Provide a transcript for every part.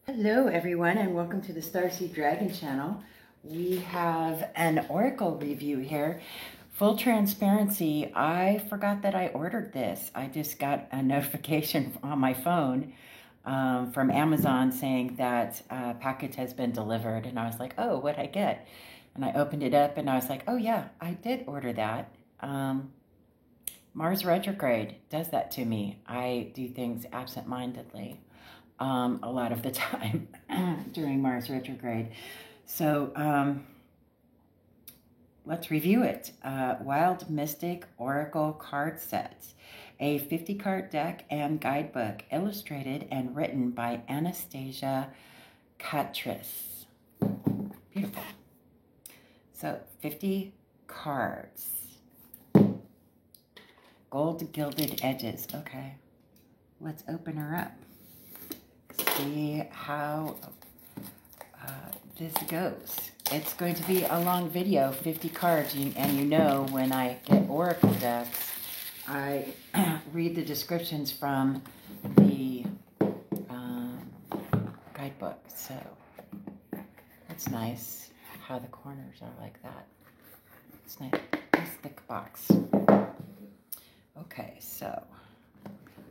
Hello everyone and welcome to the Starseed Dragon channel. We have an Oracle review here. Full transparency, I forgot that I ordered this. I just got a notification on my phone from Amazon saying that a package has been delivered, and I was like, oh, what'd I get? And I opened it up and I was like, oh yeah, I did order that. Mars retrograde does that to me. I do things absent-mindedly a lot of the time during Mars retrograde. So let's review it. Wild Mystic Oracle card sets, a 50-card deck and guidebook illustrated and written by Anastasia Catris. Beautiful. So 50 cards. Gold gilded edges. Okay, let's open her up. See how this goes. It's going to be a long video, 50 cards, and you know when I get Oracle decks, I read the descriptions from the guidebook. So it's nice how the corners are like that. It's nice, nice thick box. Okay, so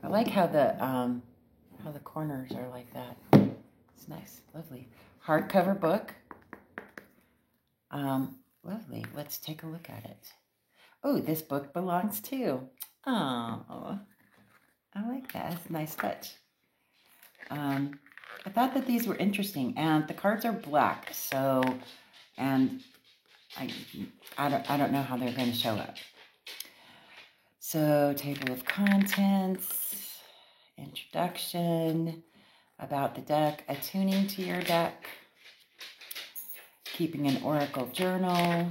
I like how the corners are like that. It's nice, lovely. Hardcover book. Lovely. Let's take a look at it. Oh, this book belongs to. Oh, I like that. That's a nice touch. I thought that these were interesting, and the cards are black, so, and I don't know how they're going to show up. So, table of contents, introduction, about the deck, attuning to your deck, keeping an oracle journal,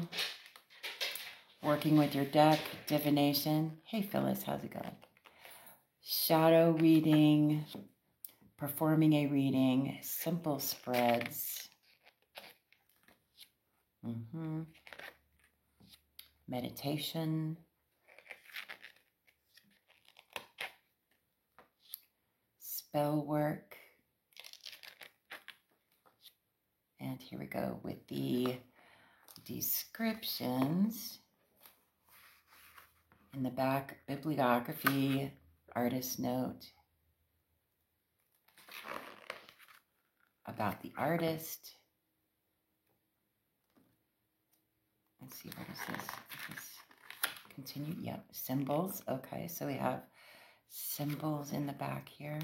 working with your deck, divination. Hey Phyllis, how's it going? Shadow reading, performing a reading, simple spreads, meditation, spell work, and here we go with the descriptions. In the back, bibliography, artist note about the artist. Let's see, what is this? Is this continued? Yep, symbols. Okay, so we have symbols in the back here.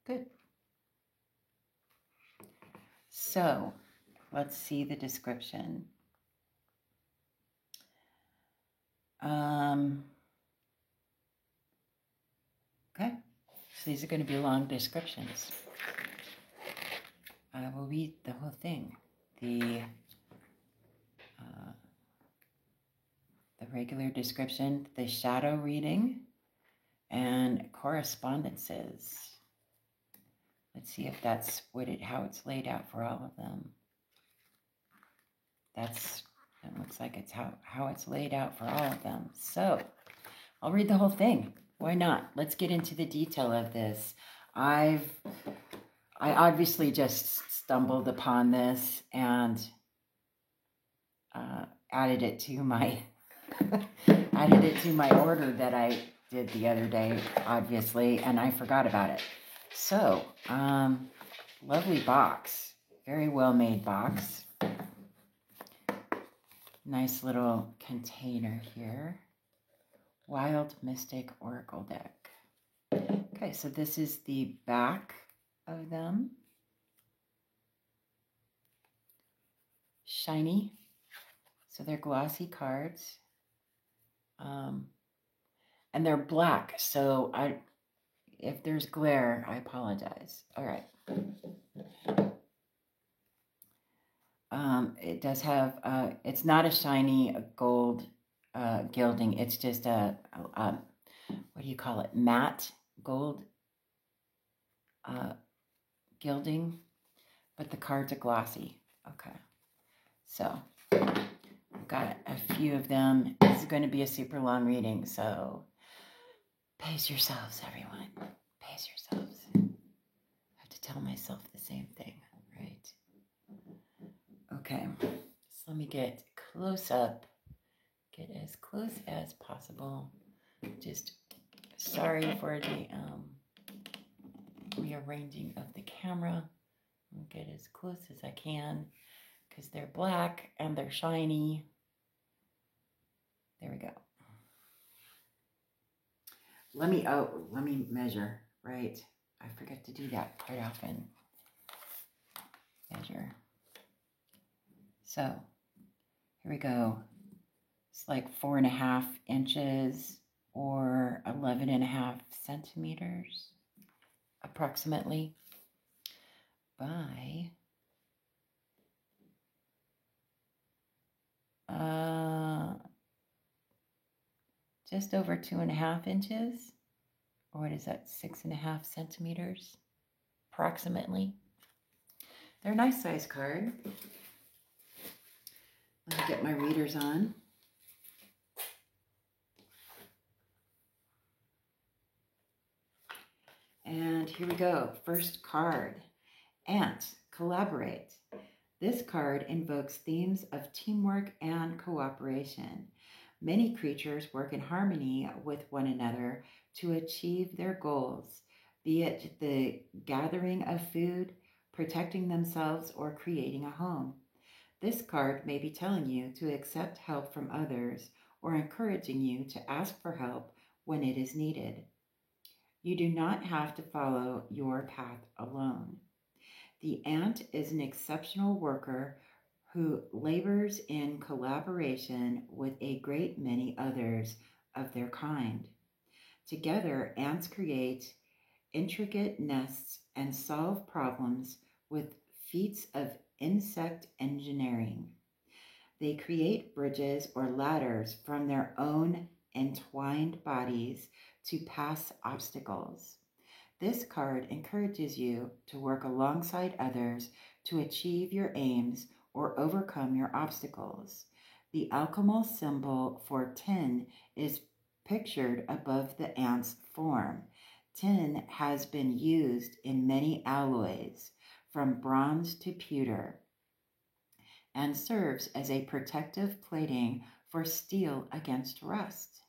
Good. So let's see the description. Okay, so these are going to be long descriptions. I will read the whole thing. The regular description, the shadow reading, and correspondences. Let's see if that's how it's laid out for all of them. That looks like it's how it's laid out for all of them. So I'll read the whole thing. Why not? Let's get into the detail of this. I obviously just stumbled upon this and added it to my order that I did the other day, obviously, and I forgot about it. So, lovely box. Very well made box. Nice little container here. Wild Mystic Oracle deck. Okay, so this is the back of them. Shiny. So they're glossy cards. And they're black, so if there's glare, I apologize. All right. It does have, it's not a shiny gold gilding. It's just a what do you call it? Matte gold gilding, but the cards are glossy. Okay. So I've got a few of them. This is going to be a super long reading, so pace yourselves, everyone. Pace yourselves. I have to tell myself the same thing, right? Okay, so let me get close up, get as close as possible. Just sorry for the rearranging of the camera. I'll get as close as I can because they're black and they're shiny. There we go. Let me measure, right? I forget to do that quite often. Measure. So here we go. It's like 4.5 inches or 11.5 centimeters, approximately, by just over 2.5 inches. Or what is that, 6.5 centimeters, approximately. They're a nice size card. Let me get my readers on. And here we go. First card, Ant, collaborate. This card invokes themes of teamwork and cooperation. Many creatures work in harmony with one another to achieve their goals, be it the gathering of food, protecting themselves, or creating a home. This card may be telling you to accept help from others or encouraging you to ask for help when it is needed. You do not have to follow your path alone. The ant is an exceptional worker who labors in collaboration with a great many others of their kind. Together, ants create intricate nests and solve problems with feats of insect engineering. They create bridges or ladders from their own entwined bodies to pass obstacles. This card encourages you to work alongside others to achieve your aims or overcome your obstacles. The alchemical symbol for tin is pictured above the ant's form. Tin has been used in many alloys, from bronze to pewter, and serves as a protective plating for steel against rust.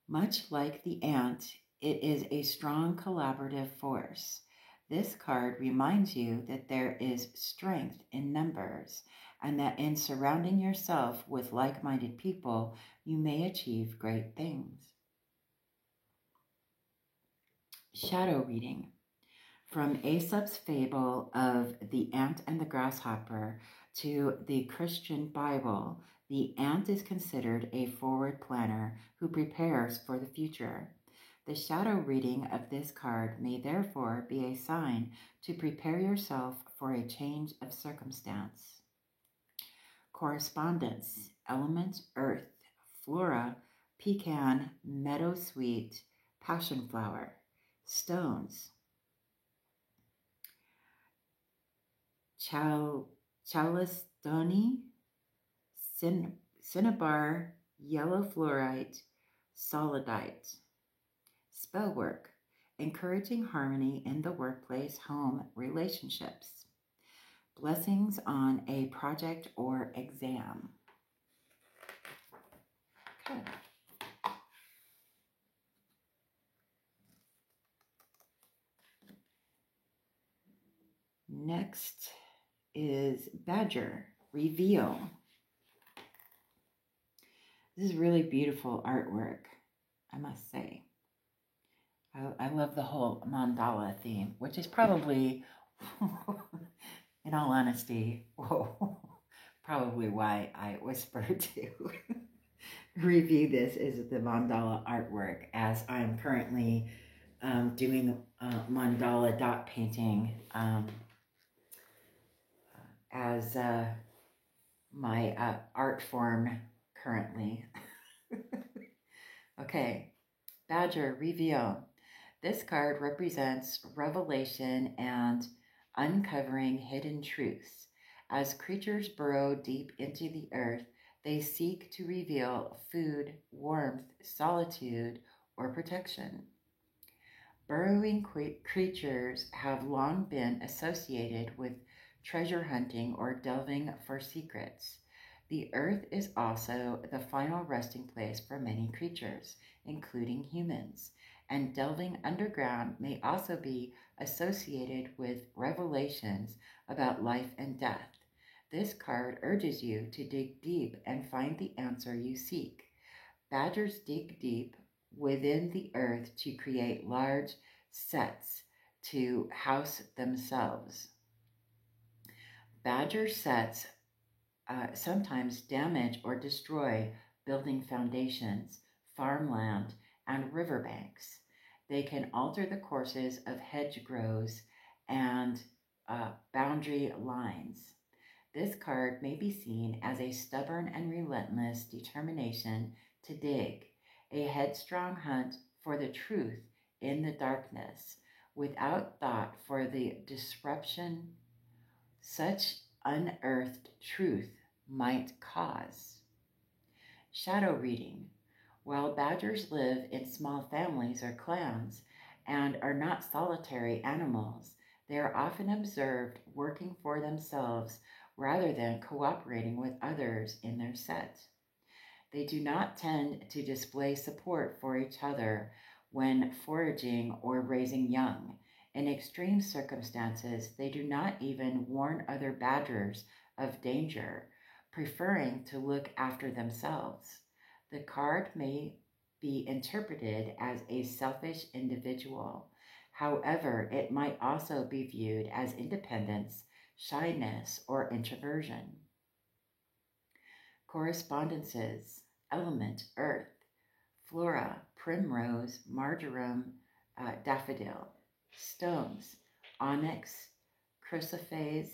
Much like the ant, it is a strong collaborative force. This card reminds you that there is strength in numbers and that in surrounding yourself with like-minded people, you may achieve great things. Shadow reading. From Aesop's fable of the ant and the grasshopper to the Christian Bible, the ant is considered a forward planner who prepares for the future. The shadow reading of this card may therefore be a sign to prepare yourself for a change of circumstance. Correspondence, element earth, flora, pecan, meadowsweet, passionflower. Stones, chalcedony, cinnabar, yellow fluorite, solidite. Spell work, encouraging harmony in the workplace, home, relationships. Blessings on a project or exam. Okay. Next is Badger, reveal. This is really beautiful artwork, I must say. I love the whole mandala theme, which is probably, in all honesty, probably why I whispered to review this is the mandala artwork, as I'm currently doing mandala dot painting as my art form currently. Okay, Badger, reveal. This card represents revelation and uncovering hidden truths. As creatures burrow deep into the earth, they seek to reveal food, warmth, solitude, or protection. Burrowing creatures have long been associated with treasure hunting or delving for secrets. The earth is also the final resting place for many creatures, including humans, and delving underground may also be associated with revelations about life and death. This card urges you to dig deep and find the answer you seek. Badgers dig deep within the earth to create large sets to house themselves. Badger sets sometimes damage or destroy building foundations, farmland, and riverbanks. They can alter the courses of hedgerows and boundary lines. This card may be seen as a stubborn and relentless determination to dig, a headstrong hunt for the truth in the darkness, without thought for the disruption such unearthed truth might cause. Shadow reading. While badgers live in small families or clans and are not solitary animals, they are often observed working for themselves rather than cooperating with others in their set. They do not tend to display support for each other when foraging or raising young. In extreme circumstances, they do not even warn other badgers of danger, preferring to look after themselves. The card may be interpreted as a selfish individual. However, it might also be viewed as independence, shyness, or introversion. Correspondences. Element, earth. Flora, primrose, marjoram, daffodil. Stones, onyx, chrysoprase,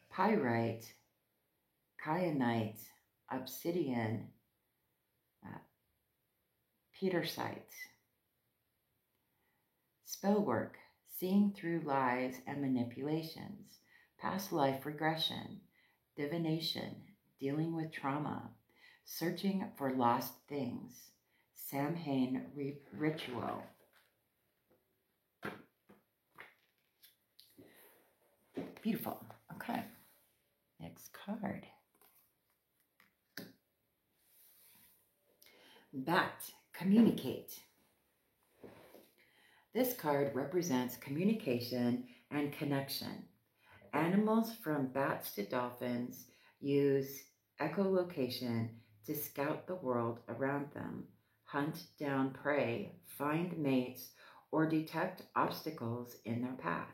pyrite, kyanite, obsidian, petersite. Spellwork, seeing through lies and manipulations. Past life regression, divination, dealing with trauma, searching for lost things. Samhain ritual. Beautiful. Okay. Next card. Bat, communicate. This card represents communication and connection. Animals from bats to dolphins use echolocation to scout the world around them, hunt down prey, find mates, or detect obstacles in their path.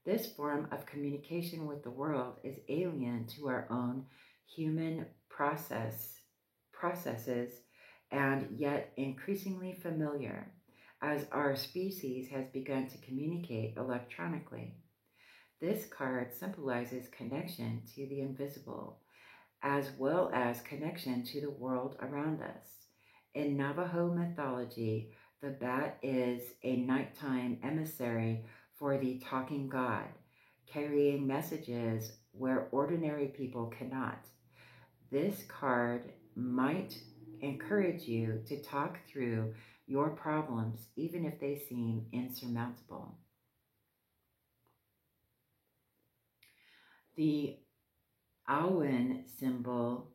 This form of communication with the world is alien to our own human processes and yet increasingly familiar as our species has begun to communicate electronically. This card symbolizes connection to the invisible, as well as connection to the world around us. In Navajo mythology, the bat is a nighttime emissary for the talking god, carrying messages where ordinary people cannot. This card might encourage you to talk through your problems, even if they seem insurmountable. The Awen symbol,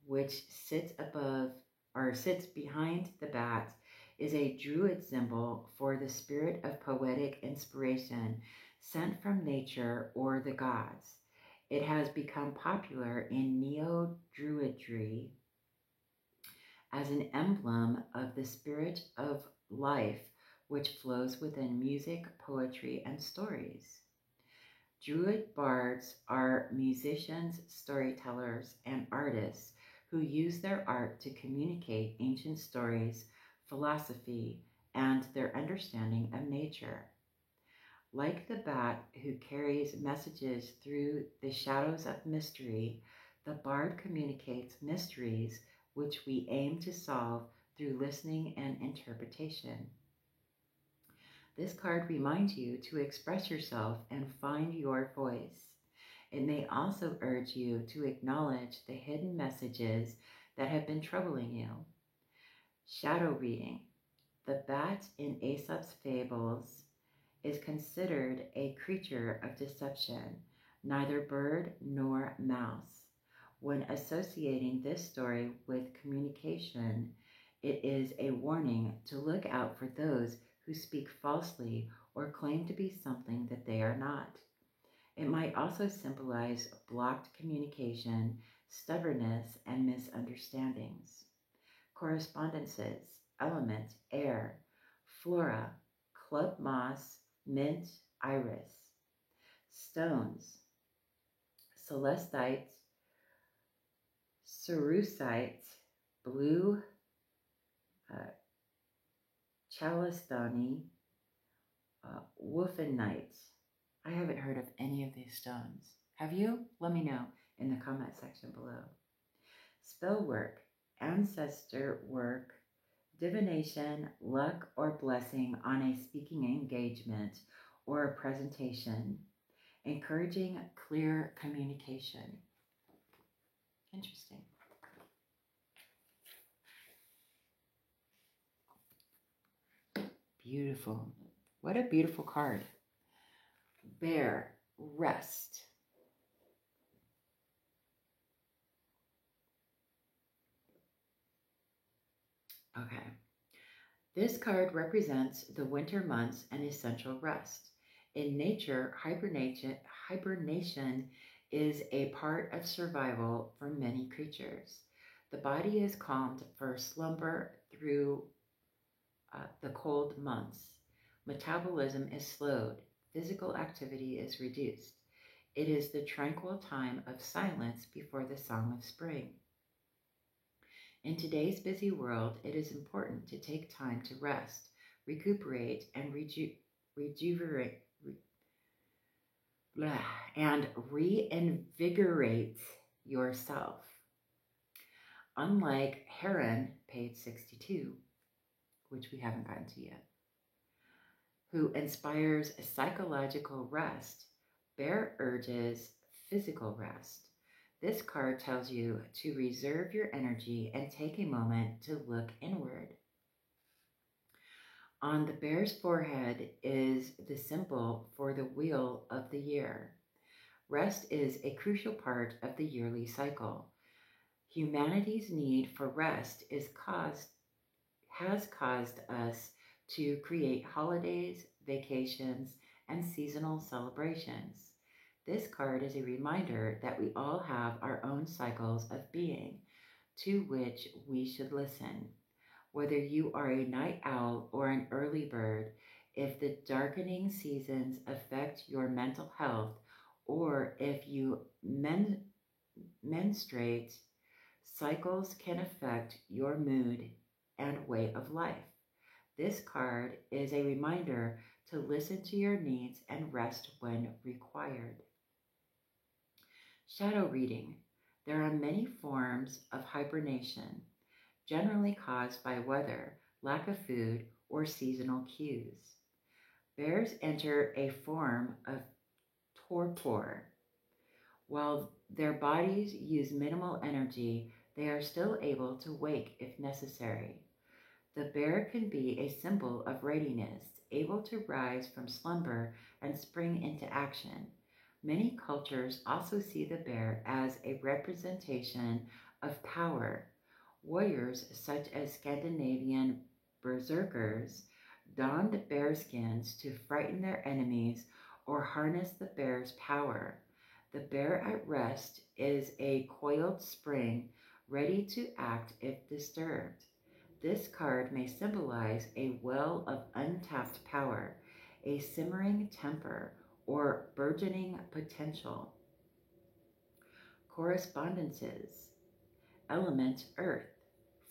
which sits above or sits behind the bat, is a druid symbol for the spirit of poetic inspiration sent from nature or the gods. It has become popular in neo-druidry as an emblem of the spirit of life which flows within music, poetry, and stories. Druid bards are musicians, storytellers, and artists who use their art to communicate ancient stories, philosophy, and their understanding of nature. Like the bat who carries messages through the shadows of mystery, the bard communicates mysteries which we aim to solve through listening and interpretation. This card reminds you to express yourself and find your voice. It may also urge you to acknowledge the hidden messages that have been troubling you. Shadow reading. The bat in Aesop's fables is considered a creature of deception, neither bird nor mouse. When associating this story with communication, it is a warning to look out for those who speak falsely or claim to be something that they are not. It might also symbolize blocked communication, stubbornness, and misunderstandings. Correspondences, element, air, flora, club moss, mint, iris. Stones, celestite, cerussite, blue chalcedony, wolfenite. I haven't heard of any of these stones. Have you? Let me know in the comment section below. Spell work, ancestor work, divination, luck or blessing on a speaking engagement or a presentation, encouraging clear communication. Interesting. Beautiful. What a beautiful card. Bear, rest. Okay. This card represents the winter months and essential rest. In nature, hibernation is a part of survival for many creatures. The body is calmed for slumber through the cold months. Metabolism is slowed. Physical activity is reduced. It is the tranquil time of silence before the song of spring. In today's busy world, it is important to take time to rest, recuperate, and reinvigorate yourself. Unlike Heron, page 62, which we haven't gotten to yet, who inspires psychological rest, Bear urges physical rest. This card tells you to reserve your energy and take a moment to look inward. On the bear's forehead is the symbol for the wheel of the year. Rest is a crucial part of the yearly cycle. Humanity's need for rest has caused us to create holidays, vacations, and seasonal celebrations. This card is a reminder that we all have our own cycles of being, to which we should listen. Whether you are a night owl or an early bird, if the darkening seasons affect your mental health, or if you menstruate, cycles can affect your mood and way of life. This card is a reminder to listen to your needs and rest when required. Shadow reading. There are many forms of hibernation, generally caused by weather, lack of food, or seasonal cues. Bears enter a form of torpor. While their bodies use minimal energy, they are still able to wake if necessary. The bear can be a symbol of readiness, able to rise from slumber and spring into action. Many cultures also see the bear as a representation of power. Warriors such as Scandinavian berserkers donned bearskins to frighten their enemies or harness the bear's power. The bear at rest is a coiled spring ready to act if disturbed. This card may symbolize a well of untapped power, a simmering temper, or burgeoning potential. Correspondences. Element, earth.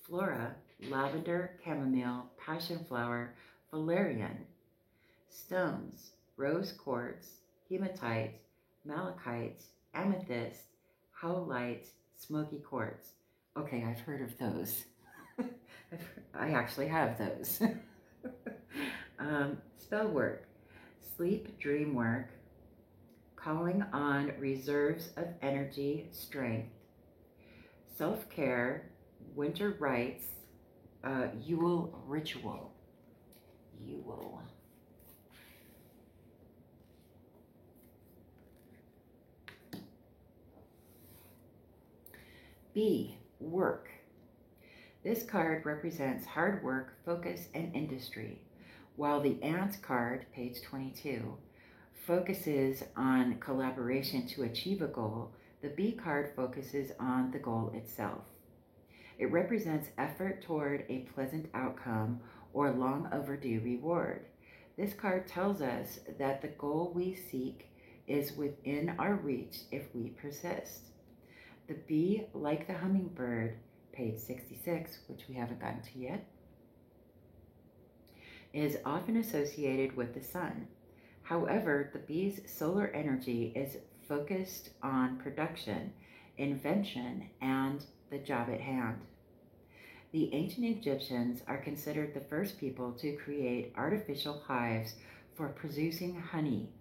Flora, lavender, chamomile, passionflower, valerian. Stones, rose quartz, hematite, malachite, amethyst, howlite, smoky quartz. Okay, I've heard of those. I actually have those. Spell work, sleep, dream work, calling on reserves of energy, strength, self-care, winter rites, Yule ritual. Yule. B, work. This card represents hard work, focus, and industry, while the Ant card, page 22, focuses on collaboration to achieve a goal. The B card focuses on the goal itself. It represents effort toward a pleasant outcome or long overdue reward. This card tells us that the goal we seek is within our reach if we persist. The bee, like the hummingbird, page 66, which we haven't gotten to yet, is often associated with the sun. However, the bee's solar energy is focused on production, invention, and the job at hand. The ancient Egyptians are considered the first people to create artificial hives for producing honey,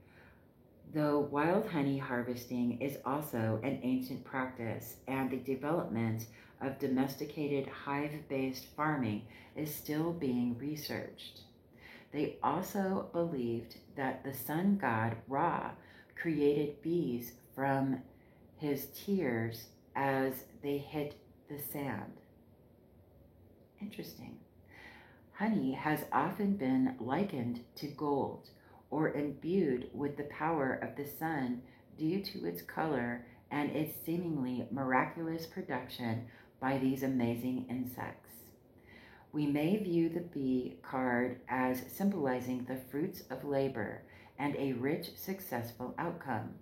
though wild honey harvesting is also an ancient practice, and the development of domesticated hive-based farming is still being researched. They also believed that the sun god Ra created bees from his tears as they hit the sand. Interesting. Honey has often been likened to gold or imbued with the power of the sun due to its color and its seemingly miraculous production by these amazing insects. We may view the bee card as symbolizing the fruits of labor and a rich, successful outcome.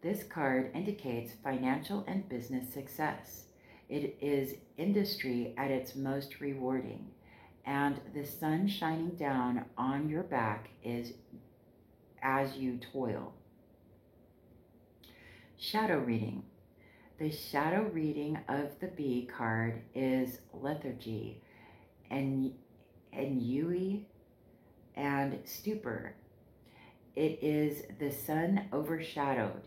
This card indicates financial and business success. It is industry at its most rewarding, and the sun shining down on your back is as you toil. Shadow reading. The shadow reading of the bee card is lethargy, ennui, and stupor. It is the sun overshadowed.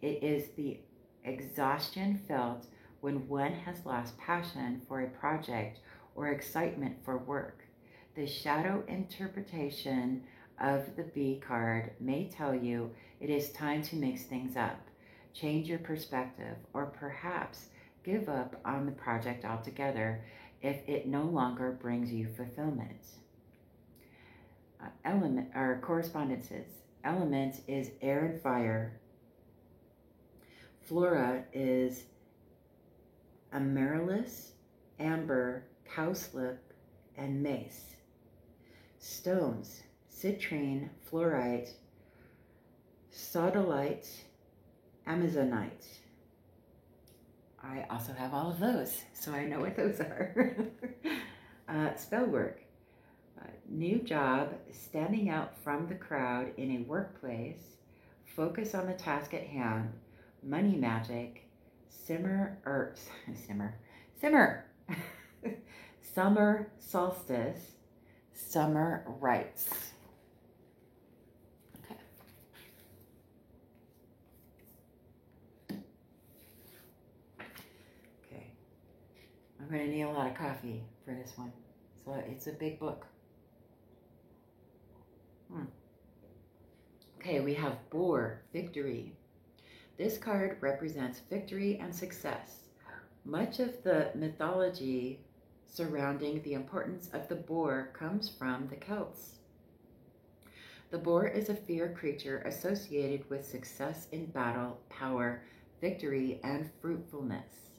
It is the exhaustion felt when one has lost passion for a project or excitement for work. The shadow interpretation of the bee card may tell you it is time to mix things up, change your perspective, or perhaps give up on the project altogether if it no longer brings you fulfillment. Correspondences. Element is air and fire. Flora is amaryllis, amber, cowslip, and mace. Stones, citrine, fluorite, sodalite, amazonite. I also have all of those, so I know what those are. Spell work. New job, standing out from the crowd in a workplace, focus on the task at hand, money magic, simmer, summer solstice, summer rites. Okay. Okay. I'm going to need a lot of coffee for this one. So it's a big book. Okay, we have Boar, victory. This card represents victory and success. Much of the mythology surrounding the importance of the boar comes from the Celts. The boar is a feared creature associated with success in battle, power, victory, and fruitfulness.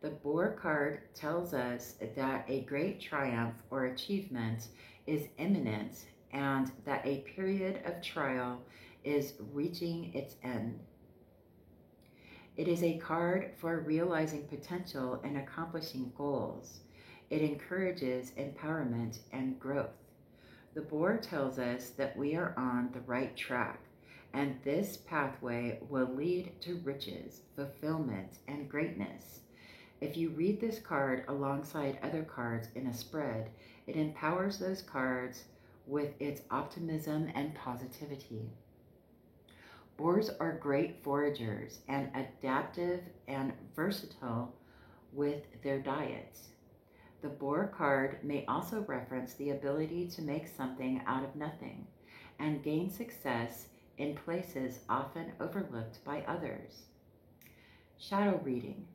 The boar card tells us that a great triumph or achievement is imminent and that a period of trial is reaching its end. It is a card for realizing potential and accomplishing goals. It encourages empowerment and growth. The boar tells us that we are on the right track, and this pathway will lead to riches, fulfillment, and greatness. If you read this card alongside other cards in a spread, it empowers those cards with its optimism and positivity. Boars are great foragers and adaptive and versatile with their diets. The Boar card may also reference the ability to make something out of nothing and gain success in places often overlooked by others. Shadow reading.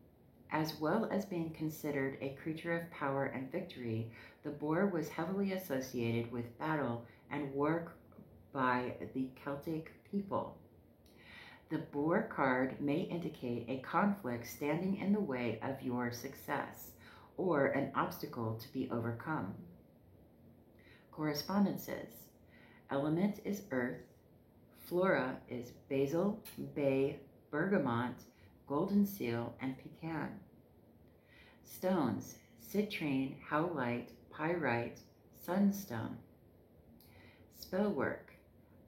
As well as being considered a creature of power and victory, the boar was heavily associated with battle and war by the Celtic people. The boar card may indicate a conflict standing in the way of your success or an obstacle to be overcome. Correspondences. Element is earth. Flora is basil, bay, bergamot, golden seal, and pecan. Stones: citrine, howlite, pyrite, sunstone. Spellwork: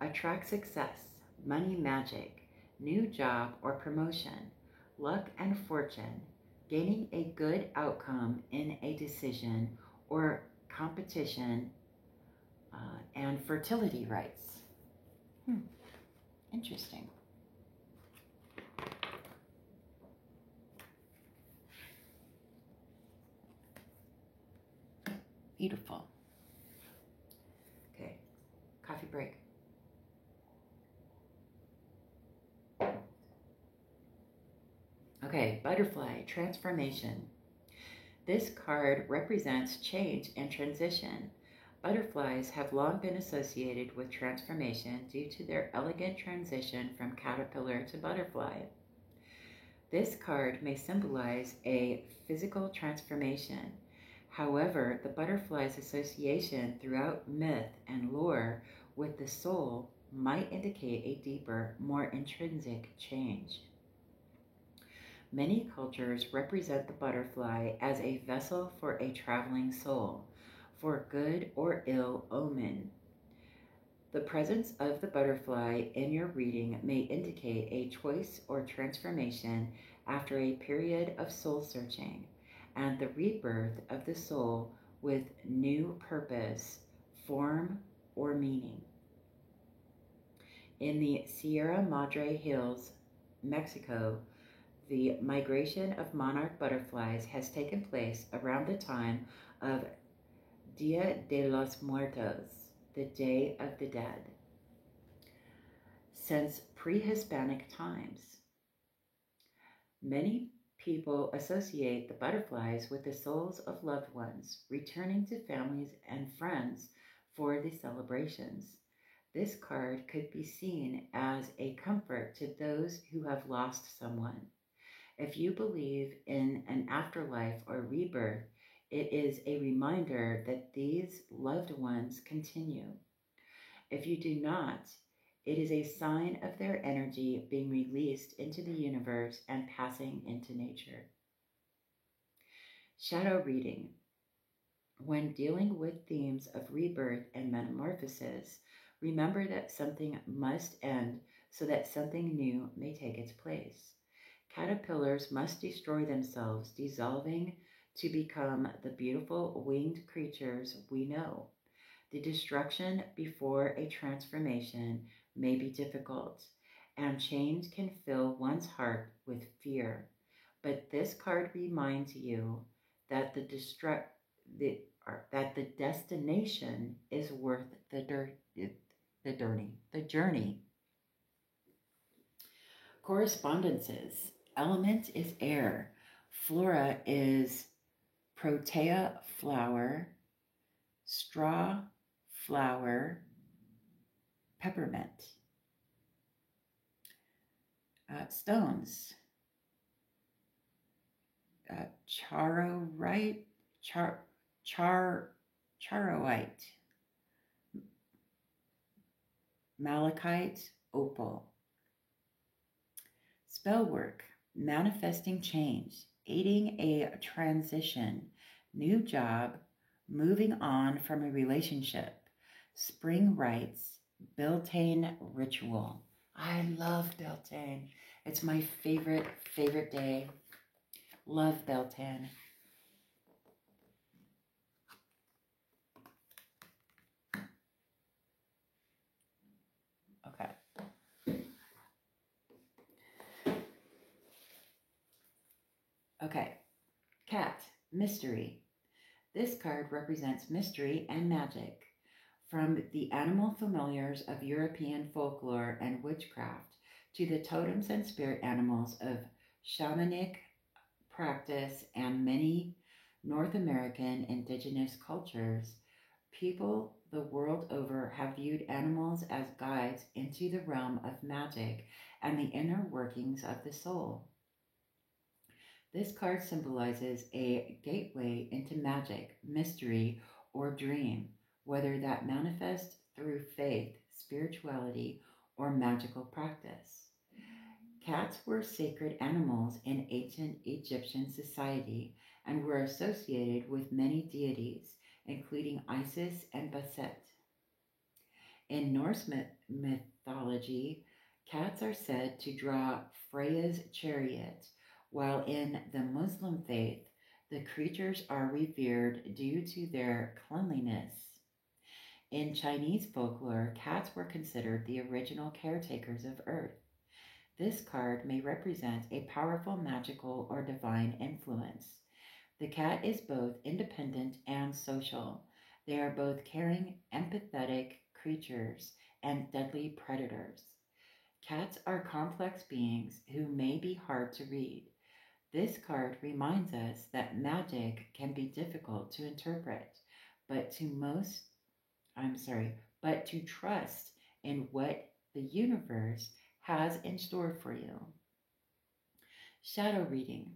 attract success, money, magic, new job or promotion, luck and fortune, gaining a good outcome in a decision or competition, and fertility rites. Interesting. Beautiful. Okay, coffee break. Okay, butterfly, transformation. This card represents change and transition. Butterflies have long been associated with transformation due to their elegant transition from caterpillar to butterfly. This card may symbolize a physical transformation. However, the butterfly's association throughout myth and lore with the soul might indicate a deeper, more intrinsic change. Many cultures represent the butterfly as a vessel for a traveling soul, for good or ill omen. The presence of the butterfly in your reading may indicate a choice or transformation after a period of soul searching, and the rebirth of the soul with new purpose, form, or meaning. In the Sierra Madre Hills, Mexico, the migration of monarch butterflies has taken place around the time of Dia de los Muertos, the Day of the Dead, since pre-Hispanic times. Many people associate the butterflies with the souls of loved ones returning to families and friends for the celebrations. This card could be seen as a comfort to those who have lost someone. If you believe in an afterlife or rebirth, it is a reminder that these loved ones continue. If you do not, it is a sign of their energy being released into the universe and passing into nature. Shadow reading. When dealing with themes of rebirth and metamorphosis, remember that something must end so that something new may take its place. Caterpillars must destroy themselves, dissolving to become the beautiful winged creatures we know. The destruction before a transformation may be difficult, and change can fill one's heart with fear. But this card reminds you that the destination is worth the journey. Correspondences. Element is air. Flora is protea flower, straw flower, peppermint. Stones. Charoite, charoite, malachite, opal. Spellwork, manifesting change, aiding a transition, new job, moving on from a relationship, spring rites, Beltane ritual. I love Beltane. It's my favorite day. Love Beltane. Okay. Okay. Cat, mystery. This card represents mystery and magic. From the animal familiars of European folklore and witchcraft to the totems and spirit animals of shamanic practice and many North American indigenous cultures, people the world over have viewed animals as guides into the realm of magic and the inner workings of the soul. This card symbolizes a gateway into magic, mystery, or dream, whether that manifests through faith, spirituality, or magical practice. Cats were sacred animals in ancient Egyptian society and were associated with many deities, including Isis and Bastet. In Norse mythology, cats are said to draw Freya's chariot, while in the Muslim faith, the creatures are revered due to their cleanliness. In Chinese folklore, cats were considered the original caretakers of Earth. This card may represent a powerful magical or divine influence. The cat is both independent and social. They are both caring, empathetic creatures and deadly predators. Cats are complex beings who may be hard to read. This card reminds us that magic can be difficult to interpret, but to trust in what the universe has in store for you. Shadow reading.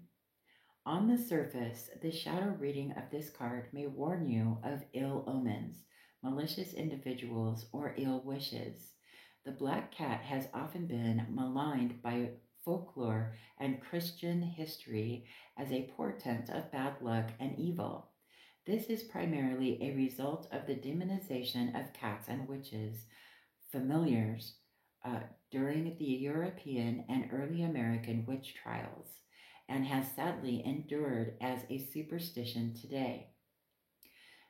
On the surface, the shadow reading of this card may warn you of ill omens, malicious individuals, or ill wishes. The black cat has often been maligned by folklore and Christian history as a portent of bad luck and evil. This is primarily a result of the demonization of cats and witches, familiars, during the European and early American witch trials, and has sadly endured as a superstition today.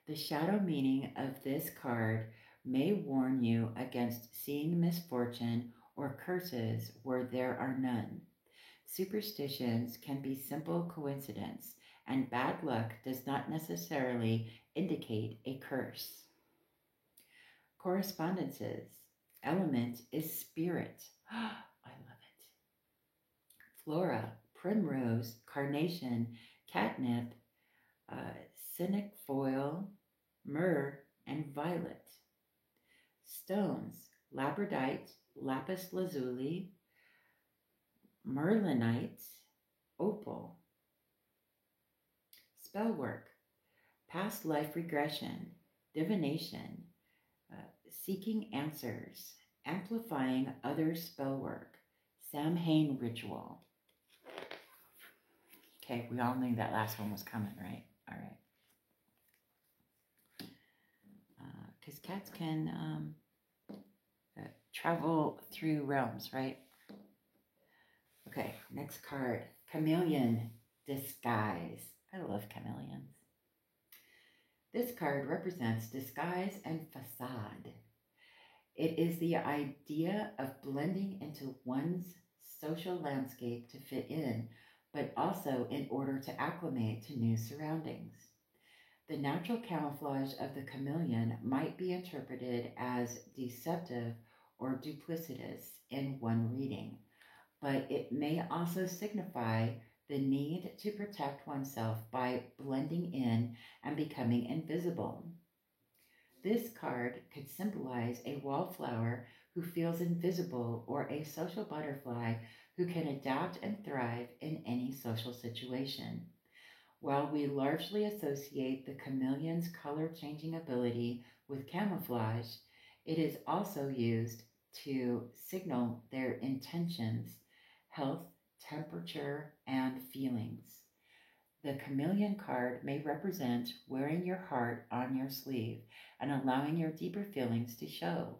The shadow meaning of this card may warn you against seeing misfortune or curses where there are none. Superstitions can be simple coincidence, and bad luck does not necessarily indicate a curse. Correspondences. Element is spirit. I love it. Flora, primrose, carnation, catnip, cinquefoil, myrrh, and violet. Stones, labradorite, lapis lazuli, merlinite, opal. Spellwork, past life regression, divination, seeking answers, amplifying others' spellwork, Samhain ritual. Okay, we all knew that last one was coming, right? All right. Because cats can travel through realms, right? Okay, next card. Chameleon disguise. I love chameleons. This card represents disguise and facade. It is the idea of blending into one's social landscape to fit in, but also in order to acclimate to new surroundings. The natural camouflage of the chameleon might be interpreted as deceptive or duplicitous in one reading, but it may also signify the need to protect oneself by blending in and becoming invisible. This card could symbolize a wallflower who feels invisible or a social butterfly who can adapt and thrive in any social situation. While we largely associate the chameleon's color-changing ability with camouflage, it is also used to signal their intentions, health, temperature, and feelings. The chameleon card may represent wearing your heart on your sleeve and allowing your deeper feelings to show.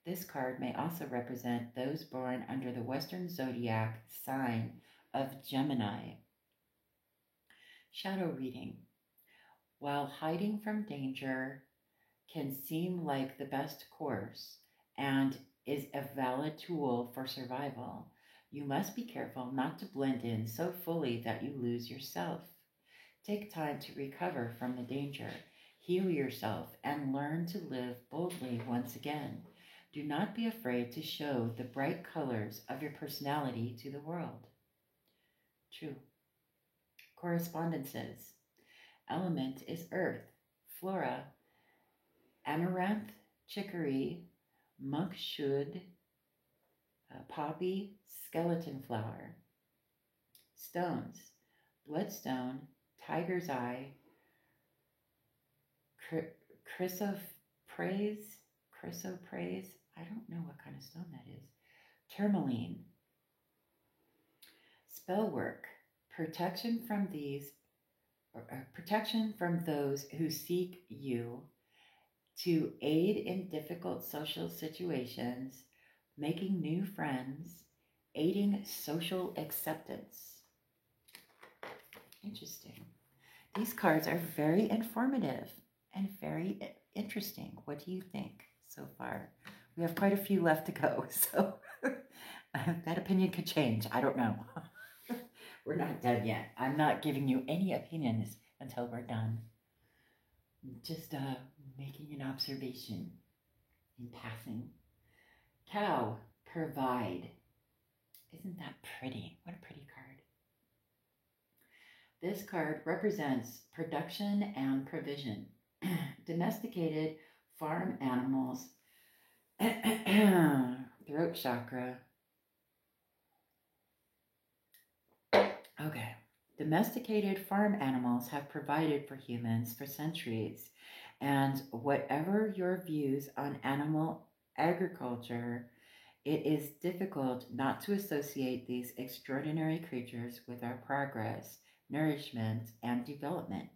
This card may also represent those born under the Western zodiac sign of Gemini. Shadow reading. While hiding from danger can seem like the best course and is a valid tool for survival, you must be careful not to blend in so fully that you lose yourself. Take time to recover from the danger, heal yourself, and learn to live boldly once again. Do not be afraid to show the bright colors of your personality to the world. True. Correspondences. Element is earth. Flora, amaranth, chicory, monkshood, poppy, skeleton flower. Stones. Bloodstone, tiger's eye, chrysoprase, I don't know what kind of stone that is. Tourmaline. Spell work. Protection from those who seek you, to aid in difficult social situations, making new friends, aiding social acceptance. Interesting. These cards are very informative and very interesting. What do you think so far? We have quite a few left to go, so that opinion could change. I don't know. We're not done yet. I'm not giving you any opinions until we're done. Just making an observation in passing. Cow, provide. Isn't that pretty? What a pretty card. This card represents production and provision. Domesticated farm animals, throat chakra. Okay. Domesticated farm animals have provided for humans for centuries, and whatever your views on animal agriculture, it is difficult not to associate these extraordinary creatures with our progress, nourishment, and development.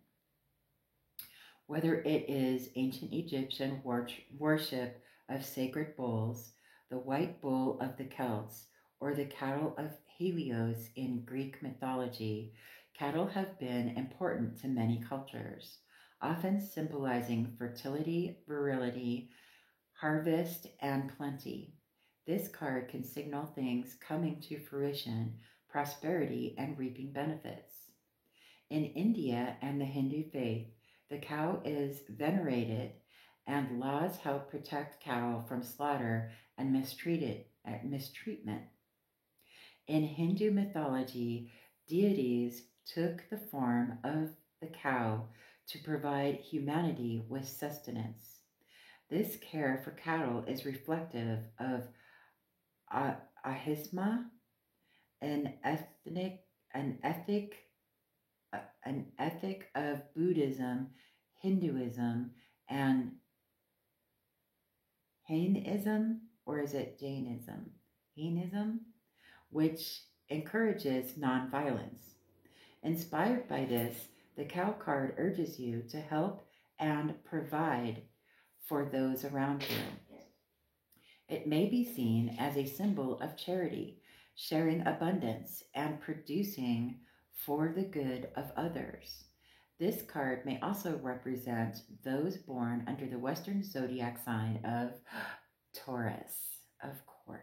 Whether it is ancient Egyptian worship of sacred bulls, the white bull of the Celts, or the cattle of Helios in Greek mythology, cattle have been important to many cultures, often symbolizing fertility, virility, harvest, and plenty. This card can signal things coming to fruition, prosperity, and reaping benefits. In India and the Hindu faith, the cow is venerated, and laws help protect cattle from slaughter and mistreatment. In Hindu mythology, deities took the form of the cow to provide humanity with sustenance. This care for cattle is reflective of ahisma, an ethic of Buddhism, Hinduism, and Jainism, or is it Jainism? Jainism, which encourages nonviolence. Inspired by this, the cow card urges you to help and provide for those around you. It may be seen as a symbol of charity, sharing abundance, and producing for the good of others. This card may also represent those born under the Western zodiac sign of Taurus, of course.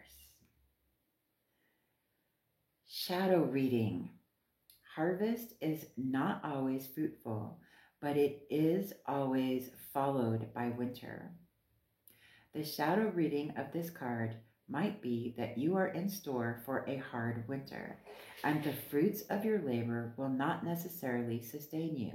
Shadow reading. Harvest is not always fruitful, but it is always followed by winter. The shadow reading of this card might be that you are in store for a hard winter, and the fruits of your labor will not necessarily sustain you.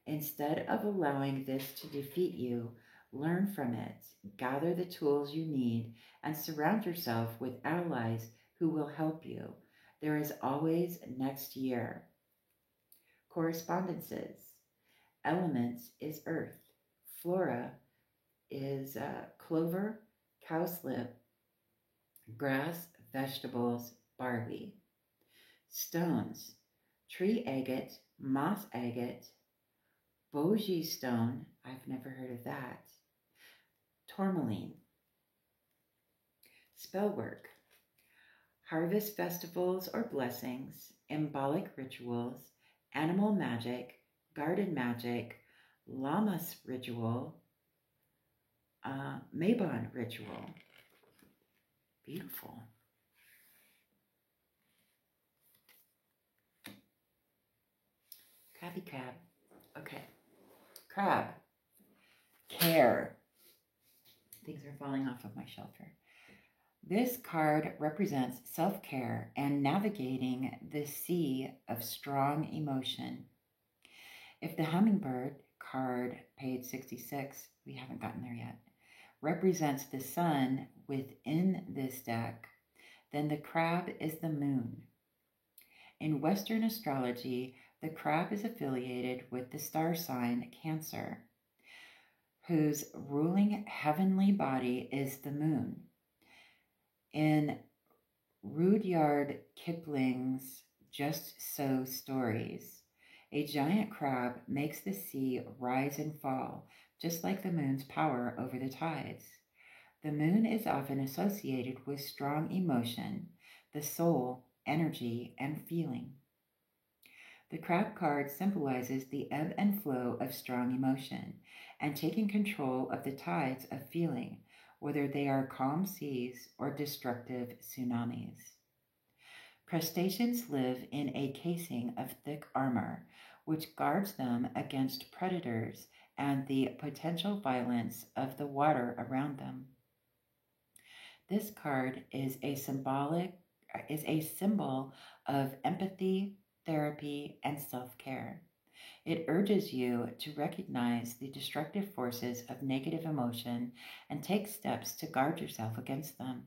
Instead of allowing this to defeat you, learn from it, gather the tools you need, and surround yourself with allies who will help you. There is always next year. Correspondences. Elements is earth. Flora is clover, cowslip, grass, vegetables, barley. Stones. Tree agate, moss agate, bogey stone, I've never heard of that. Tourmaline. Spell work. Harvest festivals or blessings, embolic rituals, animal magic, garden magic, Lammas ritual, Mabon ritual. Beautiful. Happy crab. Okay. Crab. Care. Things are falling off of my shelter. This card represents self-care and navigating the sea of strong emotion. If the hummingbird card, page 66, we haven't gotten there yet, represents the sun within this deck, then the crab is the moon. In Western astrology, the crab is affiliated with the star sign Cancer, whose ruling heavenly body is the moon. In Rudyard Kipling's Just So stories, a giant crab makes the sea rise and fall, just like the moon's power over the tides. The moon is often associated with strong emotion, the soul, energy, and feeling. The crab card symbolizes the ebb and flow of strong emotion and taking control of the tides of feeling, whether they are calm seas or destructive tsunamis. Crustaceans live in a casing of thick armor, which guards them against predators and the potential violence of the water around them. This card is a symbol of empathy, therapy, and self-care. It urges you to recognize the destructive forces of negative emotion and take steps to guard yourself against them.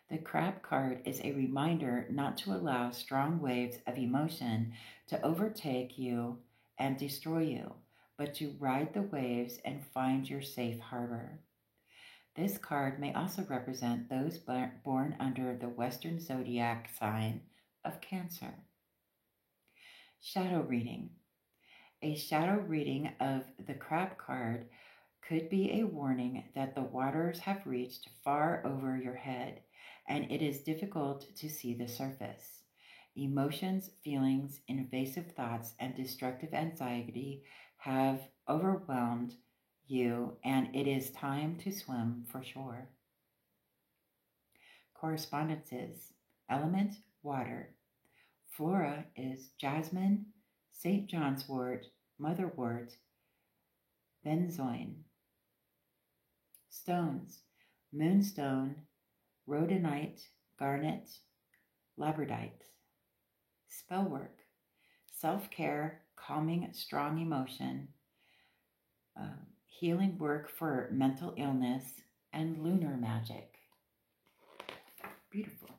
The crab card is a reminder not to allow strong waves of emotion to overtake you and destroy you, but to ride the waves and find your safe harbor. This card may also represent those born under the Western zodiac sign of Cancer. Shadow reading. A shadow reading of the crab card could be a warning that the waters have reached far over your head and it is difficult to see the surface. Emotions, feelings, invasive thoughts, and destructive anxiety have overwhelmed you, and it is time to swim for shore. Correspondences. Element, water. Flora is jasmine, St. John's wort, motherwort, benzoin. Stones. Moonstone, rhodonite, garnet, labradite. Spellwork. Self-care, calming strong emotion, healing work for mental illness, and lunar magic. Beautiful.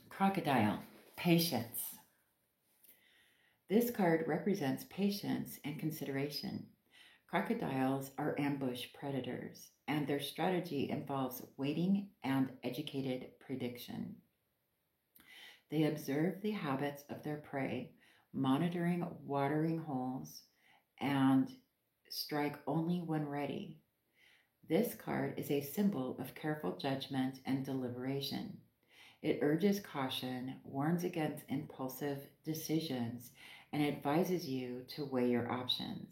Crocodile, patience. This card represents patience and consideration. Crocodiles are ambush predators, and their strategy involves waiting and educated prediction. They observe the habits of their prey, monitoring watering holes, and strike only when ready. This card is a symbol of careful judgment and deliberation. It urges caution, warns against impulsive decisions, and advises you to weigh your options.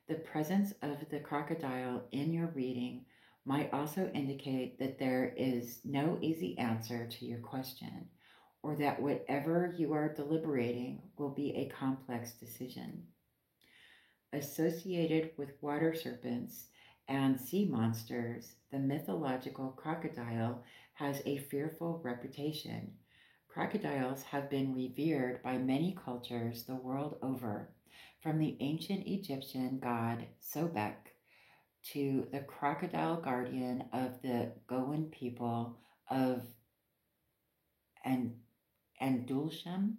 The presence of the crocodile in your reading might also indicate that there is no easy answer to your question, or that whatever you are deliberating will be a complex decision. Associated with water serpents and sea monsters, the mythological crocodile has a fearful reputation. Crocodiles have been revered by many cultures the world over, from the ancient Egyptian god Sobek to the crocodile guardian of the Goan people of Adulshem.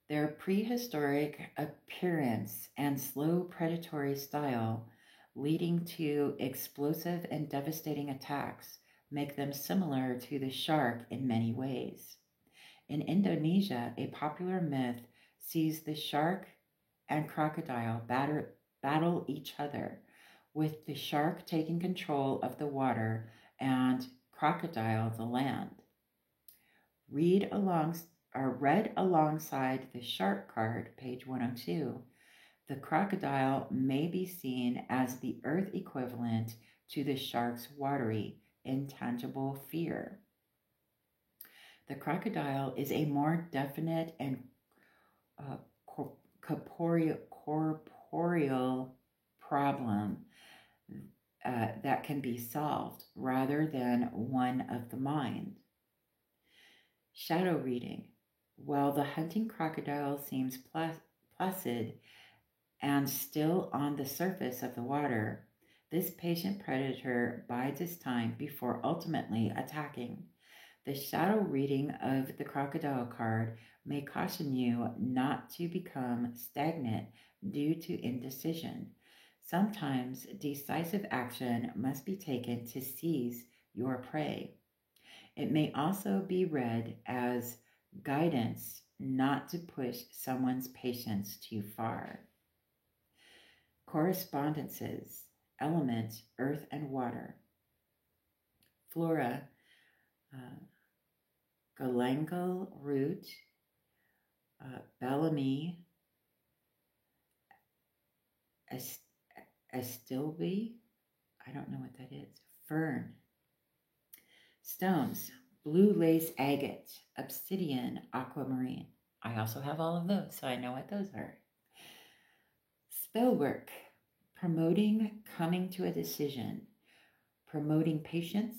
Their prehistoric appearance and slow predatory style, leading to explosive and devastating attacks, make them similar to the shark in many ways. In Indonesia, a popular myth sees the shark and crocodile battle each other, with the shark taking control of the water and crocodile the land. read read alongside the shark card, page 102. The crocodile may be seen as the earth equivalent to the shark's watery, intangible fear. The crocodile is a more definite and corporeal problem that can be solved rather than one of the mind. Shadow reading. While the hunting crocodile seems placid and still on the surface of the water, this patient predator bides his time before ultimately attacking. The shadow reading of the crocodile card may caution you not to become stagnant due to indecision. Sometimes decisive action must be taken to seize your prey. It may also be read as guidance not to push someone's patience too far. Correspondences, element, earth and water. Flora, galangal root, bellamy, astilbe, I don't know what that is, fern. Stones, blue lace agate, obsidian, aquamarine. I also have all of those, so I know what those are. Spell work, promoting coming to a decision, promoting patience,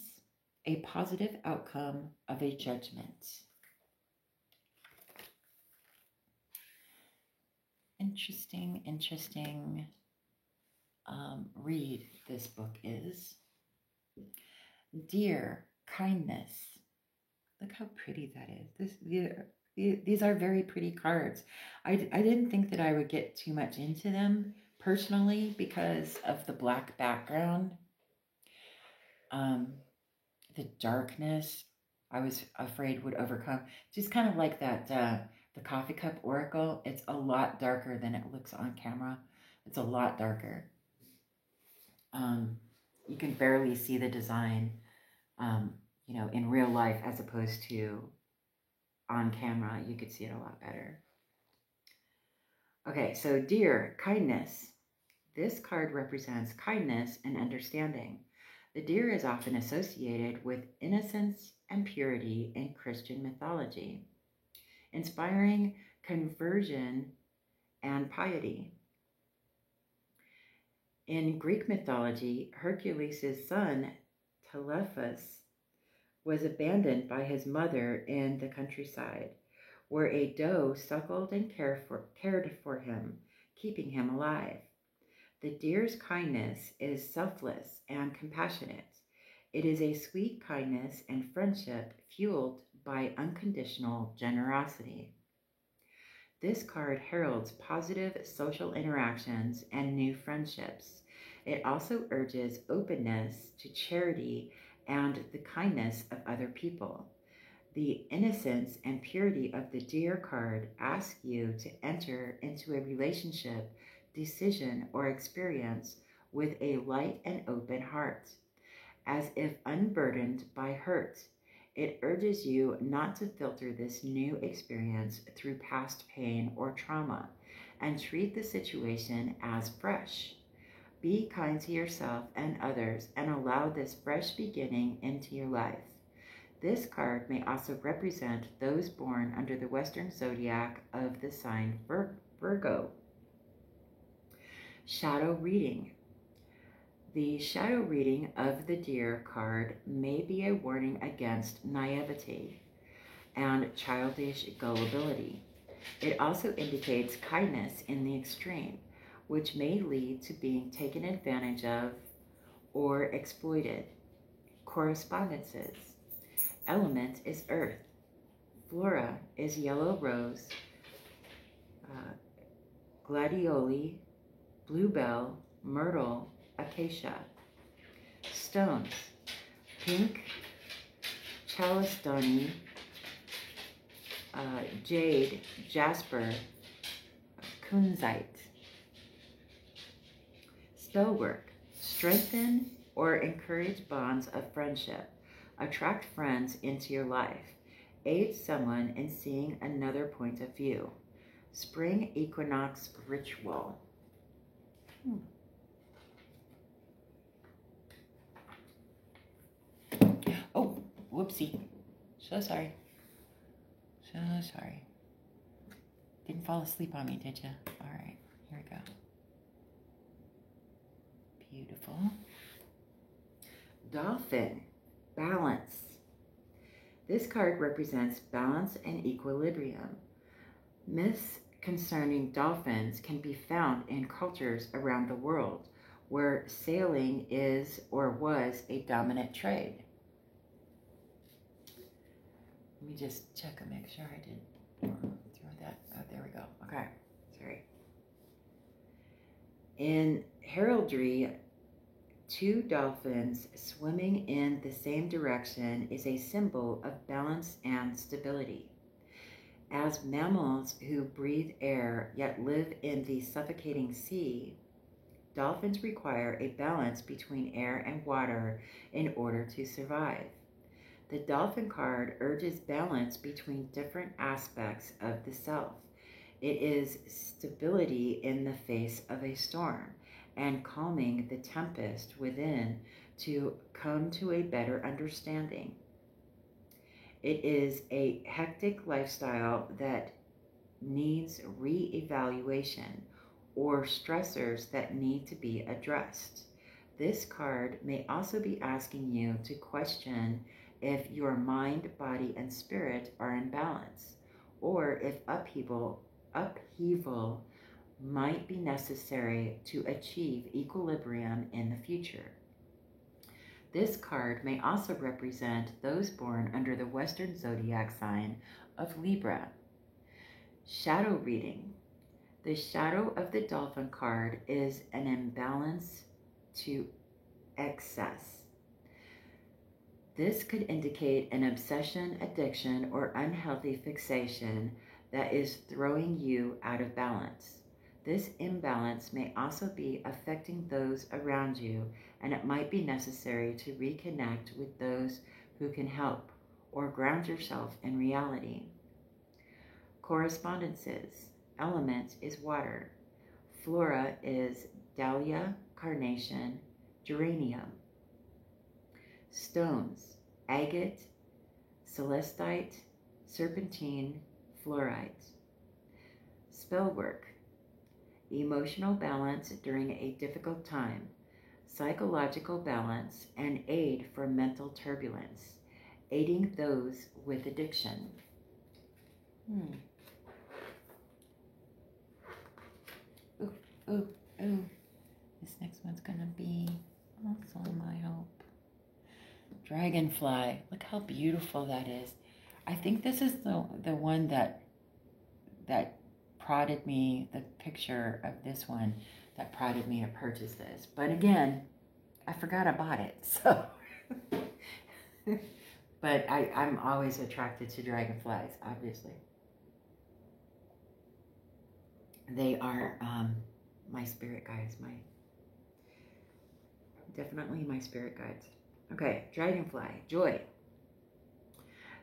a positive outcome of a judgment. Interesting read this book is. Dear, kindness. Look how pretty that is. These are very pretty cards. I didn't think that I would get too much into them personally because of the black background. The darkness I was afraid would overcome. Just kind of like that, the coffee cup oracle. It's a lot darker than it looks on camera. It's a lot darker. You can barely see the design, in real life as opposed to on camera. You could see it a lot better. Okay, so dear, kindness. This card represents kindness and understanding. The deer is often associated with innocence and purity in Christian mythology, inspiring conversion and piety. In Greek mythology, Hercules' son, Telephus, was abandoned by his mother in the countryside, where a doe suckled and cared for him, keeping him alive. The deer's kindness is selfless and compassionate. It is a sweet kindness and friendship fueled by unconditional generosity. This card heralds positive social interactions and new friendships. It also urges openness to charity and the kindness of other people. The innocence and purity of the deer card asks you to enter into a relationship, decision, or experience with a light and open heart. As if unburdened by hurt, it urges you not to filter this new experience through past pain or trauma and treat the situation as fresh. Be kind to yourself and others and allow this fresh beginning into your life. This card may also represent those born under the Western zodiac of the sign Virgo. Shadow reading. The shadow reading of the deer card may be a warning against naivety and childish gullibility. It also indicates kindness in the extreme, which may lead to being taken advantage of or exploited. Correspondences. Element is earth. Flora is yellow rose, gladioli, bluebell, myrtle, acacia. Stones, pink, chalcedony, jade, jasper, kunzite. Spell work, strengthen or encourage bonds of friendship. Attract friends into your life. Aid someone in seeing another point of view. Spring equinox ritual. Oh, whoopsie. So sorry. So sorry. Didn't fall asleep on me, did you? All right, here we go. Beautiful. Dolphin, balance. This card represents balance and equilibrium. Myths concerning dolphins can be found in cultures around the world where sailing is or was a dominant trade. Let me just check and make sure I didn't throw that. Oh, there we go. Okay, sorry. In heraldry, two dolphins swimming in the same direction is a symbol of balance and stability. As mammals who breathe air yet live in the suffocating sea, dolphins require a balance between air and water in order to survive. The dolphin card urges balance between different aspects of the self. It is stability in the face of a storm and calming the tempest within to come to a better understanding. It is a hectic lifestyle that needs re-evaluation or stressors that need to be addressed. This card may also be asking you to question if your mind, body, and spirit are in balance, or if upheaval might be necessary to achieve equilibrium in the future. This card may also represent those born under the Western zodiac sign of Libra. Shadow reading. The shadow of the dolphin card is an imbalance to excess. This could indicate an obsession, addiction, or unhealthy fixation that is throwing you out of balance. This imbalance may also be affecting those around you, and it might be necessary to reconnect with those who can help or ground yourself in reality. Correspondences. Element is water. Flora is dahlia, carnation, geranium. Stones, agate, celestite, serpentine, fluorite. Spell work, emotional balance during a difficult time, psychological balance, and aid for mental turbulence, aiding those with addiction. Ooh. This next one's gonna be awesome, I hope. Dragonfly. Look how beautiful that is. I think this is the one that prodded me, the picture of this one that prodded me to purchase this. But again, I forgot I bought it, so. But I'm always attracted to dragonflies, obviously. They are my spirit guides, definitely my spirit guides. Okay, dragonfly, joy.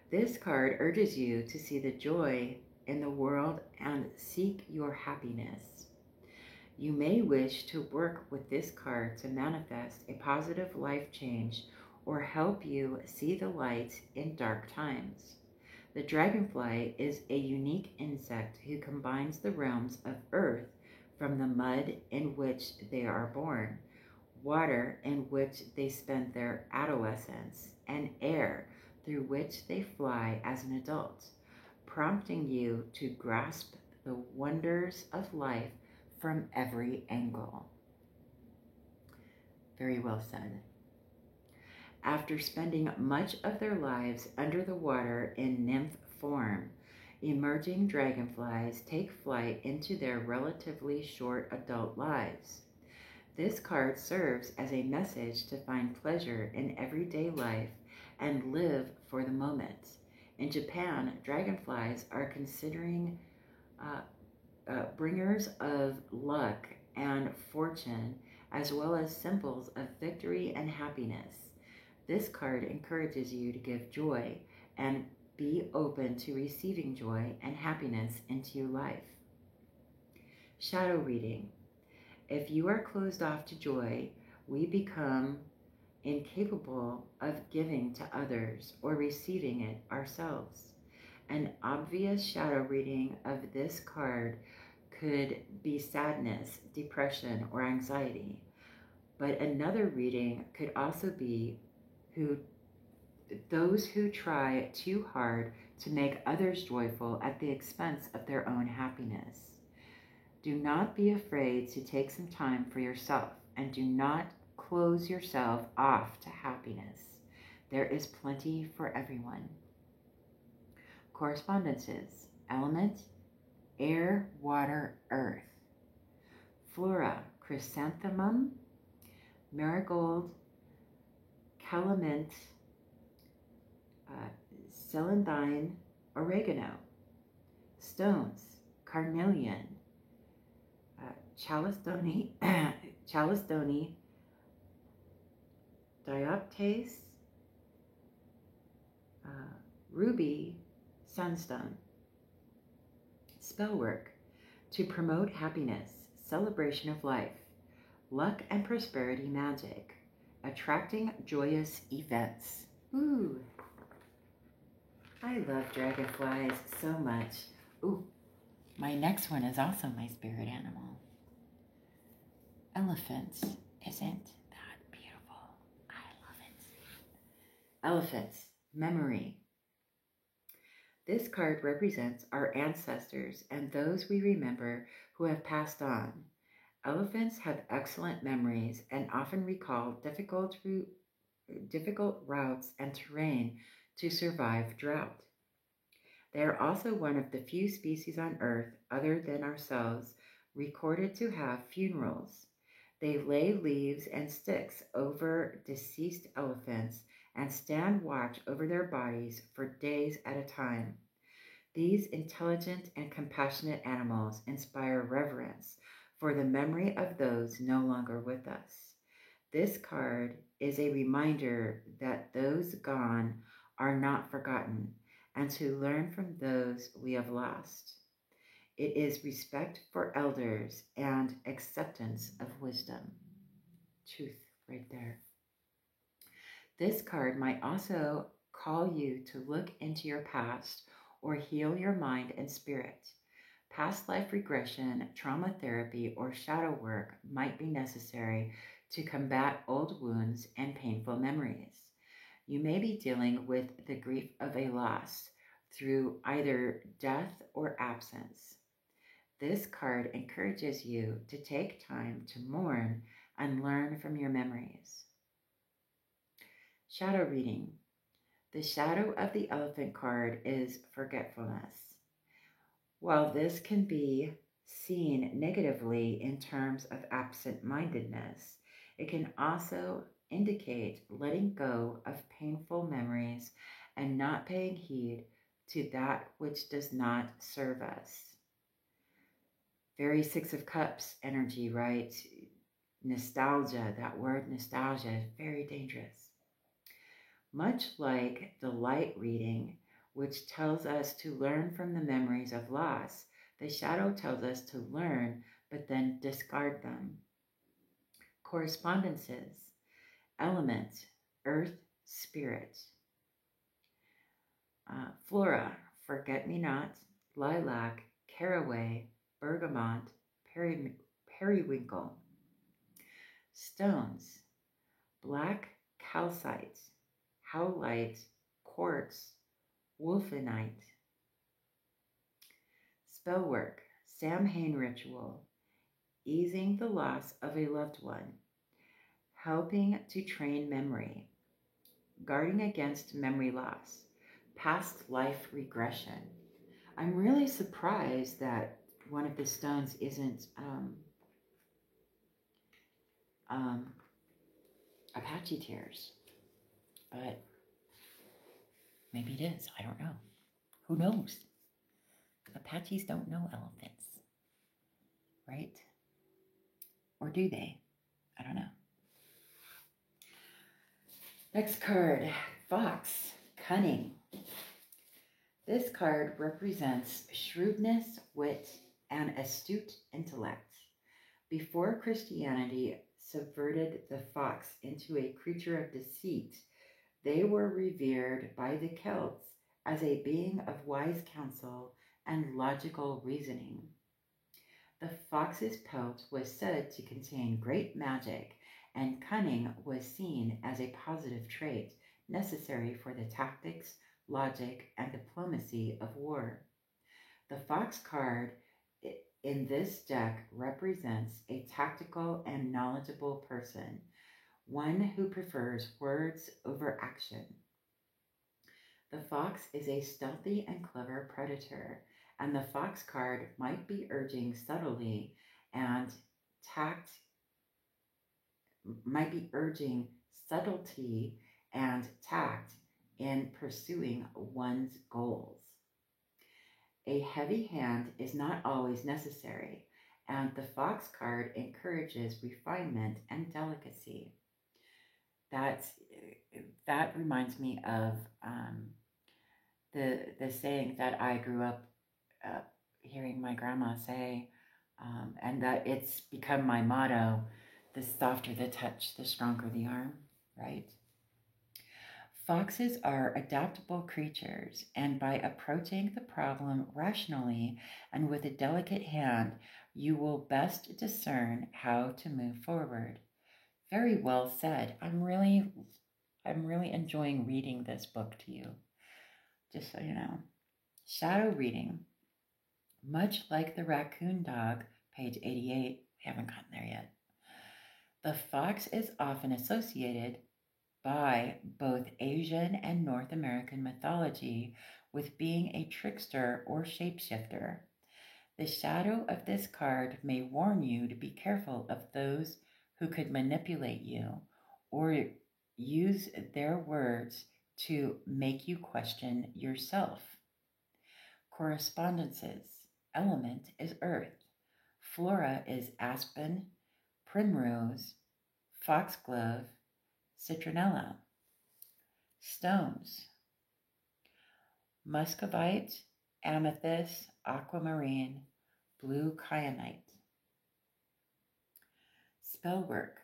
This card urges you to see the joy in the world and seek your happiness. You may wish to work with this card to manifest a positive life change or help you see the light in dark times. The dragonfly is a unique insect who combines the realms of earth from the mud in which they are born, water in which they spend their adolescence, and air through which they fly as an adult, prompting you to grasp the wonders of life from every angle. Very well said. After spending much of their lives under the water in nymph form, emerging dragonflies take flight into their relatively short adult lives. This card serves as a message to find pleasure in everyday life and live for the moment. In Japan, dragonflies are considering bringers of luck and fortune, as well as symbols of victory and happiness. This card encourages you to give joy and Be open to receiving joy and happiness into your life. Shadow reading. If you are closed off to joy, we become incapable of giving to others or receiving it ourselves. An obvious shadow reading of this card could be sadness, depression, or anxiety. But another reading could also be those who try too hard to make others joyful at the expense of their own happiness. Do not be afraid to take some time for yourself, and do not close yourself off to happiness. There is plenty for everyone. Correspondences. Element, air, water, earth. Flora, chrysanthemum, marigold, calamint, celandine, oregano. Stones, carnelian, chalcedony, dioptase, ruby, sunstone. Spellwork, to promote happiness, celebration of life, luck and prosperity magic, attracting joyous events. Ooh, I love dragonflies so much. Ooh, my next one is also my spirit animal. Elephants. Isn't that beautiful? I love it. Elephants. Memory. This card represents our ancestors and those we remember who have passed on. Elephants have excellent memories and often recall difficult routes and terrain to survive drought. They are also one of the few species on Earth, other than ourselves, recorded to have funerals. They lay leaves and sticks over deceased elephants and stand watch over their bodies for days at a time. These intelligent and compassionate animals inspire reverence for the memory of those no longer with us. This card is a reminder that those gone are not forgotten and to learn from those we have lost. It is respect for elders and acceptance of wisdom. Truth right there. This card might also call you to look into your past or heal your mind and spirit. Past life regression, trauma therapy, or shadow work might be necessary to combat old wounds and painful memories. You may be dealing with the grief of a loss through either death or absence. This card encourages you to take time to mourn and learn from your memories. Shadow reading. The shadow of the elephant card is forgetfulness. While this can be seen negatively in terms of absent-mindedness, it can also indicate letting go of painful memories and not paying heed to that which does not serve us. Very Six of Cups energy, right? Nostalgia, that word nostalgia is very dangerous. Much like the light reading, which tells us to learn from the memories of loss, the shadow tells us to learn, but then discard them. Correspondences. Element, earth, spirit. Flora, forget-me-not, lilac, caraway, bergamot, periwinkle. Stones, black calcite, howlite, quartz, wolfenite. Spellwork, Samhain ritual, easing the loss of a loved one, helping to train memory, guarding against memory loss, past life regression. I'm really surprised that one of the stones isn't Apache tears, but maybe it is. I don't know. Who knows? Apaches don't know elephants, right? Or do they? I don't know. Next card, Fox, cunning. This card represents shrewdness, wit, and astute intellect. Before Christianity subverted the fox into a creature of deceit, they were revered by the Celts as a being of wise counsel and logical reasoning. The fox's pelt was said to contain great magic, and cunning was seen as a positive trait necessary for the tactics, logic, and diplomacy of war. The fox card in this deck represents a tactical and knowledgeable person, one who prefers words over action. The fox is a stealthy and clever predator, and the fox card might be urging subtlety and tact, might be urging subtlety and tact in pursuing one's goals. A heavy hand is not always necessary, and the fox card encourages refinement and delicacy. That reminds me of the saying that I grew up hearing my grandma say, and that it's become my motto: the softer the touch, the stronger the arm, right? Foxes are adaptable creatures, and by approaching the problem rationally and with a delicate hand, you will best discern how to move forward. Very well said. I'm really enjoying reading this book to you, just so you know. Shadow reading. Much like the raccoon dog, page 88, we haven't gotten there yet. The fox is often associated by both Asian and North American mythology with being a trickster or shapeshifter. The shadow of this card may warn you to be careful of those who could manipulate you or use their words to make you question yourself. Correspondences. Element is earth. Flora is aspen, primrose, foxglove, citronella. Stones. Muscovite, amethyst, aquamarine, blue kyanite. Spellwork.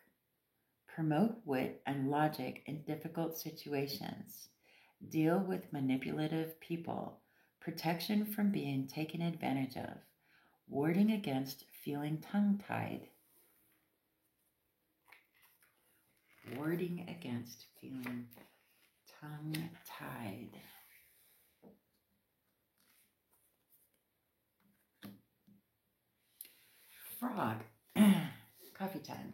Promote wit and logic in difficult situations. Deal with manipulative people. Protection from being taken advantage of. Warding against feeling tongue-tied. Warding against feeling tongue-tied. Frog. Coffee time.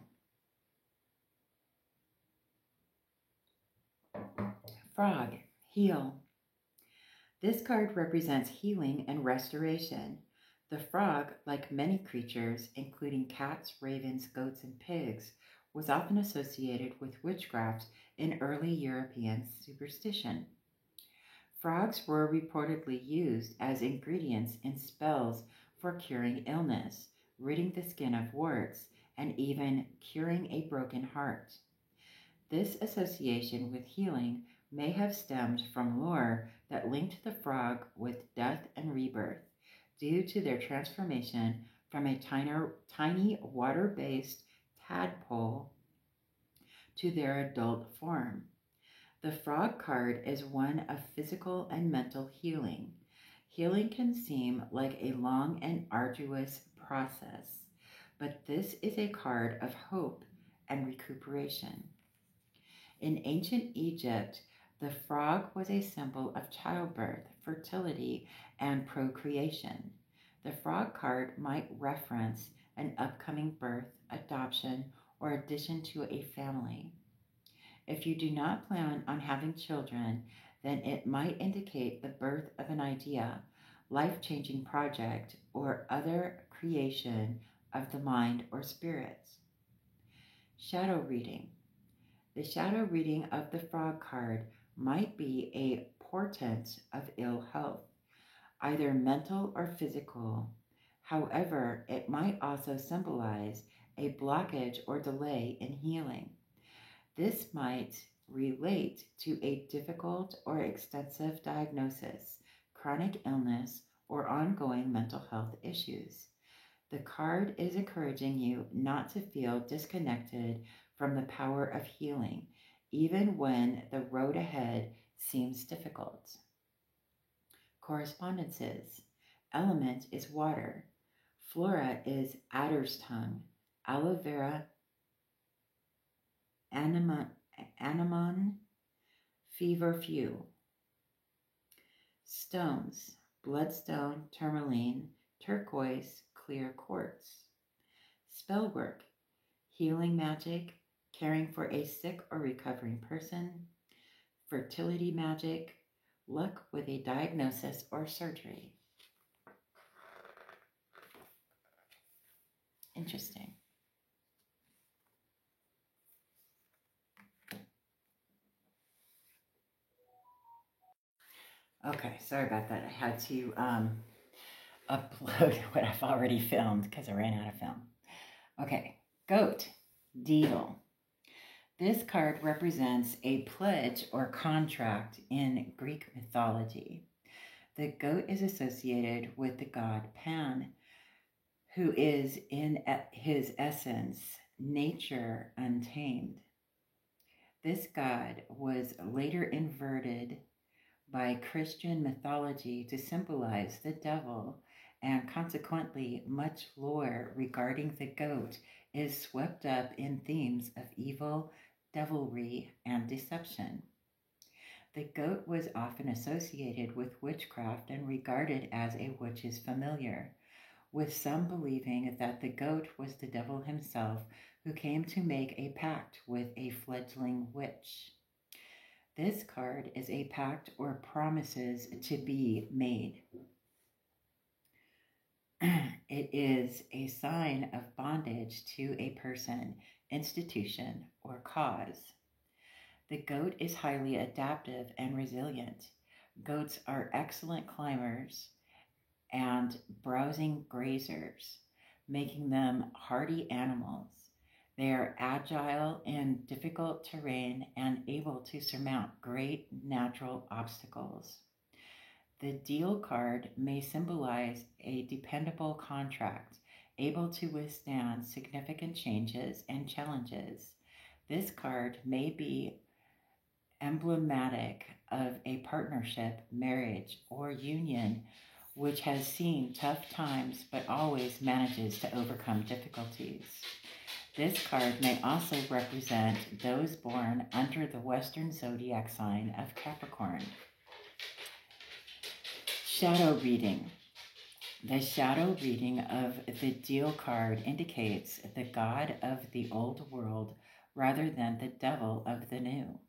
Frog. Heal. This card represents healing and restoration. The frog, like many creatures, including cats, ravens, goats, and pigs, was often associated with witchcraft in early European superstition. Frogs were reportedly used as ingredients in spells for curing illness, ridding the skin of warts, and even curing a broken heart. This association with healing may have stemmed from lore that linked the frog with death and rebirth due to their transformation from a tiny water-based tadpole to their adult form. The frog card is one of physical and mental healing. Healing can seem like a long and arduous process, but this is a card of hope and recuperation. In ancient Egypt, the frog was a symbol of childbirth, fertility, and procreation. The frog card might reference an upcoming birth, adoption, or addition to a family. If you do not plan on having children, then it might indicate the birth of an idea, life-changing project, or other creation of the mind or spirit. Shadow reading. The shadow reading of the frog card might be a portent of ill health, either mental or physical. However, it might also symbolize a blockage or delay in healing. This might relate to a difficult or extensive diagnosis, chronic illness, or ongoing mental health issues. The card is encouraging you not to feel disconnected from the power of healing, even when the road ahead seems difficult. Correspondences. Element is water. Flora is adder's tongue. Aloe vera, anemone, feverfew. Stones. Bloodstone, tourmaline, turquoise, clear quartz. Spellwork. Healing magic, caring for a sick or recovering person. Fertility magic, luck with a diagnosis or surgery. Interesting. Okay, sorry about that. I had to upload what I've already filmed because I ran out of film. Okay, goat, deal. This card represents a pledge or contract in Greek mythology. The goat is associated with the god Pan, who is in his essence nature untamed. This god was later inverted by Christian mythology to symbolize the devil, and consequently, much lore regarding the goat is swept up in themes of evil, devilry, and deception. The goat was often associated with witchcraft and regarded as a witch's familiar, with some believing that the goat was the devil himself who came to make a pact with a fledgling witch. This card is a pact or promises to be made. It is a sign of bondage to a person, institution, or cause. The goat is highly adaptive and resilient. Goats are excellent climbers and browsing grazers, making them hardy animals. They are agile in difficult terrain and able to surmount great natural obstacles. The deal card may symbolize a dependable contract, able to withstand significant changes and challenges. This card may be emblematic of a partnership, marriage, or union which has seen tough times but always manages to overcome difficulties. This card may also represent those born under the Western zodiac sign of Capricorn. Shadow reading. The shadow reading of the deal card indicates the God of the old world rather than the devil of the new.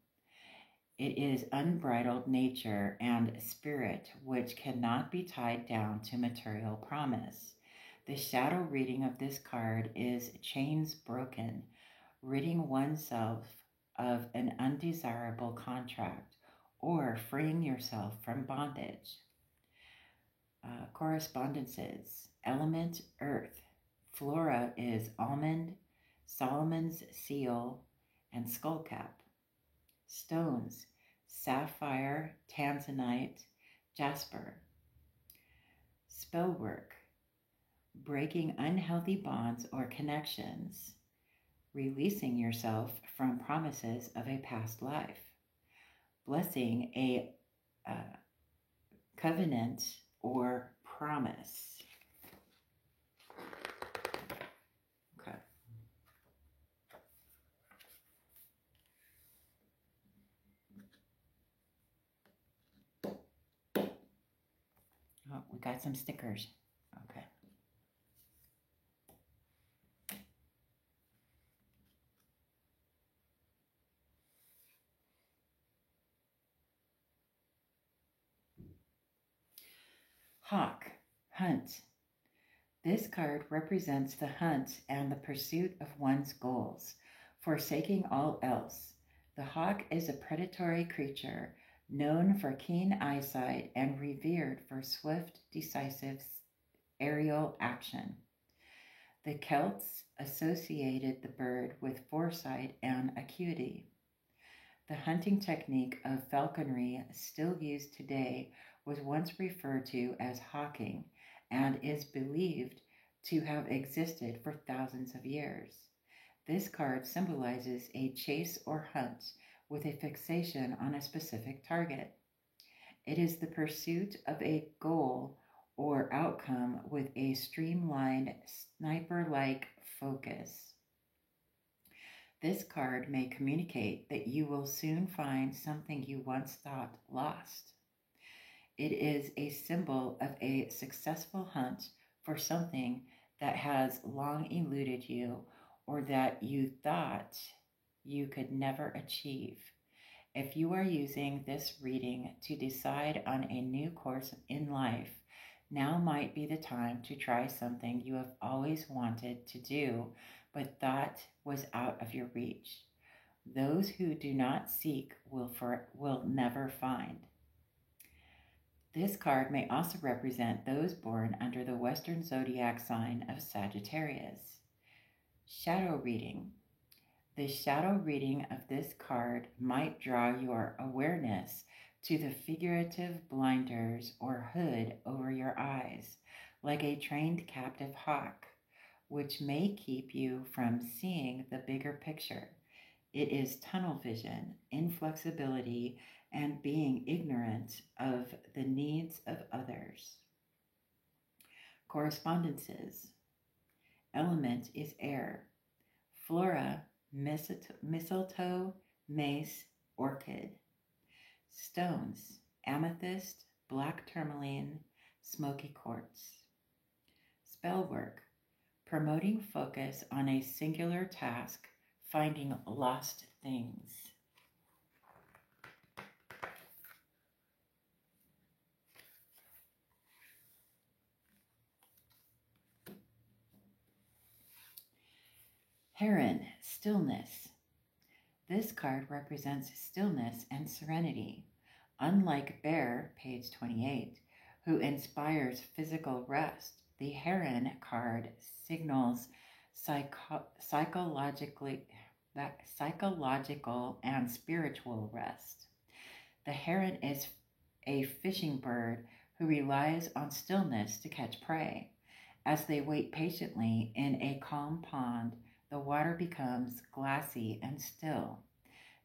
It is unbridled nature and spirit which cannot be tied down to material promise. The shadow reading of this card is chains broken, ridding oneself of an undesirable contract or freeing yourself from bondage. Correspondences. Element earth. Flora is almond, Solomon's seal, and skullcap. Stones. Sapphire, tanzanite, jasper. Spellwork. Breaking unhealthy bonds or connections, releasing yourself from promises of a past life, blessing a covenant or promise. Okay. Oh, we got some stickers. Okay. Hawk, hunt. This card represents the hunt and the pursuit of one's goals, forsaking all else. The hawk is a predatory creature known for keen eyesight and revered for swift, decisive aerial action. The Celts associated the bird with foresight and acuity. The hunting technique of falconry, still used today, was once referred to as hawking and is believed to have existed for thousands of years. This card symbolizes a chase or hunt with a fixation on a specific target. It is the pursuit of a goal or outcome with a streamlined, sniper-like focus. This card may communicate that you will soon find something you once thought lost. It is a symbol of a successful hunt for something that has long eluded you or that you thought you could never achieve. If you are using this reading to decide on a new course in life, now might be the time to try something you have always wanted to do but thought was out of your reach. Those who do not seek will never find. This card may also represent those born under the Western zodiac sign of Sagittarius. Shadow reading. The shadow reading of this card might draw your awareness to the figurative blinders or hood over your eyes, like a trained captive hawk, which may keep you from seeing the bigger picture. It is tunnel vision, inflexibility, and being ignorant of the needs of others. Correspondences. Element is air. Flora, mistletoe, mace, orchid. Stones, amethyst, black tourmaline, smoky quartz. Spellwork, promoting focus on a singular task, finding lost things. Heron, stillness. This card represents stillness and serenity. Unlike Bear, page 28, who inspires physical rest, the Heron card signals psychological and spiritual rest. The heron is a fishing bird who relies on stillness to catch prey. As they wait patiently in a calm pond, the water becomes glassy and still.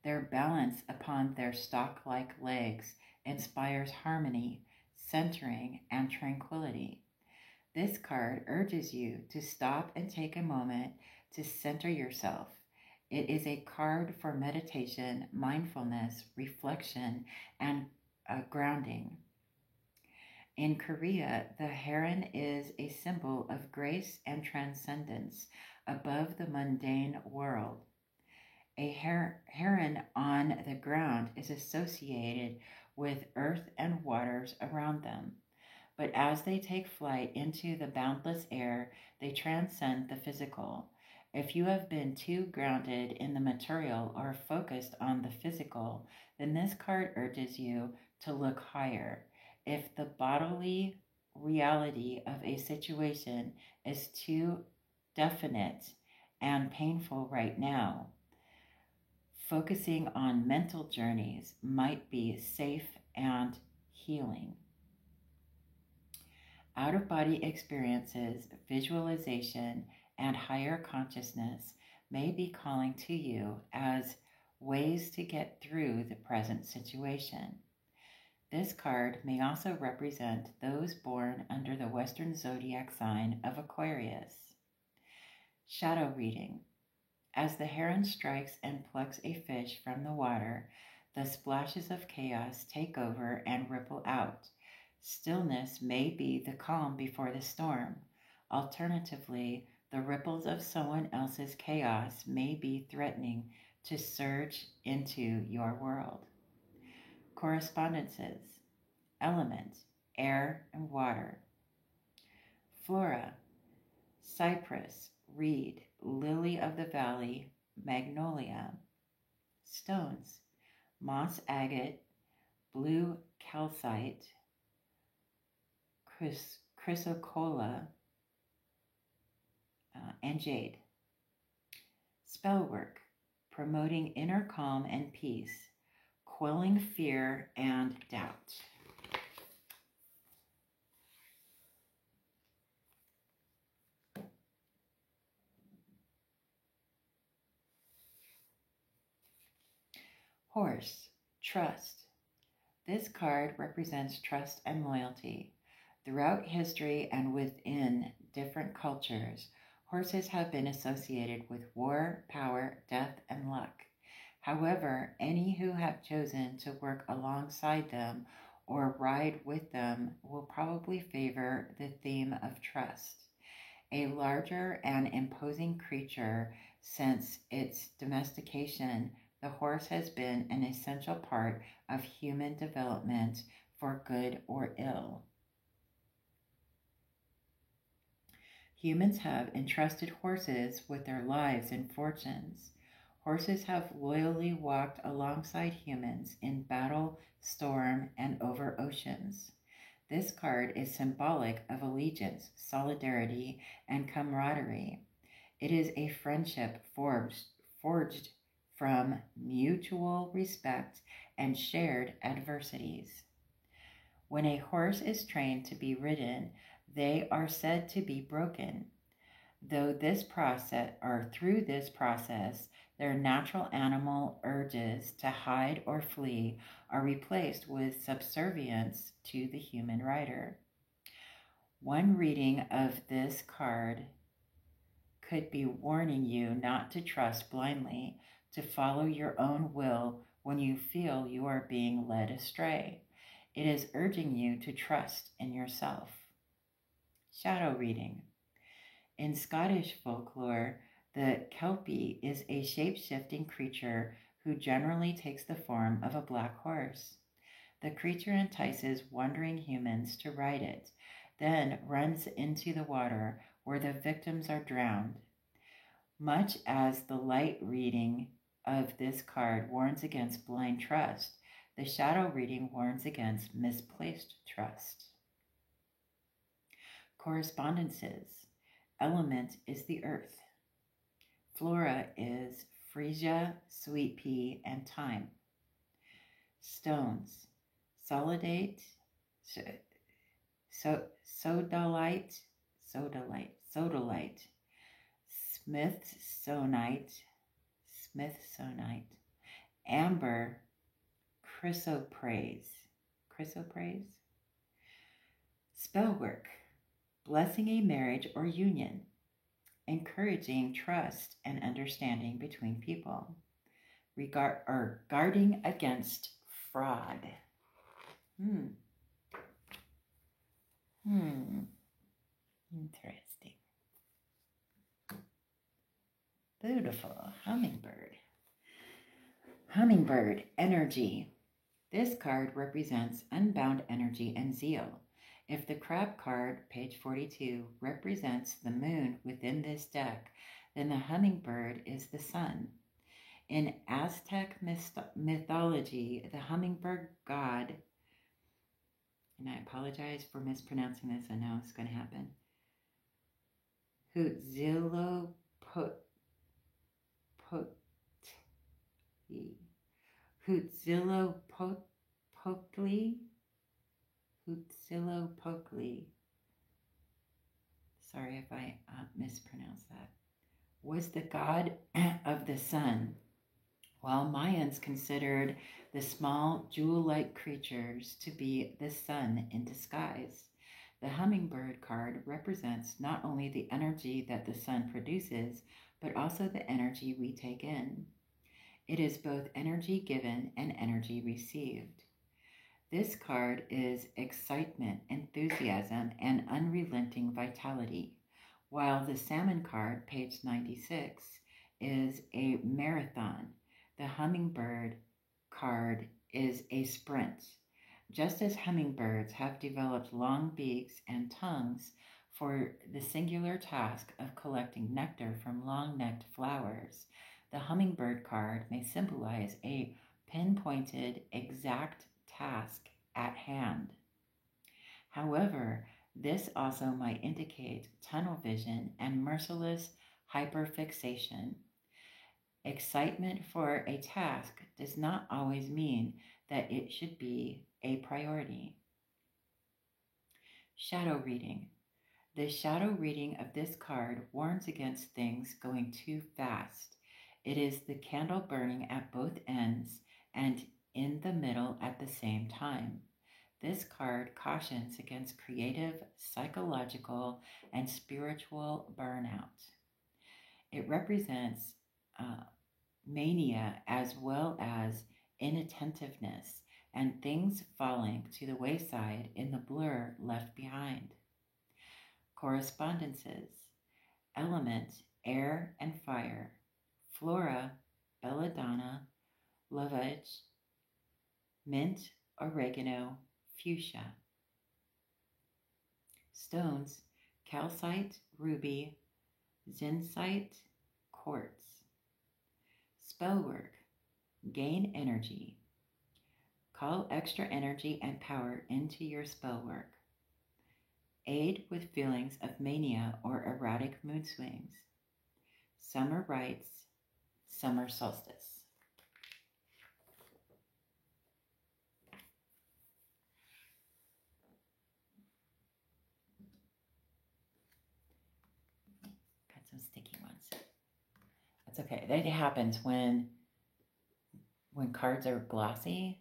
Their balance upon their stalk-like legs inspires harmony, centering, and tranquility. This card urges you to stop and take a moment to center yourself. It is a card for meditation, mindfulness, reflection, and grounding. In Korea, the heron is a symbol of grace and transcendence above the mundane world. A heron on the ground is associated with earth and waters around them. But as they take flight into the boundless air, they transcend the physical. If you have been too grounded in the material or focused on the physical, then this card urges you to look higher. If the bodily reality of a situation is too definite and painful right now, focusing on mental journeys might be safe and healing. Out-of-body experiences, visualization, and higher consciousness may be calling to you as ways to get through the present situation. This card may also represent those born under the Western zodiac sign of Aquarius. Shadow reading. As the heron strikes and plucks a fish from the water, the splashes of chaos take over and ripple out. Stillness may be the calm before the storm. Alternatively, the ripples of someone else's chaos may be threatening to surge into your world. Correspondences. Element, air and water. Flora, cypress, reed, lily of the valley, magnolia. Stones, moss agate, blue calcite, chrysocolla, and jade. Spellwork, promoting inner calm and peace, quelling fear and doubt. Horse, trust. This card represents trust and loyalty. Throughout history and within different cultures, horses have been associated with war, power, death, and luck. However, any who have chosen to work alongside them or ride with them will probably favor the theme of trust. A larger and imposing creature since its domestication, the horse has been an essential part of human development for good or ill. Humans have entrusted horses with their lives and fortunes. Horses have loyally walked alongside humans in battle, storm, and over oceans. This card is symbolic of allegiance, solidarity, and camaraderie. It is a friendship forged from mutual respect and shared adversities. When a horse is trained to be ridden, they are said to be broken. Through this process, their natural animal urges to hide or flee are replaced with subservience to the human rider. One reading of this card could be warning you not to trust blindly, to follow your own will when you feel you are being led astray. It is urging you to trust in yourself. Shadow reading. In Scottish folklore, the Kelpie is a shape-shifting creature who generally takes the form of a black horse. The creature entices wandering humans to ride it, then runs into the water where the victims are drowned. Much as the light reading of this card warns against blind trust, the shadow reading warns against misplaced trust. Correspondences. Element is the earth. Flora is freesia, sweet pea, and thyme. Stones. Sodalite, smithsonite, amber, chrysoprase. Spellwork. Blessing a marriage or union, encouraging trust and understanding between people, guarding against fraud. Interesting. Beautiful. Hummingbird. Hummingbird energy. This card represents unbound energy and zeal. If the crab card, page 42, represents the moon within this deck, then the hummingbird is the sun. In Aztec mythology, the hummingbird god, and I apologize for mispronouncing this, I know it's going to happen, Huitzilopochtli, sorry if I mispronounced that, was the god of the sun, while Mayans considered the small jewel-like creatures to be the sun in disguise. The hummingbird card represents not only the energy that the sun produces, but also the energy we take in. It is both energy given and energy received. This card is excitement, enthusiasm, and unrelenting vitality, while the salmon card, page 96, is a marathon. The hummingbird card is a sprint. Just as hummingbirds have developed long beaks and tongues for the singular task of collecting nectar from long-necked flowers, the hummingbird card may symbolize a pinpointed, exact task at hand. However, this also might indicate tunnel vision and merciless hyperfixation. Excitement for a task does not always mean that it should be a priority. Shadow reading. The shadow reading of this card warns against things going too fast. It is the candle burning at both ends and in the middle at the same time. This card cautions against creative, psychological, and spiritual burnout. It represents mania as well as inattentiveness and things falling to the wayside in the blur left behind. Correspondences. Element, air and fire. Flora, belladonna, lovage, mint, oregano, fuchsia. Stones, calcite, ruby, zincite, quartz. Spellwork, gain energy. Call extra energy and power into your spellwork. Aid with feelings of mania or erratic mood swings. Summer rites, summer solstice. Got some sticky ones. That's okay. That happens when cards are glossy.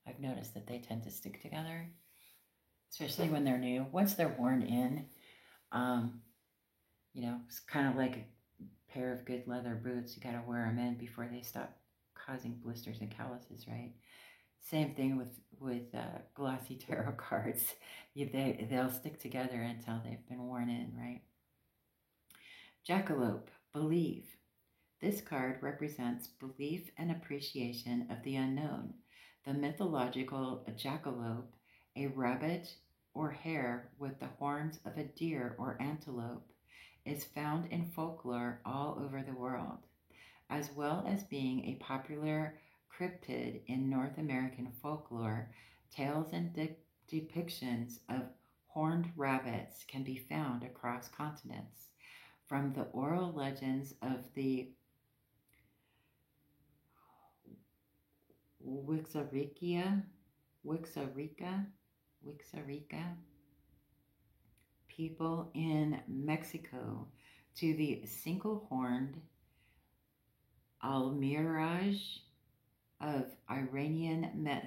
I've noticed that they tend to stick together, especially when they're new. Once they're worn in, it's kind of like a pair of good leather boots. You got to wear them in before they stop causing blisters and calluses, right? Same thing with glossy tarot cards. They'll stick together until they've been worn in, right? Jackalope, believe. This card represents belief and appreciation of the unknown. The mythological jackalope, a rabbit or hare with the horns of a deer or antelope, is found in folklore all over the world, as well as being a popular cryptid in North American folklore. Tales and depictions of horned rabbits can be found across continents, from the oral legends of the Wixarica people in Mexico to the single-horned almiraj of Iranian myth.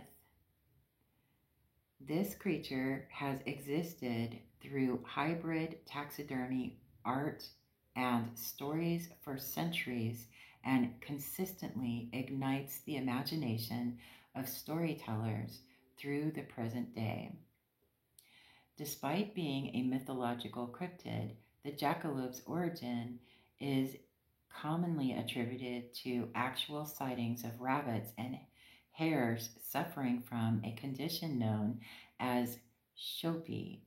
This creature has existed through hybrid taxidermy, art, and stories for centuries and consistently ignites the imagination of storytellers through the present day. Despite being a mythological cryptid, the jackalope's origin is commonly attributed to actual sightings of rabbits and hares suffering from a condition known as Shopee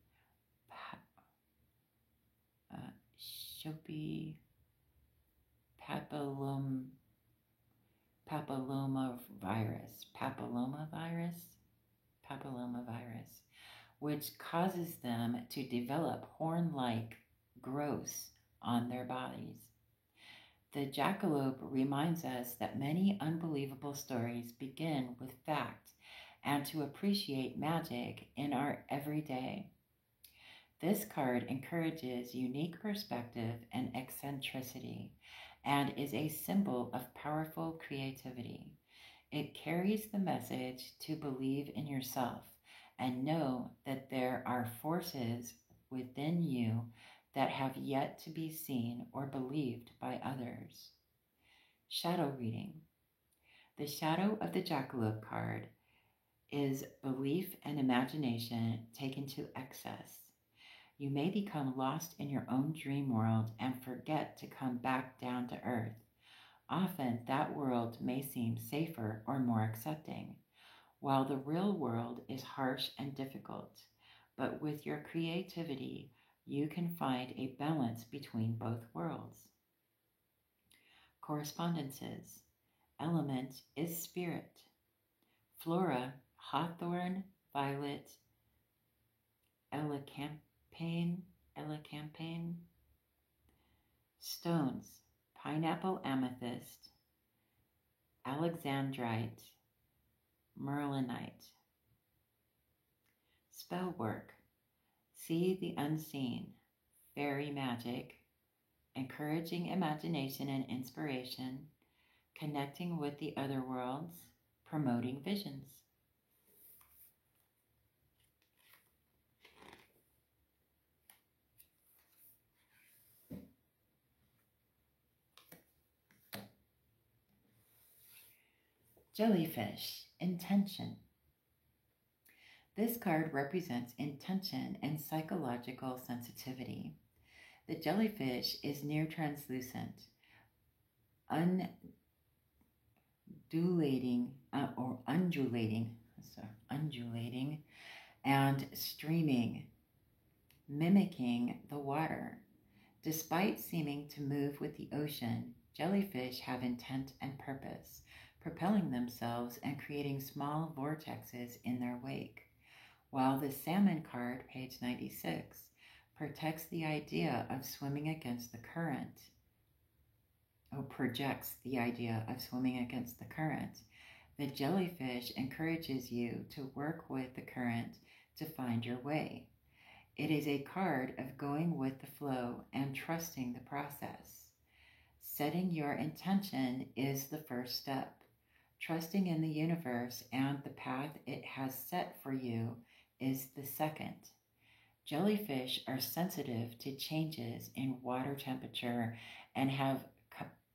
papillomavirus, which causes them to develop horn-like growths on their bodies. The jackalope reminds us that many unbelievable stories begin with fact and to appreciate magic in our everyday. This card encourages unique perspective and eccentricity and is a symbol of powerful creativity. It carries the message to believe in yourself and know that there are forces within you that have yet to be seen or believed by others. Shadow reading. The shadow of the jackalope card is belief and imagination taken to excess. You may become lost in your own dream world and forget to come back down to earth. Often that world may seem safer or more accepting, while the real world is harsh and difficult. But with your creativity, you can find a balance between both worlds. Correspondences. Element is spirit. Flora, hawthorn, violet, elecampane. Stones, pineapple amethyst, alexandrite, merlinite. Spellwork, see the unseen, fairy magic, encouraging imagination and inspiration, connecting with the other worlds, promoting visions. Jellyfish, intention. This card represents intention and psychological sensitivity. The jellyfish is near translucent, undulating and streaming, mimicking the water. Despite seeming to move with the ocean, jellyfish have intent and purpose, propelling themselves and creating small vortexes in their wake. While the salmon card, page 96, protects the idea of swimming against the current, projects the idea of swimming against the current, the jellyfish encourages you to work with the current to find your way. It is a card of going with the flow and trusting the process. Setting your intention is the first step. Trusting in the universe and the path it has set for you is the second. Jellyfish are sensitive to changes in water temperature and have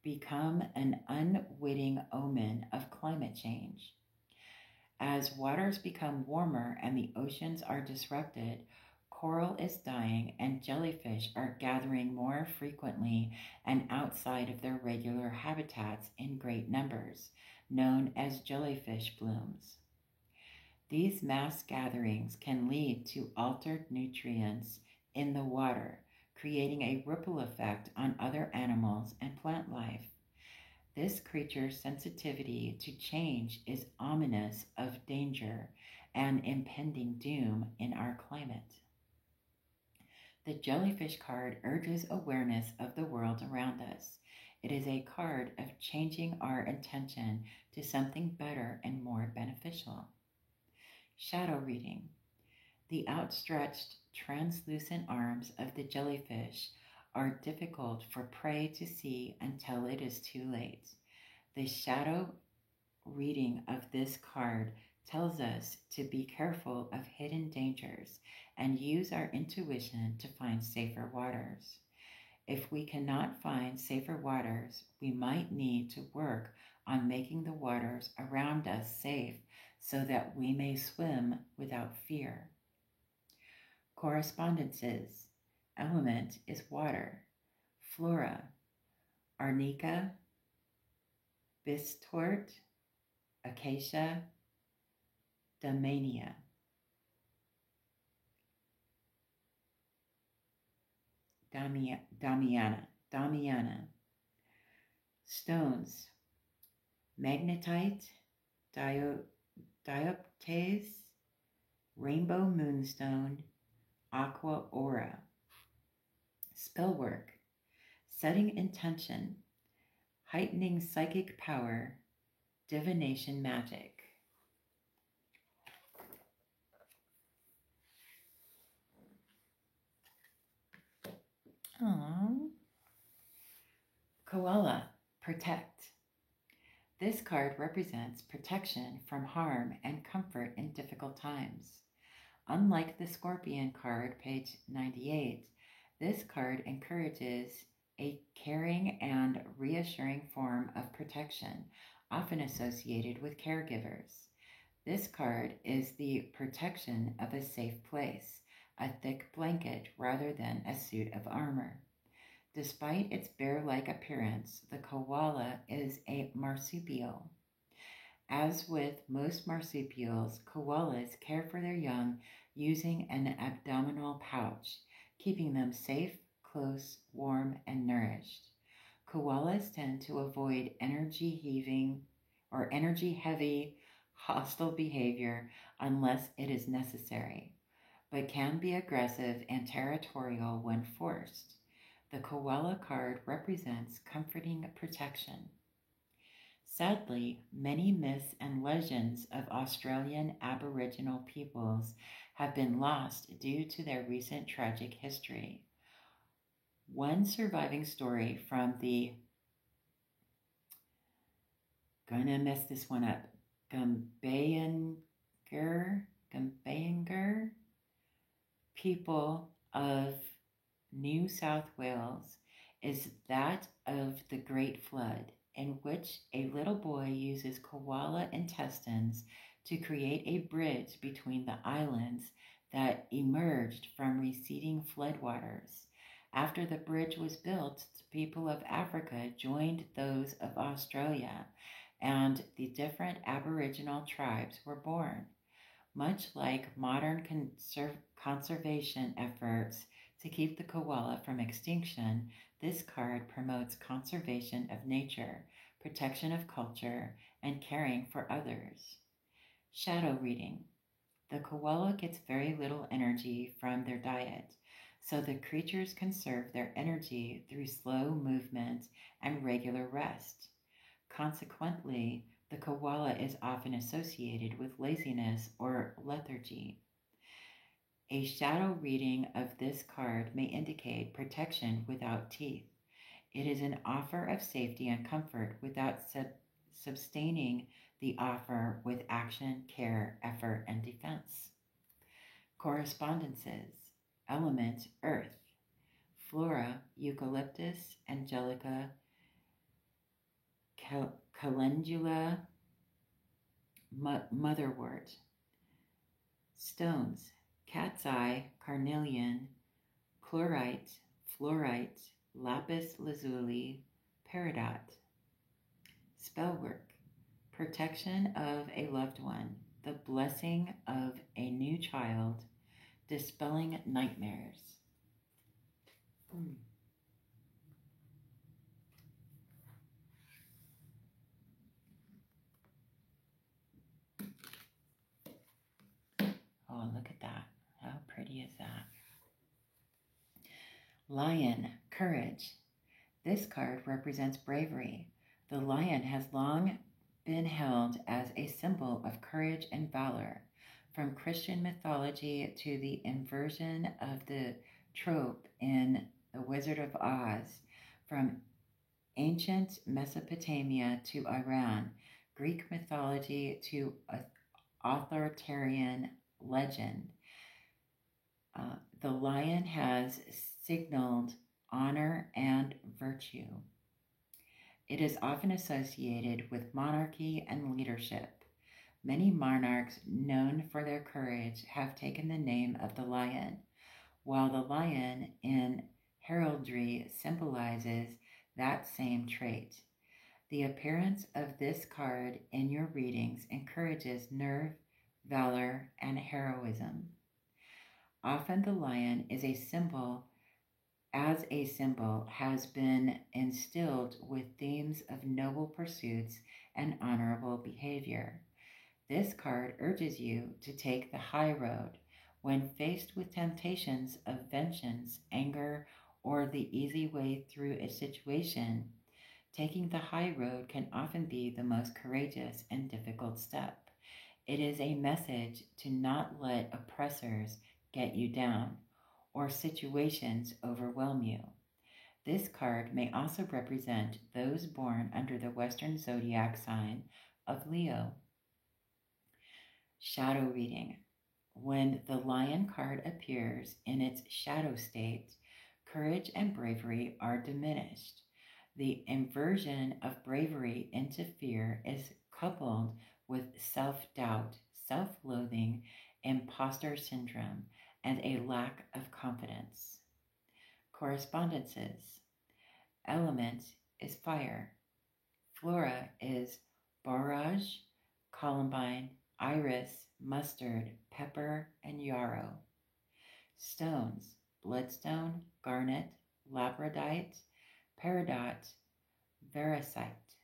become an unwitting omen of climate change. As waters become warmer and the oceans are disrupted, coral is dying and jellyfish are gathering more frequently and outside of their regular habitats in great numbers, known as jellyfish blooms. These mass gatherings can lead to altered nutrients in the water, creating a ripple effect on other animals and plant life. This creature's sensitivity to change is ominous of danger and impending doom in our climate. The jellyfish card urges awareness of the world around us. It is a card of changing our intention to something better and more beneficial. Shadow reading. The outstretched, translucent arms of the jellyfish are difficult for prey to see until it is too late. The shadow reading of this card tells us to be careful of hidden dangers and use our intuition to find safer waters. If we cannot find safer waters, we might need to work on making the waters around us safe so that we may swim without fear. Correspondences. Element is water. Flora. Arnica, Bistort, Acacia, Damiana. Stones. Magnetite, dioptase, rainbow moonstone, aqua aura. Spellwork. Setting intention, heightening psychic power, divination magic. Koala, protect. This card represents protection from harm and comfort in difficult times. Unlike the Scorpion card, page 98, this card encourages a caring and reassuring form of protection, often associated with caregivers. This card is the protection of a safe place, a thick blanket rather than a suit of armor. Despite its bear-like appearance, the koala is a marsupial. As with most marsupials, koalas care for their young using an abdominal pouch, keeping them safe, close, warm, and nourished. Koalas tend to avoid energy-heavy, hostile behavior unless it is necessary, but can be aggressive and territorial when forced. The koala card represents comforting protection. Sadly, many myths and legends of Australian Aboriginal peoples have been lost due to their recent tragic history. One surviving story from the gonna mess this one up. Gumbayngur people of New South Wales is that of the Great Flood, in which a little boy uses koala intestines to create a bridge between the islands that emerged from receding floodwaters. After the bridge was built, the people of Africa joined those of Australia, and the different Aboriginal tribes were born. Much like modern conservation efforts to keep the koala from extinction, this card promotes conservation of nature, protection of culture, and caring for others. Shadow reading. The koala gets very little energy from their diet, so the creatures conserve their energy through slow movement and regular rest. Consequently, the koala is often associated with laziness or lethargy. A shadow reading of this card may indicate protection without teeth. It is an offer of safety and comfort without sustaining the offer with action, care, effort, and defense. Correspondences. Element, earth. Flora, eucalyptus, angelica, calendula, motherwort. Stones, cat's eye, carnelian, chlorite, fluorite, lapis lazuli, peridot. Spellwork, protection of a loved one, the blessing of a new child, dispelling nightmares. Oh, look at that. How pretty is that? Lion, courage. This card represents bravery. The lion has long been held as a symbol of courage and valor. From Christian mythology to the inversion of the trope in The Wizard of Oz, from ancient Mesopotamia to Iran, Greek mythology to authoritarian legend, the lion has signaled honor and virtue. It is often associated with monarchy and leadership. Many monarchs known for their courage have taken the name of the lion, while the lion in heraldry symbolizes that same trait. The appearance of this card in your readings encourages nerve, valor, and heroism. Often the lion is a symbol has been instilled with themes of noble pursuits and honorable behavior. This card urges you to take the high road when faced with temptations of vengeance, anger, or the easy way through a situation. Taking the high road can often be the most courageous and difficult step. It is a message to not let oppressors get you down or situations overwhelm you. This card may also represent those born under the Western zodiac sign of Leo. Shadow reading. When the lion card appears in its shadow state, courage and bravery are diminished. The inversion of bravery into fear is coupled with self-doubt, self-loathing, imposter syndrome, and a lack of confidence. Correspondences. Element is fire. Flora is borage, columbine, iris, mustard, pepper, and yarrow. Stones, bloodstone, garnet, labradorite, peridot, veracite.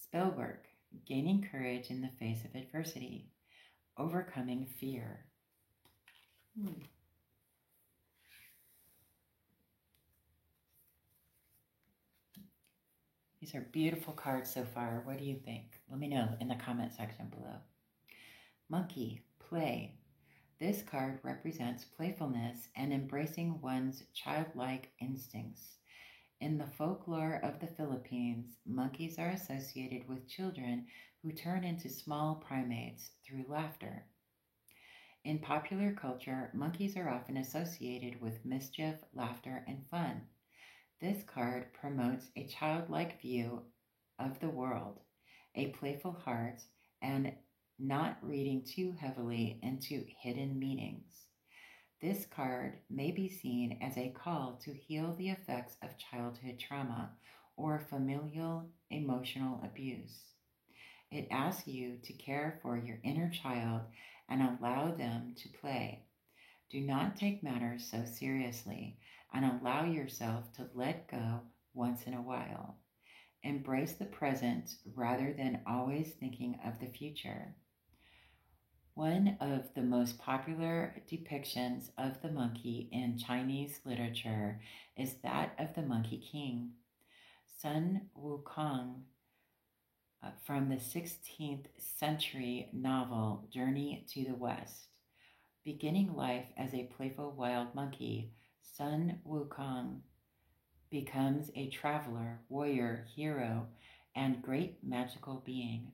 Spellwork, gaining courage in the face of adversity, overcoming fear. These are beautiful cards so far. What do you think? Let me know in the comment section below. Monkey, play. This card represents playfulness and embracing one's childlike instincts. In the folklore of the Philippines, monkeys are associated with children who turn into small primates through laughter. In popular culture, monkeys are often associated with mischief, laughter, and fun. This card promotes a childlike view of the world, a playful heart, and not reading too heavily into hidden meanings. This card may be seen as a call to heal the effects of childhood trauma or familial emotional abuse. It asks you to care for your inner child and allow them to play. Do not take matters so seriously and allow yourself to let go once in a while. Embrace the present rather than always thinking of the future. One of the most popular depictions of the monkey in Chinese literature is that of the Monkey King. Sun Wukong from the 16th century novel Journey to the West. Beginning life as a playful wild monkey, Sun Wukong becomes a traveler, warrior, hero, and great magical being.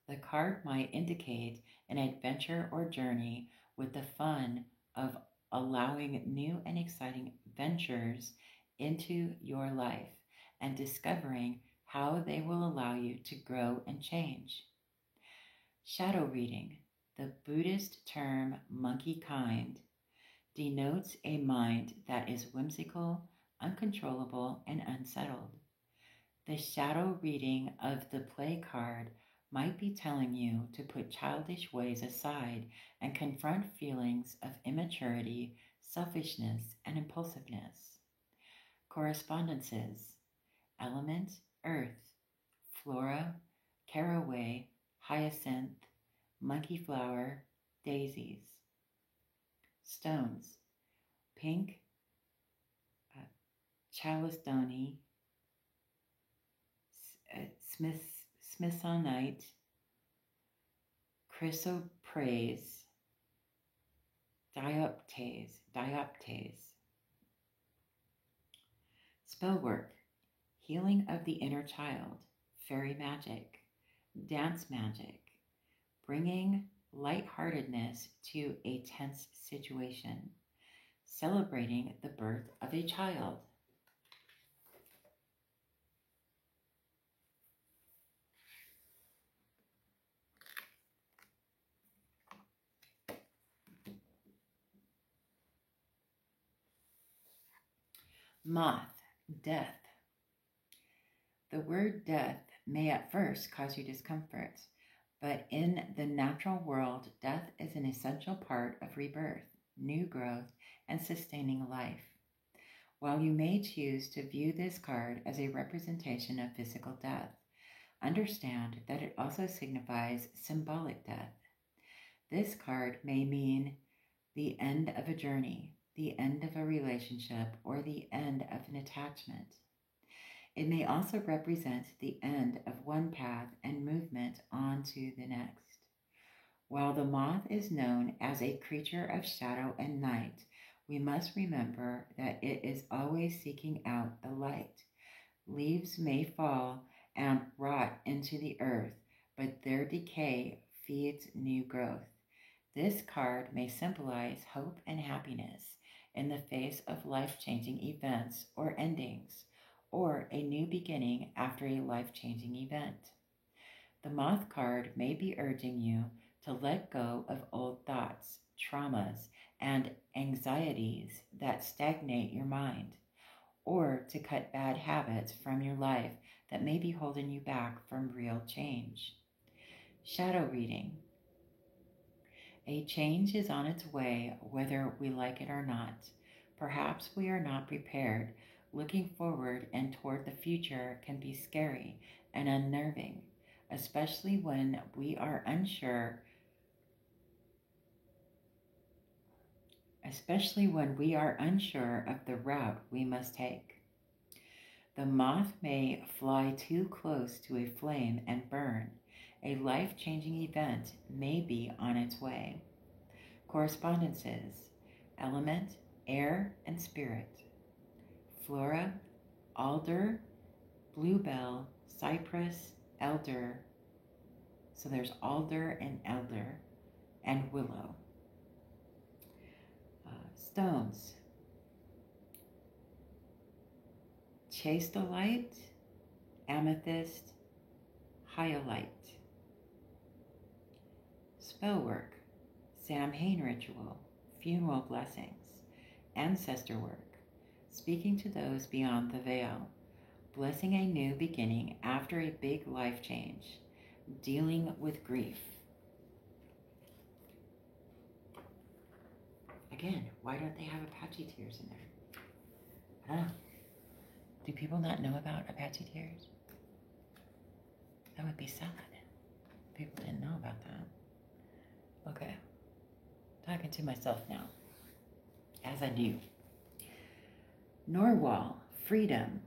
The card might indicate an adventure or journey with the fun of allowing new and exciting ventures into your life and discovering how they will allow you to grow and change. Shadow reading. The Buddhist term monkey kind denotes a mind that is whimsical, uncontrollable, and unsettled. The shadow reading of the play card might be telling you to put childish ways aside and confront feelings of immaturity, selfishness, and impulsiveness. Correspondences. Element, earth. Flora, caraway, hyacinth, monkey flower, daisies. Stones. Pink, chalcedony, smithsonite, chrysoprase, dioptase. Spell work, healing of the inner child, fairy magic, dance magic, bringing lightheartedness to a tense situation, celebrating the birth of a child. Moth, death. The word death may at first cause you discomfort, but in the natural world, death is an essential part of rebirth, new growth, and sustaining life. While you may choose to view this card as a representation of physical death, understand that it also signifies symbolic death. This card may mean the end of a journey, the end of a relationship, or the end of an attachment. It may also represent the end of one path and movement on to the next. While the moth is known as a creature of shadow and night, we must remember that it is always seeking out the light. Leaves may fall and rot into the earth, but their decay feeds new growth. This card may symbolize hope and happiness in the face of life-changing events or endings, or a new beginning after a life-changing event. The moth card may be urging you to let go of old thoughts, traumas, and anxieties that stagnate your mind, or to cut bad habits from your life that may be holding you back from real change. Shadow reading. A change is on its way, whether we like it or not. Perhaps we are not prepared. Looking forward and toward the future can be scary and unnerving, especially when we are unsure of the route we must take. The moth may fly too close to a flame and burn. A life-changing event may be on its way. Correspondences. Element, air, and spirit. flora, alder, bluebell, cypress, elder. So there's alder and elder, and willow. Stones, chastolite, amethyst, hyalite. Spellwork, Samhain ritual, funeral blessings, ancestor work, speaking to those beyond the veil, blessing a new beginning after a big life change, dealing with grief. Again, why don't they have Apache tears in there? I don't know. Do people not know about Apache tears? That would be sad. People didn't know about that. Okay. Talking to myself now, as I do. Narwhal, freedom.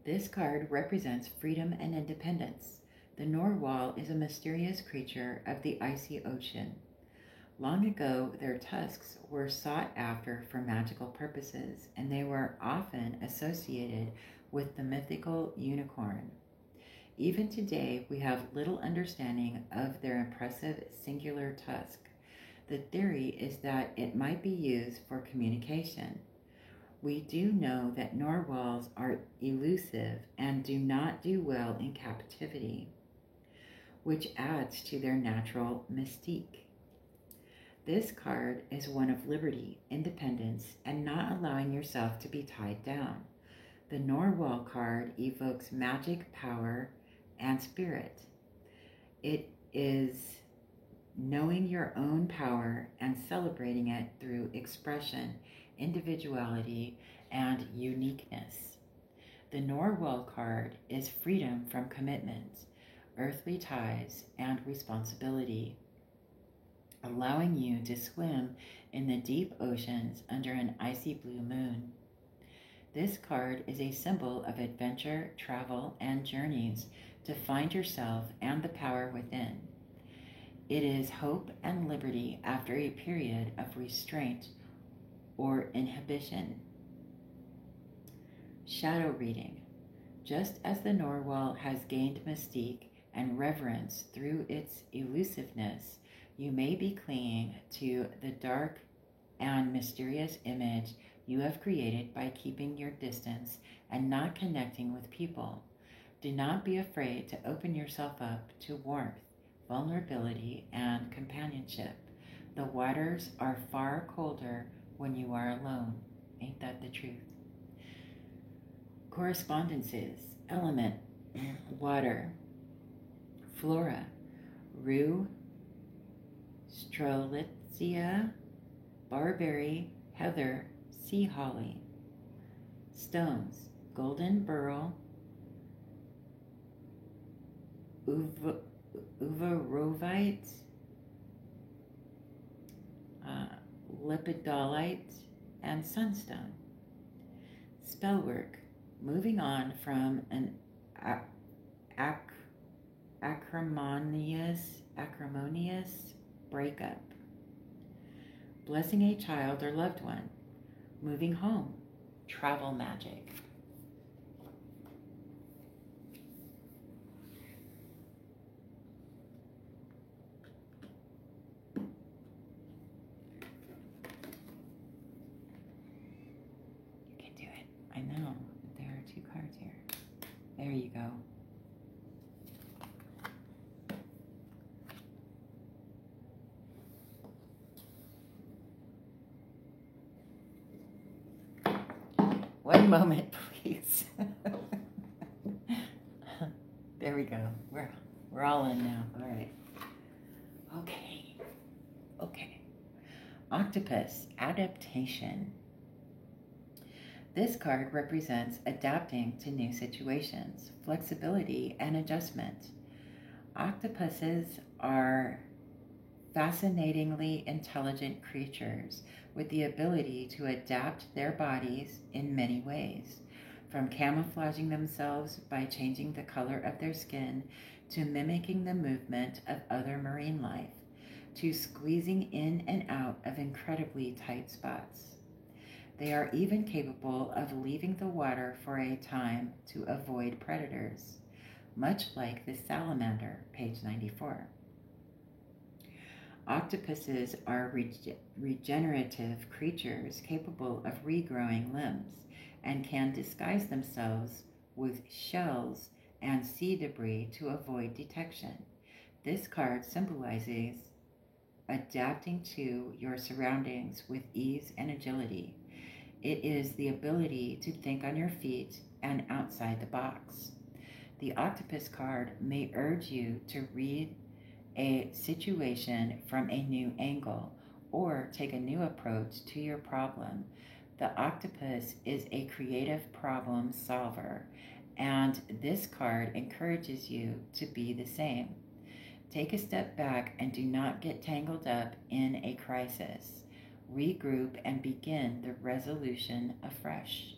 This card represents freedom and independence. The narwhal is a mysterious creature of the icy ocean. Long ago, their tusks were sought after for magical purposes, and they were often associated with the mythical unicorn. Even today, we have little understanding of their impressive singular tusk. The theory is that it might be used for communication. We do know that narwhals are elusive and do not do well in captivity, which adds to their natural mystique. This card is one of liberty, independence, and not allowing yourself to be tied down. The narwhal card evokes magic, power, and spirit. It is knowing your own power and celebrating it through expression, individuality, and uniqueness. The narwhal card is freedom from commitment, earthly ties, and responsibility, allowing you to swim in the deep oceans under an icy blue moon. This card is a symbol of adventure, travel, and journeys to find yourself and the power within. It is hope and liberty after a period of restraint or inhibition. Shadow reading. Just as the narwhal has gained mystique and reverence through its elusiveness, you may be clinging to the dark and mysterious image you have created by keeping your distance and not connecting with people. Do not be afraid to open yourself up to warmth, vulnerability, and companionship. The waters are far colder when you are alone. Ain't that the truth? Correspondences. Element, water. Flora, rue, strelitzia, barberry, heather, sea holly. Stones, golden beryl, uvarovite, lepidolite, and sunstone. Spellwork, moving on from an acrimonious breakup. Blessing a child or loved one. Moving home. Travel magic. You can do it. I know. There are 2 cards here. There you go. One moment, please. There we go. We're all in now. All right. Okay. Octopus, adaptation. This card represents adapting to new situations, flexibility, and adjustment. Octopuses are fascinatingly intelligent creatures with the ability to adapt their bodies in many ways, from camouflaging themselves by changing the color of their skin to mimicking the movement of other marine life, to squeezing in and out of incredibly tight spots. They are even capable of leaving the water for a time to avoid predators, much like the salamander, page 94. Octopuses are regenerative creatures capable of regrowing limbs and can disguise themselves with shells and sea debris to avoid detection. This card symbolizes adapting to your surroundings with ease and agility. It is the ability to think on your feet and outside the box. The octopus card may urge you to read a situation from a new angle or take a new approach to your problem. The octopus is a creative problem solver, and this card encourages you to be the same. Take a step back and do not get tangled up in a crisis. Regroup and begin the resolution afresh.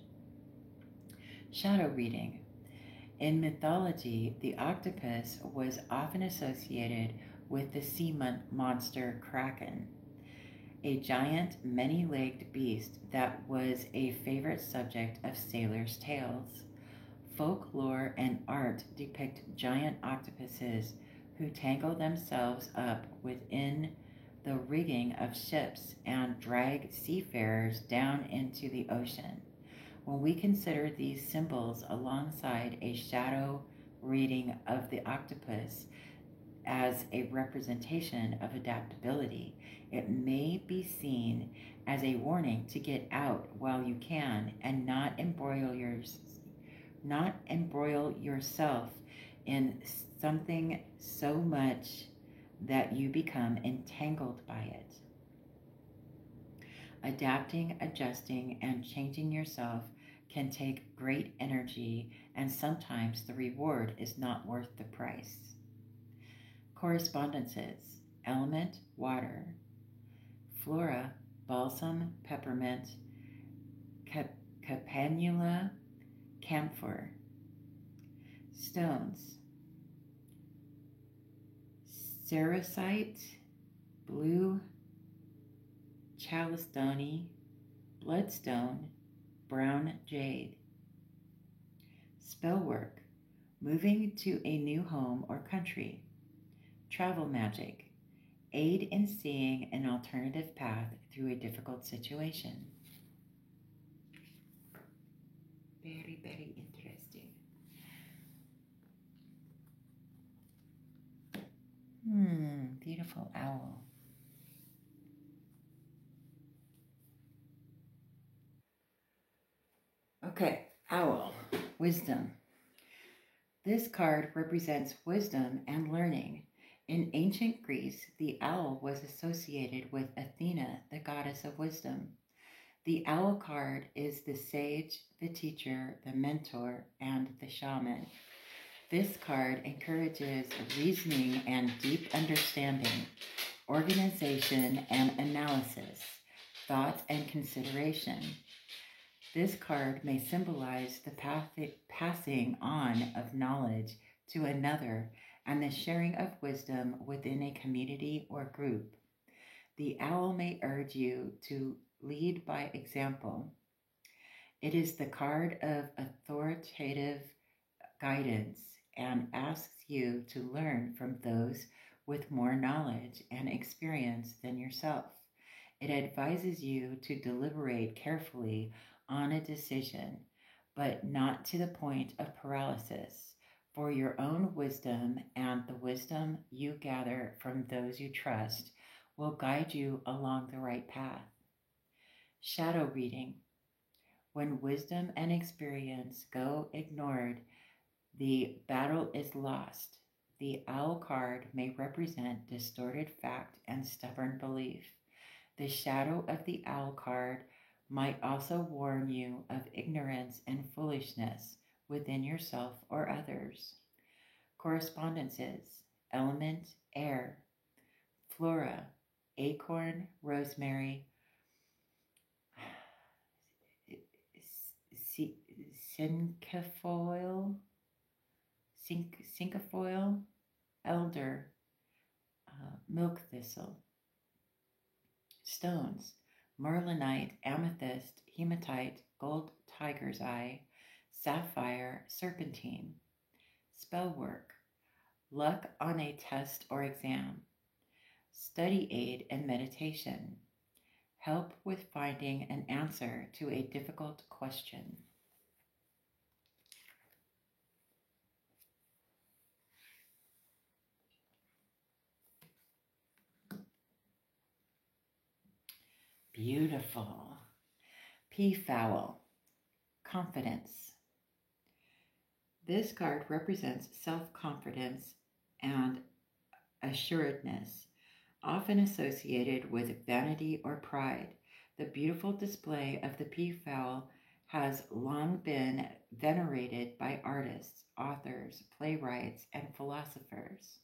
Shadow reading. In mythology, the octopus was often associated with the sea monster Kraken, a giant, many-legged beast that was a favorite subject of sailors' tales. Folklore and art depict giant octopuses who tangle themselves up within the rigging of ships and drag seafarers down into the ocean. When we consider these symbols alongside a shadow reading of the octopus as a representation of adaptability, it may be seen as a warning to get out while you can and not embroil yourself in something so much that you become entangled by it. Adapting, adjusting, and changing yourself can take great energy, and sometimes the reward is not worth the price. Correspondences. Element, water. Flora, balsam, peppermint, campanula, camphor. Stones. Cerussite, blue chalcedony, bloodstone, brown jade. Spell work. Moving to a new home or country. Travel magic. Aid in seeing an alternative path through a difficult situation. Very, very interesting. Beautiful owl. Okay, owl, wisdom. This card represents wisdom and learning. In ancient Greece, the owl was associated with Athena, the goddess of wisdom. The owl card is the sage, the teacher, the mentor, and the shaman. This card encourages reasoning and deep understanding, organization and analysis, thought and consideration. This card may symbolize the passing on of knowledge to another and the sharing of wisdom within a community or group. The owl may urge you to lead by example. It is the card of authoritative guidance and asks you to learn from those with more knowledge and experience than yourself. It advises you to deliberate carefully on a decision, but not to the point of paralysis, for your own wisdom and the wisdom you gather from those you trust will guide you along the right path. Shadow reading. When wisdom and experience go ignored, the battle is lost. The owl card may represent distorted fact and stubborn belief. The shadow of the owl card might also warn you of ignorance and foolishness within yourself or others. Correspondences. Element, air. Flora, acorn, rosemary, cinquefoil, elder, milk thistle. Stones, merlinite, amethyst, hematite, gold tiger's eye, sapphire, serpentine. Spell work, luck on a test or exam, study aid and meditation, help with finding an answer to a difficult question. Beautiful. Peafowl, confidence. This card represents self-confidence and assuredness, often associated with vanity or pride. The beautiful display of the peafowl has long been venerated by artists, authors, playwrights, and philosophers.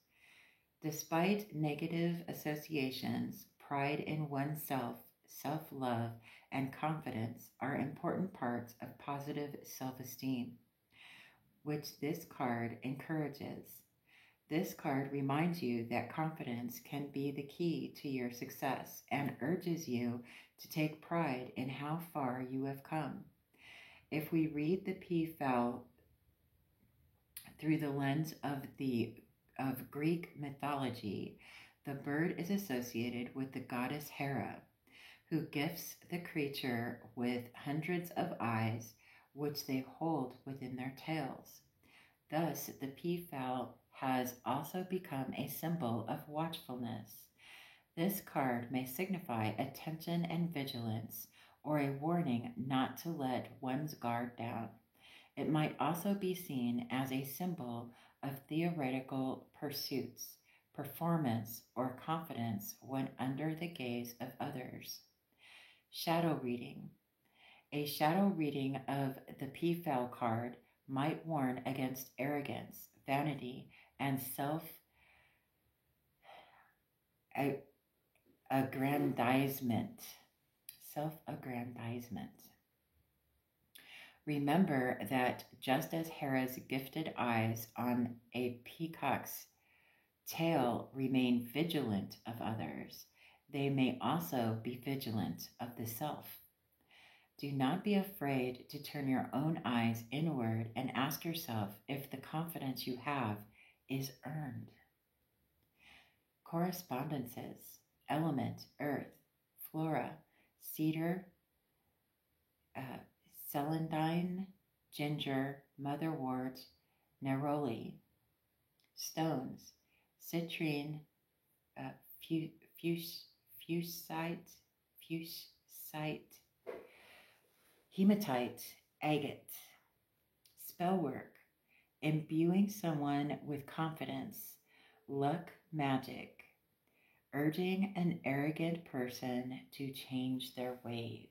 Despite negative associations, pride in oneself, self-love, and confidence are important parts of positive self-esteem, which this card encourages. This card reminds you that confidence can be the key to your success and urges you to take pride in how far you have come. If we read the peafowl through the lens of Greek mythology, the bird is associated with the goddess Hera, who gifts the creature with hundreds of eyes, which they hold within their tails. Thus, the peafowl has also become a symbol of watchfulness. This card may signify attention and vigilance, or a warning not to let one's guard down. It might also be seen as a symbol of theoretical pursuits, performance, or confidence when under the gaze of others. Shadow reading. A shadow reading of the peafowl card might warn against arrogance, vanity, and self-aggrandizement. Remember that just as Hera's gifted eyes on a peacock's tail remain vigilant of others, they may also be vigilant of the self. Do not be afraid to turn your own eyes inward and ask yourself if the confidence you have is earned. Correspondences, element, earth, flora, cedar, celandine, ginger, motherwort, neroli. Stones, citrine, fuscite, hematite, agate. Spellwork, imbuing someone with confidence, luck, magic, urging an arrogant person to change their ways.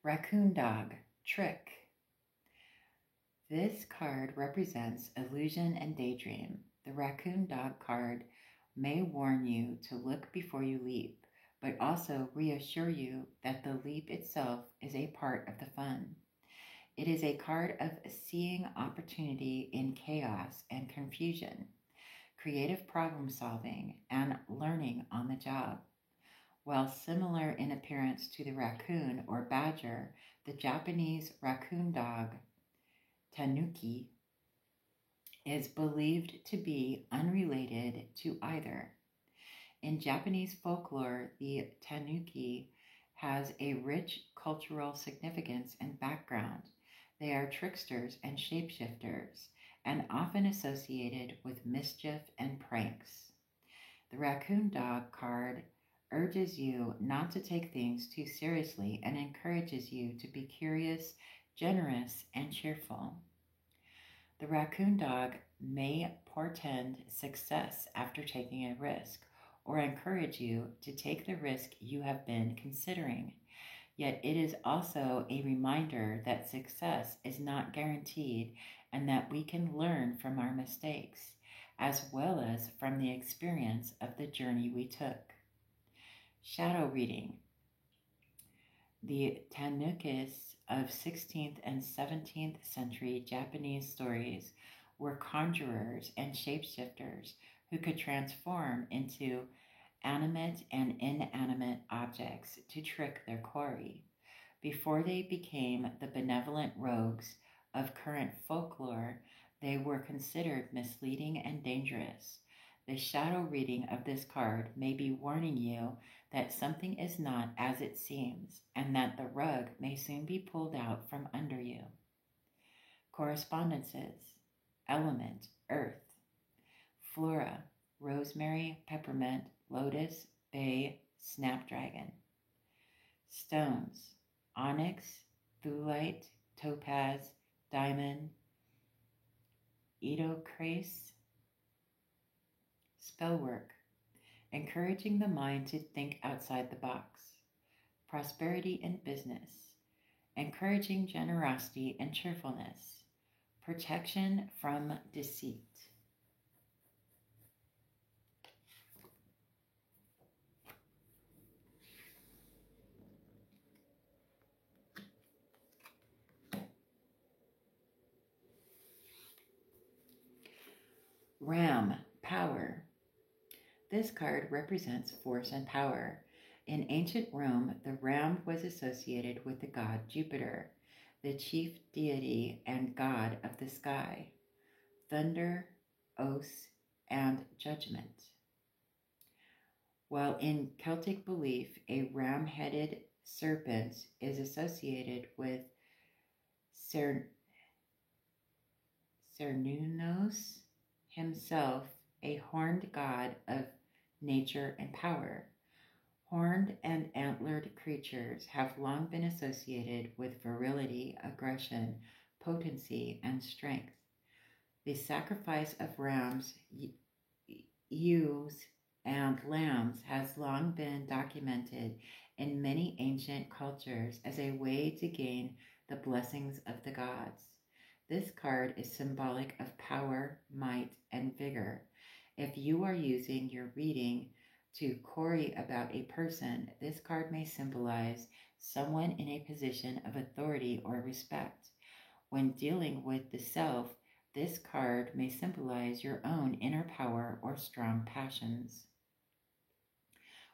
Raccoon dog, trick. This card represents illusion and daydream. The raccoon dog card may warn you to look before you leap, but also reassure you that the leap itself is a part of the fun. It is a card of seeing opportunity in chaos and confusion, creative problem solving, and learning on the job. While similar in appearance to the raccoon or badger, the Japanese raccoon dog, tanuki, is believed to be unrelated to either. In Japanese folklore, the tanuki has a rich cultural significance and background. They are tricksters and shapeshifters, and often associated with mischief and pranks. The raccoon dog card urges you not to take things too seriously and encourages you to be curious, generous, and cheerful. The raccoon dog may portend success after taking a risk, or encourage you to take the risk you have been considering. Yet it is also a reminder that success is not guaranteed and that we can learn from our mistakes, as well as from the experience of the journey we took. Shadow reading. The Tanukis of 16th and 17th century Japanese stories were conjurers and shapeshifters who could transform into animate and inanimate objects to trick their quarry. Before they became the benevolent rogues of current folklore, they were considered misleading and dangerous. The shadow reading of this card may be warning you that something is not as it seems and that the rug may soon be pulled out from under you. Correspondences. Element, earth. Flora, rosemary, peppermint, lotus, bay, snapdragon. Stones, onyx, thulite, topaz, diamond, edocrase. Spellwork, encouraging the mind to think outside the box. Prosperity in business, encouraging generosity and cheerfulness. Protection from deceit. Ram, power. This card represents force and power. In ancient Rome, the ram was associated with the god Jupiter, the chief deity and god of the sky, thunder, oaths, and judgment. While in Celtic belief, a ram-headed serpent is associated with Cernunnos, himself a horned god of nature and power. Horned and antlered creatures have long been associated with virility, aggression, potency, and strength. The sacrifice of rams, ewes, and lambs has long been documented in many ancient cultures as a way to gain the blessings of the gods. This card is symbolic of power, might, and vigor. If you are using your reading to query about a person, this card may symbolize someone in a position of authority or respect. When dealing with the self, this card may symbolize your own inner power or strong passions.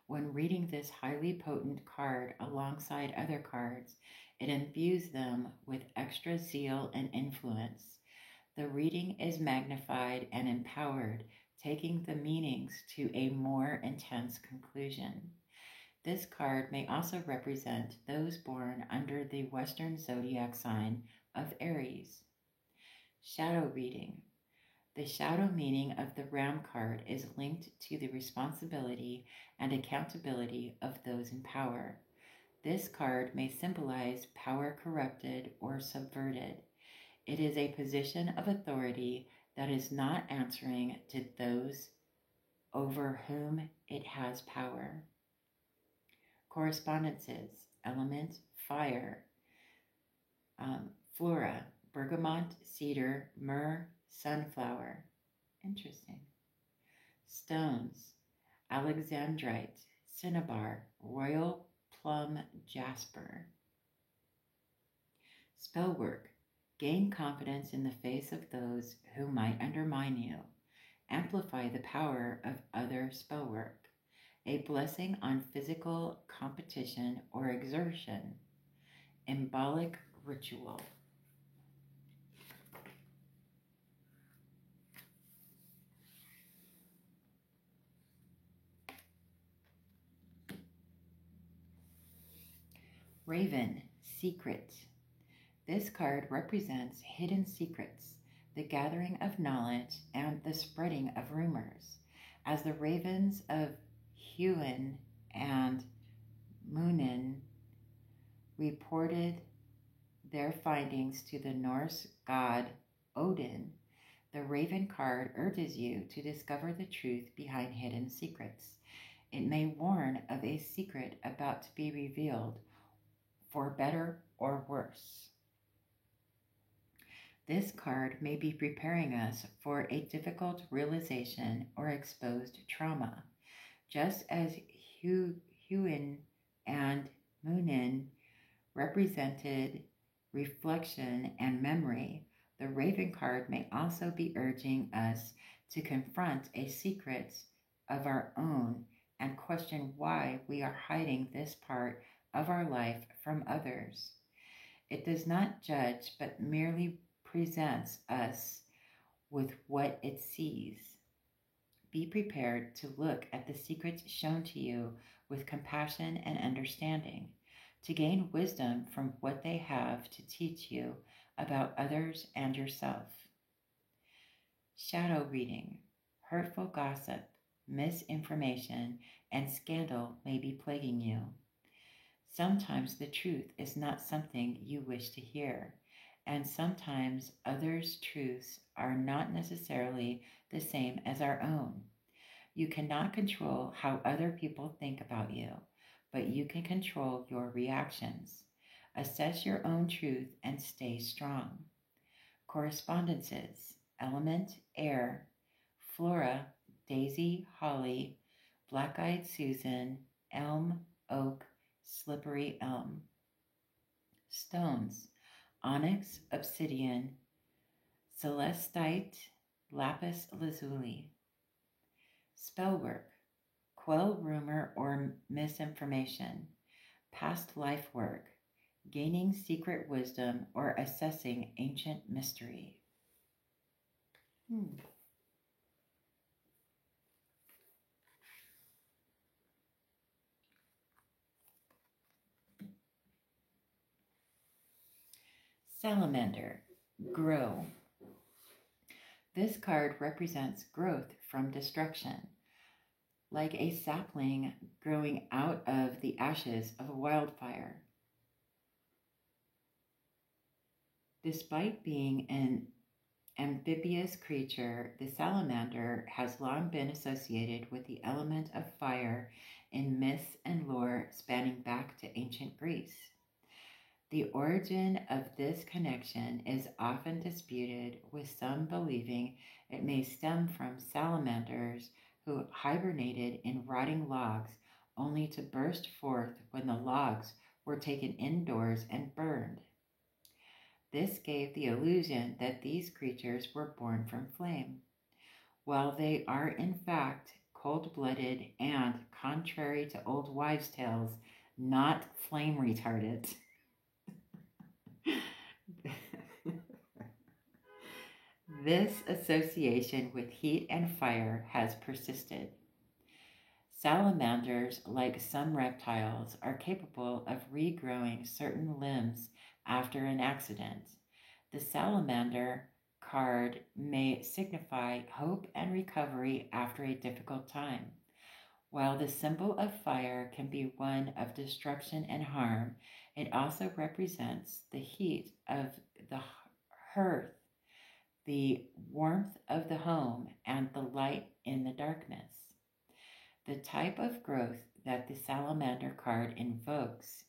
When reading this highly potent card alongside other cards, it imbues them with extra zeal and influence. The reading is magnified and empowered, taking the meanings to a more intense conclusion. This card may also represent those born under the Western zodiac sign of Aries. Shadow reading. The shadow meaning of the Ram card is linked to the responsibility and accountability of those in power. This card may symbolize power corrupted or subverted. It is a position of authority that is not answering to those over whom it has power. Correspondences, element, fire. Flora, bergamot, cedar, myrrh, sunflower. Interesting. Stones, alexandrite, cinnabar, royal plum jasper. Spellwork, gain confidence in the face of those who might undermine you. Amplify the power of other spellwork. A blessing on physical competition or exertion. Embolic ritual. Raven, secret. This card represents hidden secrets, the gathering of knowledge, and the spreading of rumors. As the ravens of Hugin and Munin reported their findings to the Norse god Odin, the Raven card urges you to discover the truth behind hidden secrets. It may warn of a secret about to be revealed, for better or worse. This card may be preparing us for a difficult realization or exposed trauma. Just as Huin, and Munin represented reflection and memory, the Raven card may also be urging us to confront a secret of our own and question why we are hiding this part of our life from others. It does not judge, but merely presents us with what it sees. Be prepared to look at the secrets shown to you with compassion and understanding, to gain wisdom from what they have to teach you about others and yourself. Shadow reading, hurtful gossip, misinformation, and scandal may be plaguing you. Sometimes the truth is not something you wish to hear, and sometimes others' truths are not necessarily the same as our own. You cannot control how other people think about you, but you can control your reactions. Assess your own truth and stay strong. Correspondences, element, air, flora, daisy, holly, black-eyed Susan, elm, oak, slippery elm. Stones, onyx, obsidian, celestite, lapis lazuli. Spellwork, quell rumor or misinformation, past life work, gaining secret wisdom, or assessing ancient mystery. Salamander, grow. This card represents growth from destruction, like a sapling growing out of the ashes of a wildfire. Despite being an amphibious creature, the salamander has long been associated with the element of fire in myths and lore spanning back to ancient Greece. The origin of this connection is often disputed, with some believing it may stem from salamanders who hibernated in rotting logs only to burst forth when the logs were taken indoors and burned. This gave the illusion that these creatures were born from flame, while they are in fact cold-blooded and, contrary to old wives' tales, not flame retardant. This association with heat and fire has persisted. Salamanders, like some reptiles, are capable of regrowing certain limbs after an accident. The salamander card may signify hope and recovery after a difficult time. While the symbol of fire can be one of destruction and harm, it also represents the heat of the hearth, the warmth of the home, and the light in the darkness. The type of growth that the salamander card invokes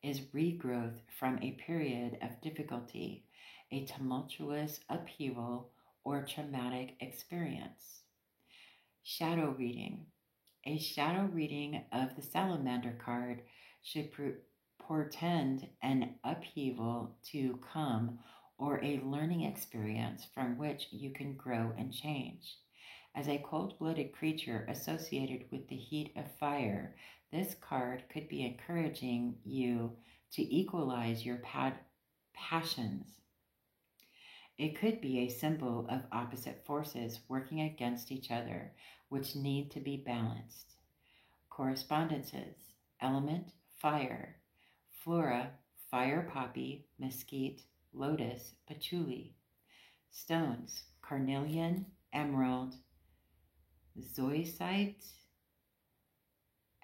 is regrowth from a period of difficulty, a tumultuous upheaval, or traumatic experience. Shadow reading. A shadow reading of the salamander card should portend an upheaval to come or a learning experience from which you can grow and change. As a cold-blooded creature associated with the heat of fire, this card could be encouraging you to equalize your passions. It could be a symbol of opposite forces working against each other, which need to be balanced. Correspondences, element, fire, flora, fire poppy, mesquite, lotus, patchouli. Stones, carnelian, emerald, zoisite,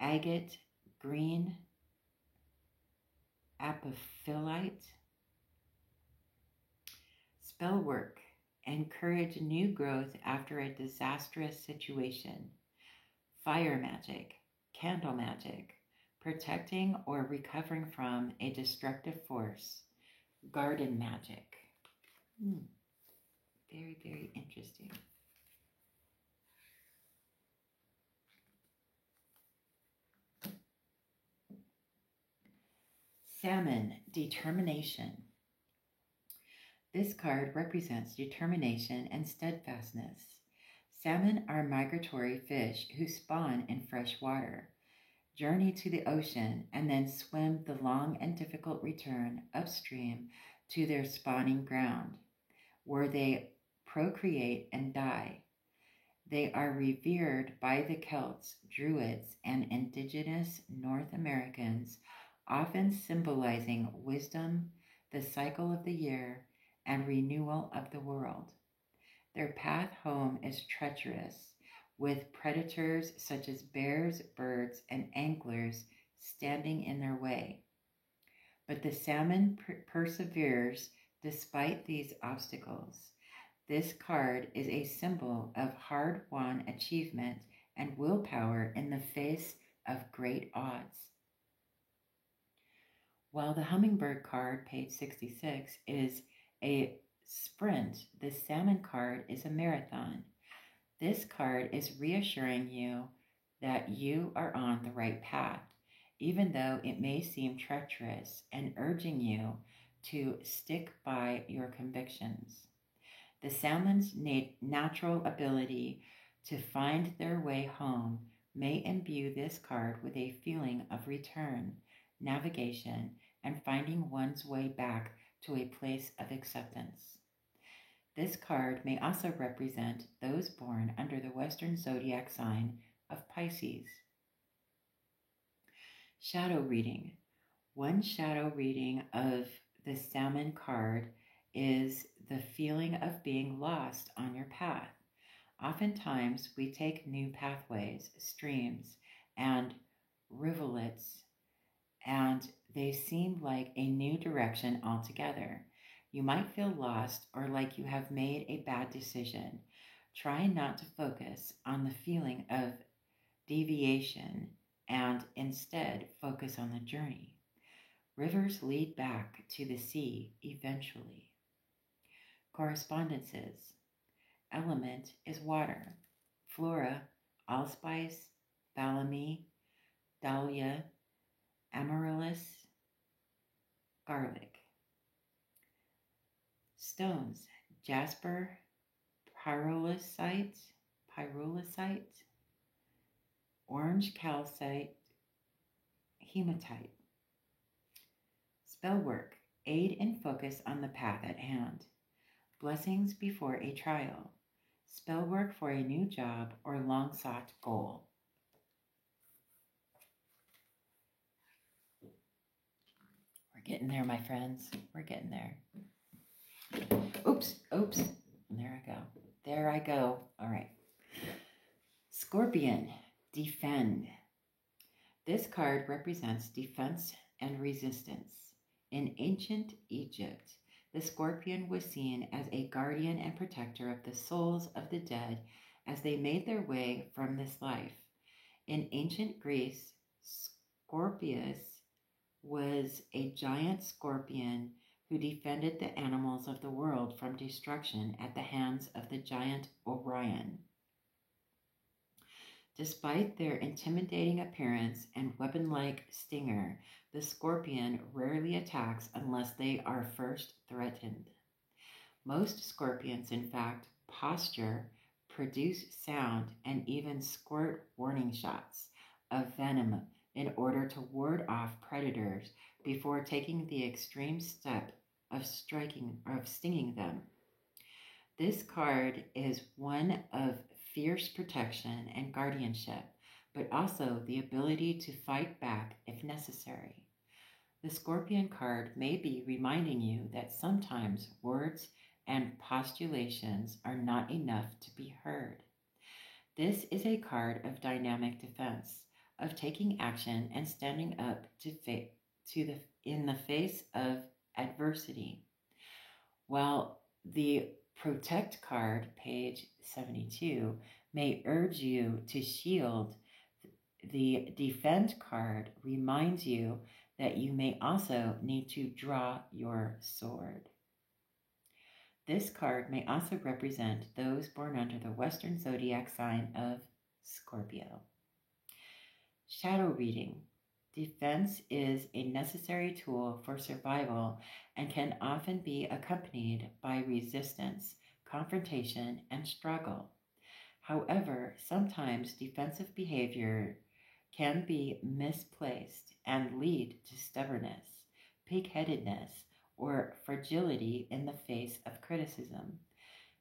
agate, green, apophyllite. Spellwork, encourage new growth after a disastrous situation. Fire magic, candle magic, protecting or recovering from a destructive force. Garden magic. Very, very interesting. Salmon, determination. This card represents determination and steadfastness. Salmon are migratory fish who spawn in fresh water, journey to the ocean, and then swim the long and difficult return upstream to their spawning ground, where they procreate and die. They are revered by the Celts, Druids, and indigenous North Americans, often symbolizing wisdom, the cycle of the year, and renewal of the world. Their path home is treacherous, with predators such as bears, birds, and anglers standing in their way. But the salmon perseveres despite these obstacles. This card is a symbol of hard-won achievement and willpower in the face of great odds. While the Hummingbird card, page 66, is a sprint, the Salmon card is a marathon. This card is reassuring you that you are on the right path, even though it may seem treacherous, and urging you to stick by your convictions. The salmon's natural ability to find their way home may imbue this card with a feeling of return, navigation, and finding one's way back to a place of acceptance. This card may also represent those born under the Western zodiac sign of Pisces. Shadow reading. One shadow reading of the Salmon card is the feeling of being lost on your path. Oftentimes, we take new pathways, streams, and rivulets, and they seem like a new direction altogether. You might feel lost or like you have made a bad decision. Try not to focus on the feeling of deviation and instead focus on the journey. Rivers lead back to the sea eventually. Correspondences. Element is water. Flora, allspice, thalamy, dahlia, amaryllis, garlic. Stones, jasper, pyrolusite, orange calcite, hematite. Spell work, aid and focus on the path at hand. Blessings before a trial. Spell work for a new job or long-sought goal. We're getting there, my friends. We're getting there. Oops. There I go. All right. Scorpion, defend. This card represents defense and resistance. In ancient Egypt, the scorpion was seen as a guardian and protector of the souls of the dead as they made their way from this life. In ancient Greece, Scorpius was a giant scorpion who defended the animals of the world from destruction at the hands of the giant Orion. Despite their intimidating appearance and weapon-like stinger, the scorpion rarely attacks unless they are first threatened. Most scorpions, in fact, posture, produce sound, and even squirt warning shots of venom in order to ward off predators before taking the extreme step of stinging them. This card is one of fierce protection and guardianship, but also the ability to fight back if necessary. The Scorpion card may be reminding you that sometimes words and postulations are not enough to be heard. This is a card of dynamic defense, of taking action and standing up in the face of adversity. While the Protect card, page 72, may urge you to shield, the Defend card reminds you that you may also need to draw your sword. This card may also represent those born under the Western zodiac sign of Scorpio. Shadow reading. Defense is a necessary tool for survival and can often be accompanied by resistance, confrontation, and struggle. However, sometimes defensive behavior can be misplaced and lead to stubbornness, pig-headedness, or fragility in the face of criticism.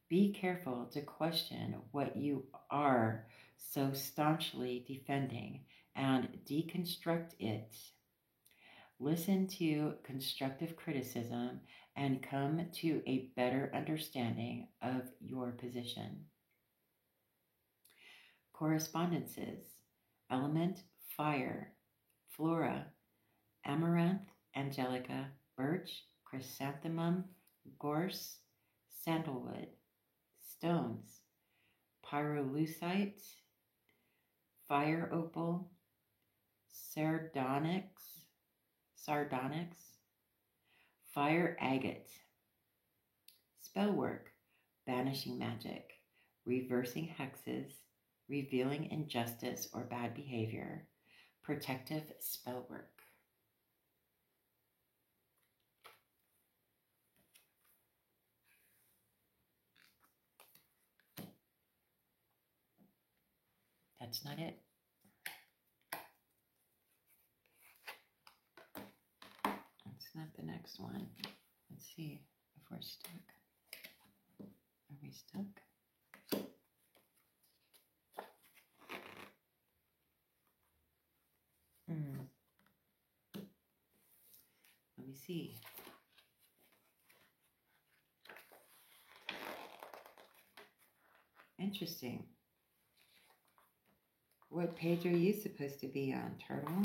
Be careful to question what you are so staunchly defending and deconstruct it. Listen to constructive criticism and come to a better understanding of your position. Correspondences. Element fire. Flora. Amaranth, angelica, birch, chrysanthemum, gorse, sandalwood. Stones. Pyrolusite, fire opal, sardonyx, fire agate. Spellwork. Banishing magic, reversing hexes, revealing injustice or bad behavior, protective spellwork. That's not it. That's not the next one. Let's see if we're stuck. Are we stuck? Let me see. Interesting. What page are you supposed to be on, Turtle?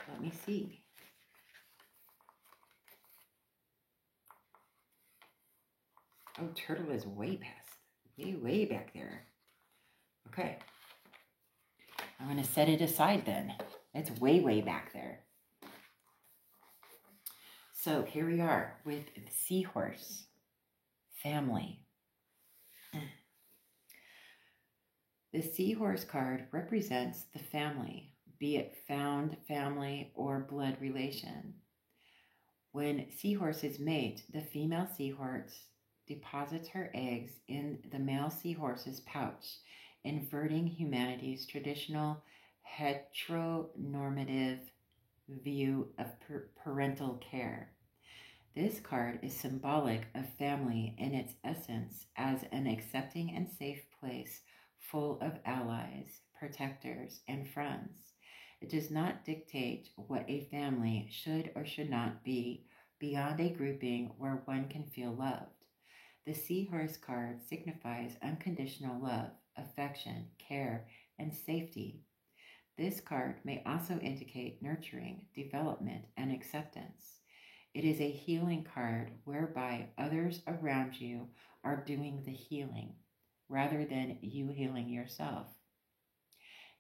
Let me see. Oh, Turtle is way past, way back there. Okay. I'm going to set it aside then. It's way back there. So here we are with the seahorse family. The seahorse card represents the family, be it found family or blood relation. When seahorses mate, the female seahorse deposits her eggs in the male seahorse's pouch, inverting humanity's traditional heteronormative view of parental care. This card is symbolic of family in its essence as an accepting and safe place full of allies, protectors, and friends. It does not dictate what a family should or should not be beyond a grouping where one can feel loved. The seahorse card signifies unconditional love, affection, care, and safety. This card may also indicate nurturing, development, and acceptance. It is a healing card whereby others around you are doing the healing rather than you healing yourself.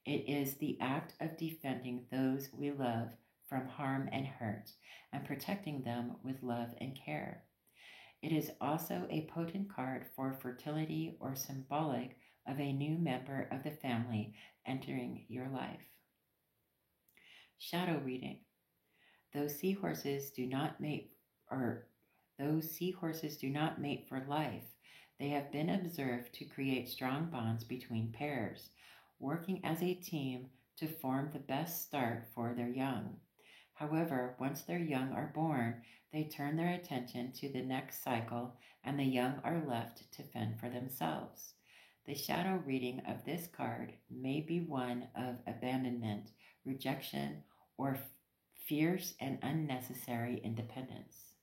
It is the act of defending those we love from harm and hurt and protecting them with love and care. It is also a potent card for fertility or symbolic of a new member of the family entering your life. Shadow reading. Those seahorses do not mate for life. They have been observed to create strong bonds between pairs, working as a team to form the best start for their young. However, once their young are born, they turn their attention to the next cycle and the young are left to fend for themselves. The shadow reading of this card may be one of abandonment, rejection, or fierce and unnecessary independence.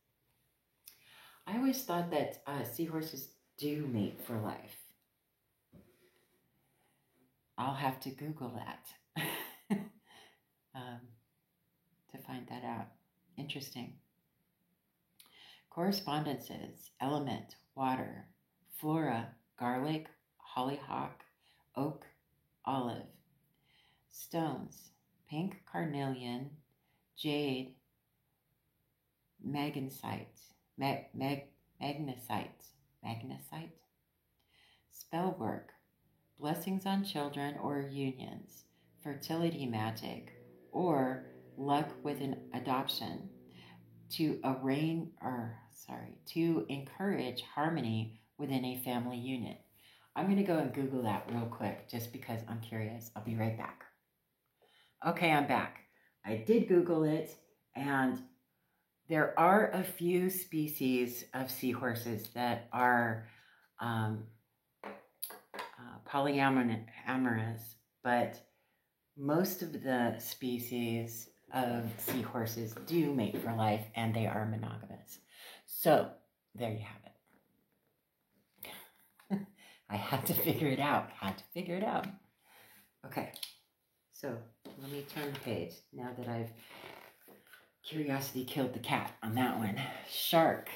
I always thought that seahorses do mate for life. I'll have to Google that to find that out. Interesting. Correspondences, element, water, flora, garlic, hollyhock, oak, olive. Stones, pink carnelian, jade, magnesite, magnesite. Spell work, blessings on children or unions, fertility magic, or luck with an adoption to to encourage harmony within a family unit. I'm going to go and Google that real quick just because I'm curious. I'll be right back. Okay, I'm back. I did Google it, and there are a few species of seahorses that are polyamorous, but most of the species of seahorses do mate for life, and they are monogamous. So there you have it. I had to figure it out. Okay, so let me turn the page now that I've curiosity killed the cat on that one. Shark,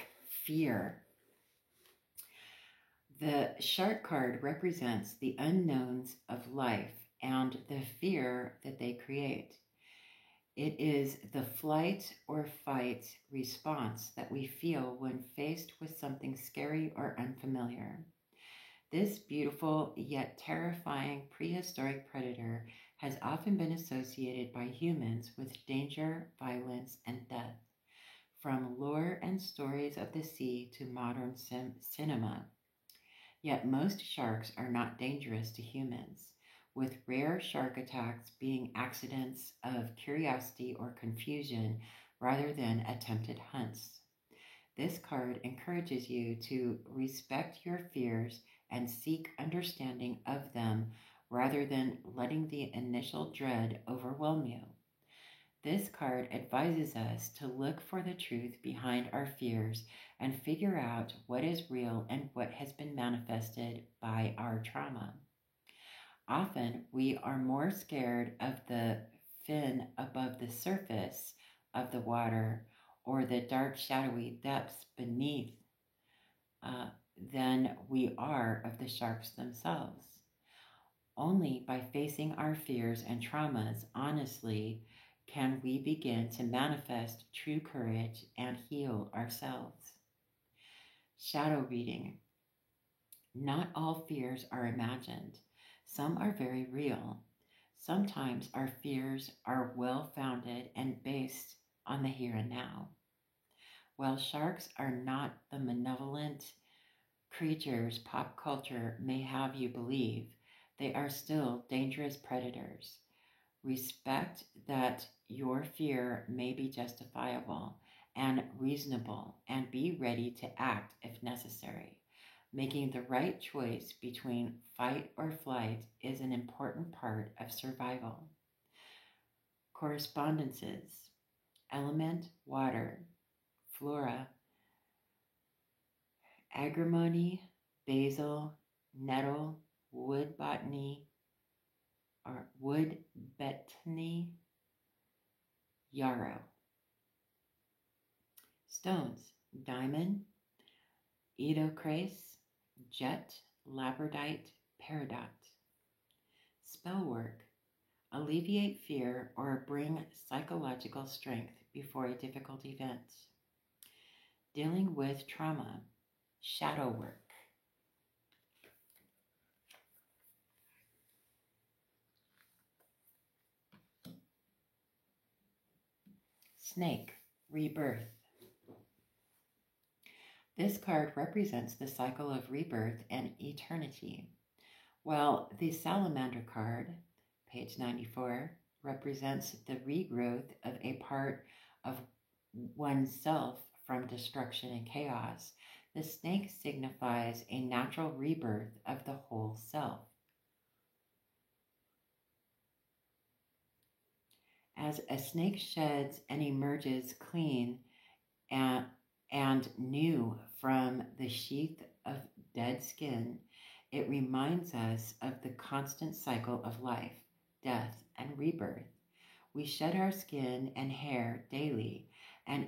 fear. The shark card represents the unknowns of life and the fear that they create. It is the flight or fight response that we feel when faced with something scary or unfamiliar. This beautiful yet terrifying prehistoric predator has often been associated by humans with danger, violence, and death. From lore and stories of the sea to modern cinema. Yet most sharks are not dangerous to humans, with rare shark attacks being accidents of curiosity or confusion rather than attempted hunts. This card encourages you to respect your fears and seek understanding of them rather than letting the initial dread overwhelm you. This card advises us to look for the truth behind our fears and figure out what is real and what has been manifested by our trauma. Often, we are more scared of the fin above the surface of the water or the dark, shadowy depths beneath than we are of the sharks themselves. Only by facing our fears and traumas honestly can we begin to manifest true courage and heal ourselves. Shadow reading. Not all fears are imagined. Some are very real. Sometimes our fears are well-founded and based on the here and now. While sharks are not the malevolent creatures pop culture may have you believe, they are still dangerous predators. Respect that your fear may be justifiable and reasonable, and be ready to act if necessary. Making the right choice between fight or flight is an important part of survival. Correspondences. Element, water. Flora, agrimony, basil, nettle, wood botany, or wood betony, yarrow. Stones, diamond, edocrase, jet, labradite, peridot. Spellwork, alleviate fear or bring psychological strength before a difficult event. Dealing with trauma, shadow work. Snake, rebirth. This card represents the cycle of rebirth and eternity, while the salamander card, page 94, represents the regrowth of a part of oneself from destruction and chaos. The snake signifies a natural rebirth of the whole self. As a snake sheds and emerges clean and new from the sheath of dead skin, it reminds us of the constant cycle of life, death, and rebirth. We shed our skin and hair daily, and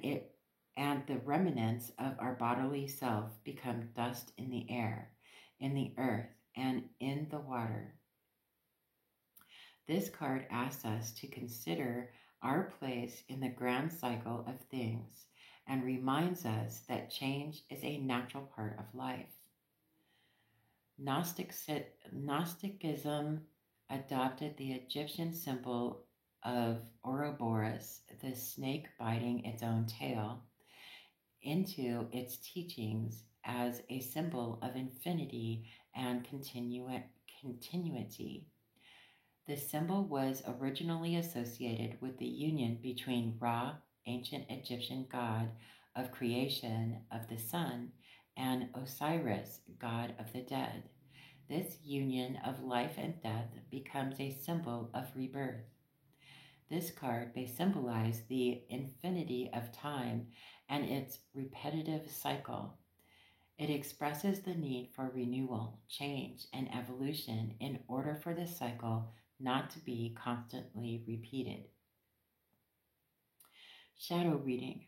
the remnants of our bodily self become dust in the air, in the earth, and in the water. This card asks us to consider our place in the grand cycle of things and reminds us that change is a natural part of life. Gnosticism adopted the Egyptian symbol of Ouroboros, the snake biting its own tail, into its teachings as a symbol of infinity and continuity. The symbol was originally associated with the union between Ra, ancient Egyptian god of creation of the sun, and Osiris, god of the dead. This union of life and death becomes a symbol of rebirth. This card may symbolize the infinity of time and its repetitive cycle. It expresses the need for renewal, change, and evolution in order for the cycle not to be constantly repeated. Shadow reading.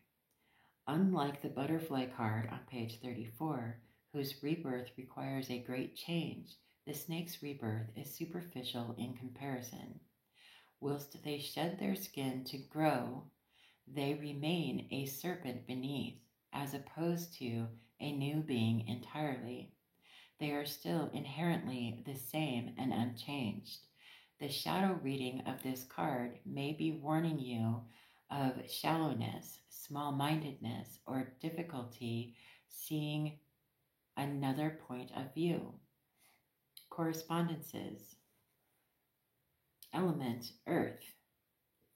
Unlike the butterfly card on page 34, whose rebirth requires a great change, the snake's rebirth is superficial in comparison. Whilst they shed their skin to grow, they remain a serpent beneath, as opposed to a new being entirely. They are still inherently the same and unchanged. The shadow reading of this card may be warning you of shallowness, small-mindedness, or difficulty seeing another point of view. Correspondences. Element, earth.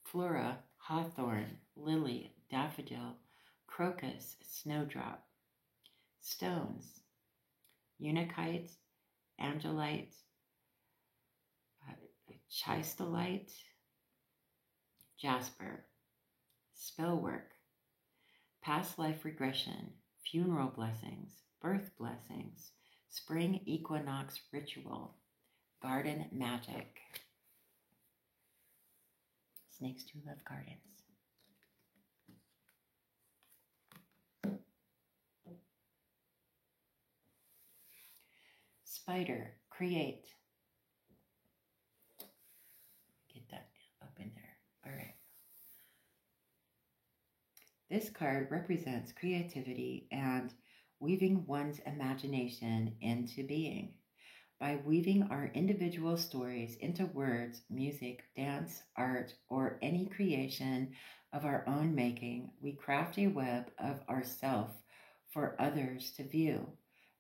Flora, hawthorn, lily, daffodil, crocus, snowdrop. Stones, unakite, angelite, chistolite, jasper. Spellwork, past life regression, funeral blessings, birth blessings, spring equinox ritual, garden magic. Snakes do love gardens. Spider, create. Get that up in there. All right. This card represents creativity and weaving one's imagination into being. By weaving our individual stories into words, music, dance, art, or any creation of our own making, we craft a web of ourself for others to view.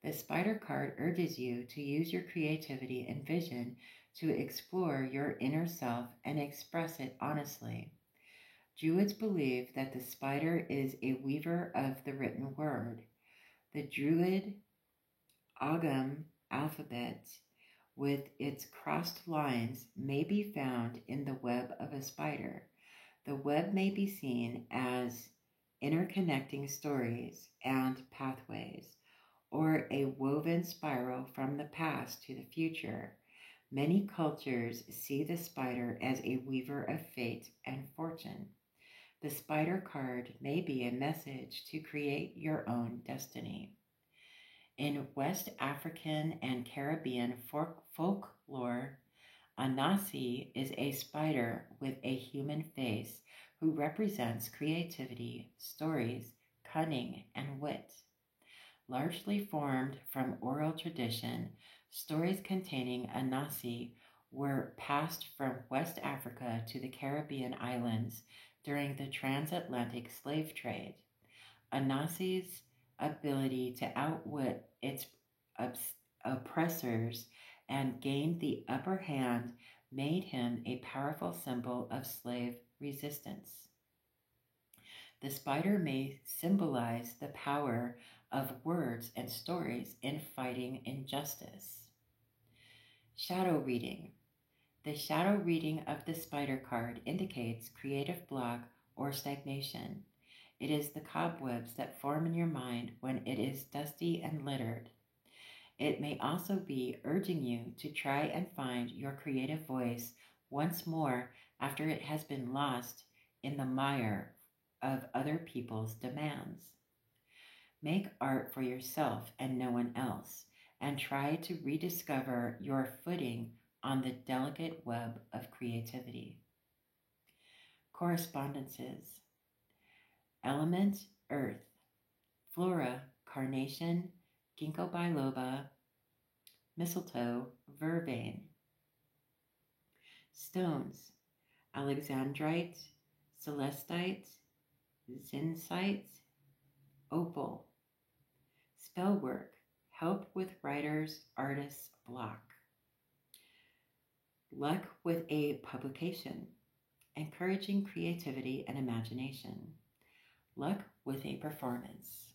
The spider card urges you to use your creativity and vision to explore your inner self and express it honestly. Druids believe that the spider is a weaver of the written word. The Druid Ogham alphabet, with its crossed lines, may be found in the web of a spider. The web may be seen as interconnecting stories and pathways, or a woven spiral from the past to the future. Many cultures see the spider as a weaver of fate and fortune. The spider card may be a message to create your own destiny. In West African and Caribbean folklore, Anansi is a spider with a human face who represents creativity, stories, cunning, and wit. Largely formed from oral tradition, stories containing Anansi were passed from West Africa to the Caribbean islands during the transatlantic slave trade. Anansi's ability to outwit its oppressors and gain the upper hand made him a powerful symbol of slave resistance. The spider may symbolize the power of words and stories in fighting injustice. Shadow reading. The shadow reading of the spider card indicates creative block or stagnation. It is the cobwebs that form in your mind when it is dusty and littered. It may also be urging you to try and find your creative voice once more after it has been lost in the mire of other people's demands. Make art for yourself and no one else, and try to rediscover your footing on the delicate web of creativity. Correspondences. Element, earth. Flora, carnation, ginkgo biloba, mistletoe, vervain. Stones, alexandrite, celestite, zincite, opal. Spellwork, help with writers, artists' block. Luck with a publication, encouraging creativity and imagination. Luck with a performance.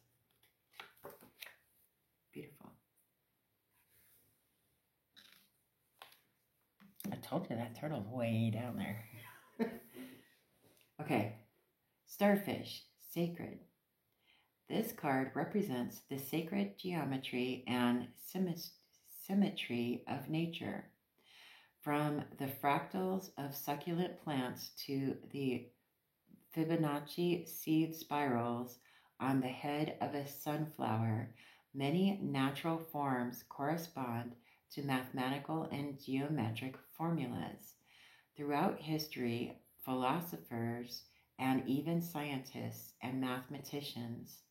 Beautiful. I told you that turtle's way down there. Okay, starfish, sacred. This card represents the sacred geometry and symmetry of nature. From the fractals of succulent plants to the Fibonacci seed spirals on the head of a sunflower, many natural forms correspond to mathematical and geometric formulas. Throughout history, philosophers and even scientists and mathematicians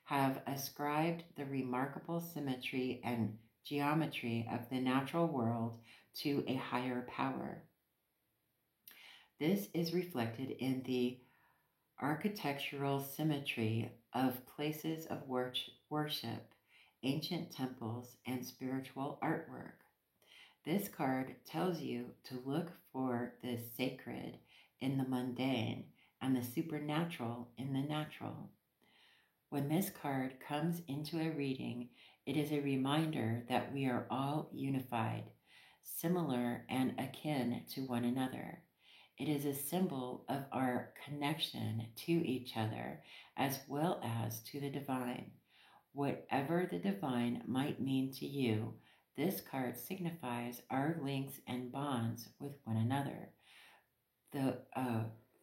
have ascribed the remarkable symmetry and geometry of the natural world to a higher power. This is reflected in the architectural symmetry of places of worship, ancient temples, and spiritual artwork. This card tells you to look for the sacred in the mundane and the supernatural in the natural. When this card comes into a reading, it is a reminder that we are all unified, similar and akin to one another. It is a symbol of our connection to each other as well as to the divine. Whatever the divine might mean to you, this card signifies our links and bonds with one another.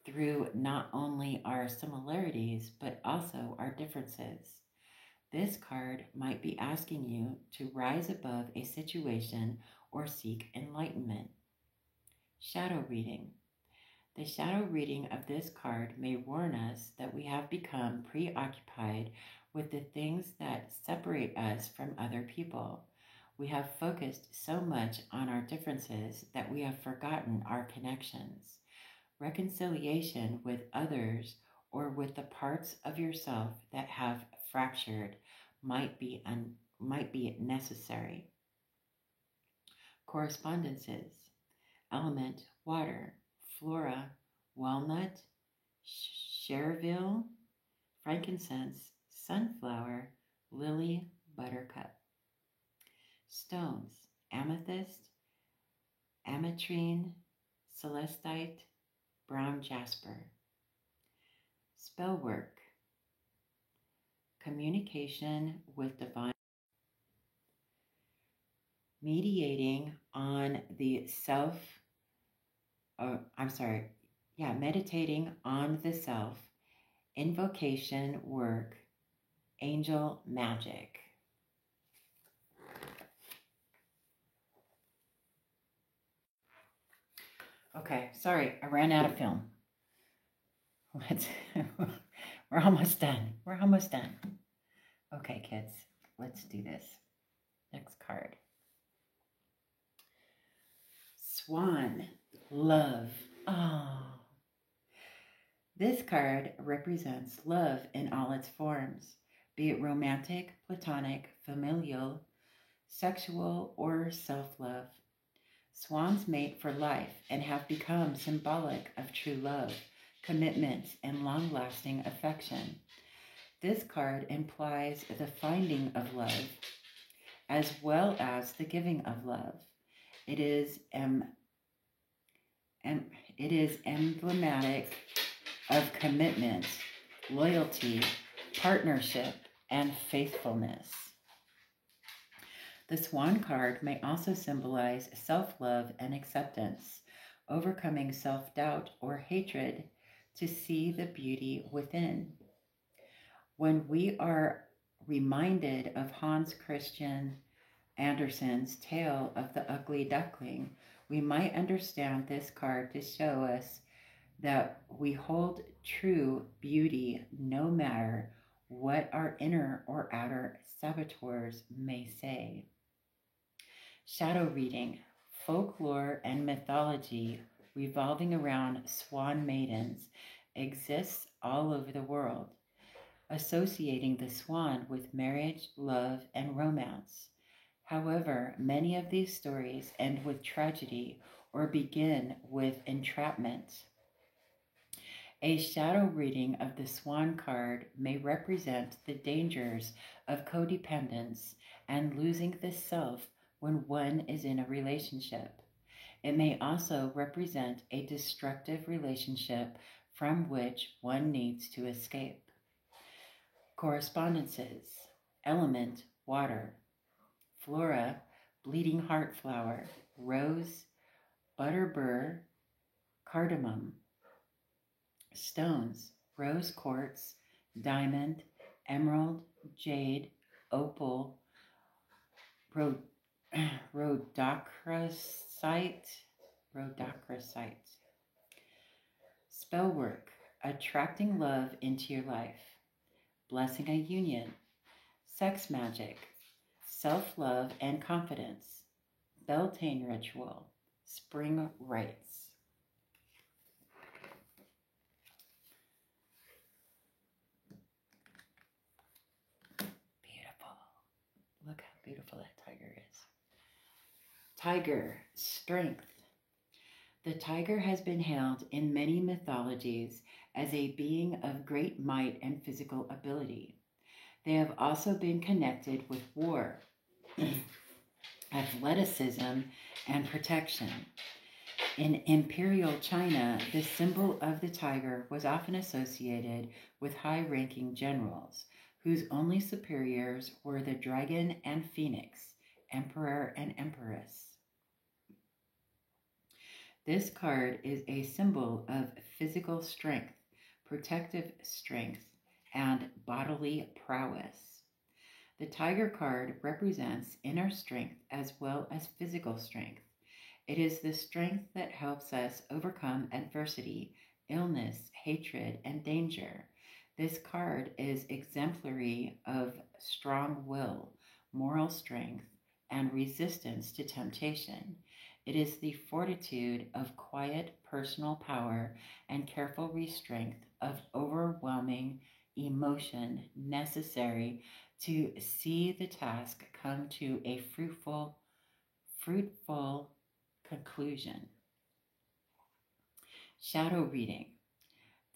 Through not only our similarities, but also our differences. This card might be asking you to rise above a situation or seek enlightenment. Shadow reading. The shadow reading of this card may warn us that we have become preoccupied with the things that separate us from other people. We have focused so much on our differences that we have forgotten our connections. Reconciliation with others or with the parts of yourself that have fractured might be necessary. Correspondences. Element, water. Flora, walnut, chervil, frankincense, sunflower, lily, buttercup. Stones, amethyst, ametrine, celestite, brown jasper. Spellwork, communication with divine, mediating on the meditating on the self, invocation work, angel magic. Okay, sorry, I ran out of film. We're almost done. We're almost done. Okay, kids, let's do this. Next card. Swan, love. Oh. This card represents love in all its forms, be it romantic, platonic, familial, sexual, or self-love. Swans mate for life and have become symbolic of true love, commitment, and long-lasting affection. This card implies the finding of love as well as the giving of love. It is emblematic of commitment, loyalty, partnership, and faithfulness. The Swan card may also symbolize self-love and acceptance, overcoming self-doubt or hatred to see the beauty within. When we are reminded of Hans Christian Andersen's tale of the ugly duckling, we might understand this card to show us that we hold true beauty no matter what our inner or outer saboteurs may say. Shadow reading, folklore and mythology revolving around swan maidens exists all over the world, associating the swan with marriage, love, and romance. However, many of these stories end with tragedy or begin with entrapment. A shadow reading of the Swan card may represent the dangers of codependence and losing the self when one is in a relationship. It may also represent a destructive relationship from which one needs to escape. Correspondences. Element, water. Flora, bleeding heart flower, rose, butterbur, cardamom. Stones, rose quartz, diamond, emerald, jade, opal, rhodochrosite. Spell work, attracting love into your life, blessing a union, sex magic, self-love and confidence, Beltane ritual, spring rites. Beautiful. Look how beautiful that tiger is. Tiger, strength. The tiger has been hailed in many mythologies as a being of great might and physical ability. They have also been connected with war, athleticism, and protection. In imperial China, the symbol of the tiger was often associated with high-ranking generals, whose only superiors were the dragon and phoenix, emperor and empress. This card is a symbol of physical strength, protective strength, and bodily prowess. The tiger card represents inner strength as well as physical strength. It is the strength that helps us overcome adversity, illness, hatred, and danger. This card is exemplary of strong will, moral strength, and resistance to temptation. It is the fortitude of quiet personal power and careful restraint of overwhelming emotion necessary to see the task come to a fruitful conclusion. Shadow reading.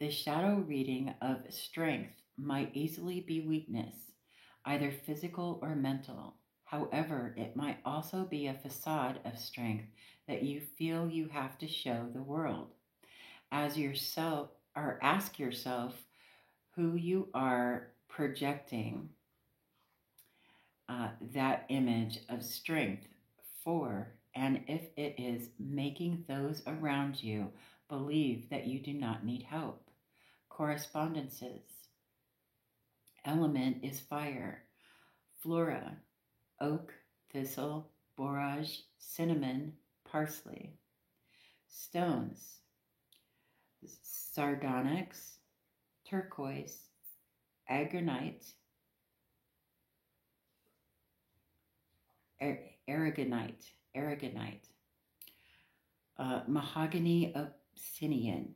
The shadow reading of strength might easily be weakness, either physical or mental. However, it might also be a facade of strength that you feel you have to show the world. Ask yourself who you are projecting that image of strength for, and if it is making those around you believe that you do not need help. Correspondences. Element is fire. Flora, oak, thistle, borage, cinnamon, parsley. Stones, sardonyx, turquoise, aragonite, mahogany obsidian.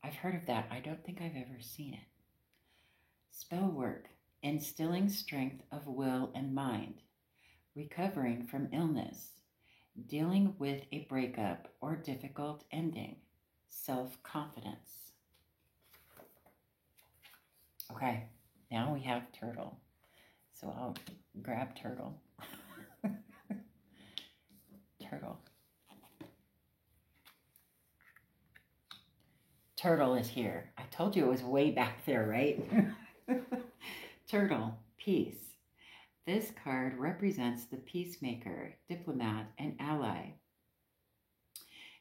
I've heard of that. I don't think I've ever seen it. Spell work, instilling strength of will and mind, recovering from illness, dealing with a breakup or difficult ending, self-confidence. Okay, now we have turtle. So I'll grab turtle. Turtle. Turtle is here. I told you it was way back there, right? Turtle, peace. This card represents the peacemaker, diplomat, and ally.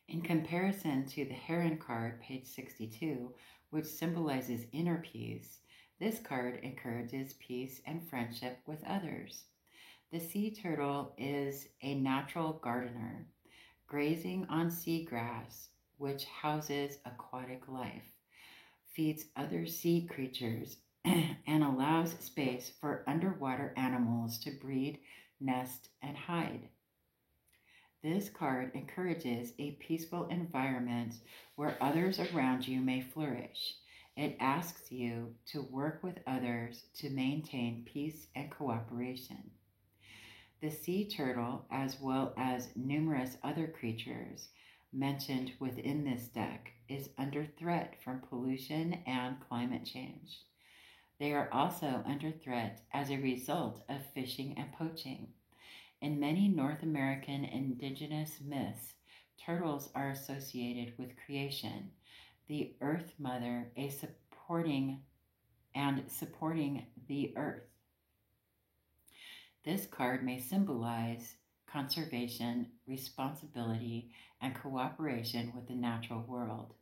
In comparison to the Heron card, page 62, which symbolizes inner peace, this card encourages peace and friendship with others. The sea turtle is a natural gardener, grazing on seagrass, which houses aquatic life, feeds other sea creatures, and allows space for underwater animals to breed, nest, and hide. This card encourages a peaceful environment where others around you may flourish. It asks you to work with others to maintain peace and cooperation. The sea turtle, as well as numerous other creatures mentioned within this deck, is under threat from pollution and climate change. They are also under threat as a result of fishing and poaching. In many North American indigenous myths, turtles are associated with creation, the Earth Mother, supporting the earth. This card may symbolize conservation, responsibility, and cooperation with the natural world.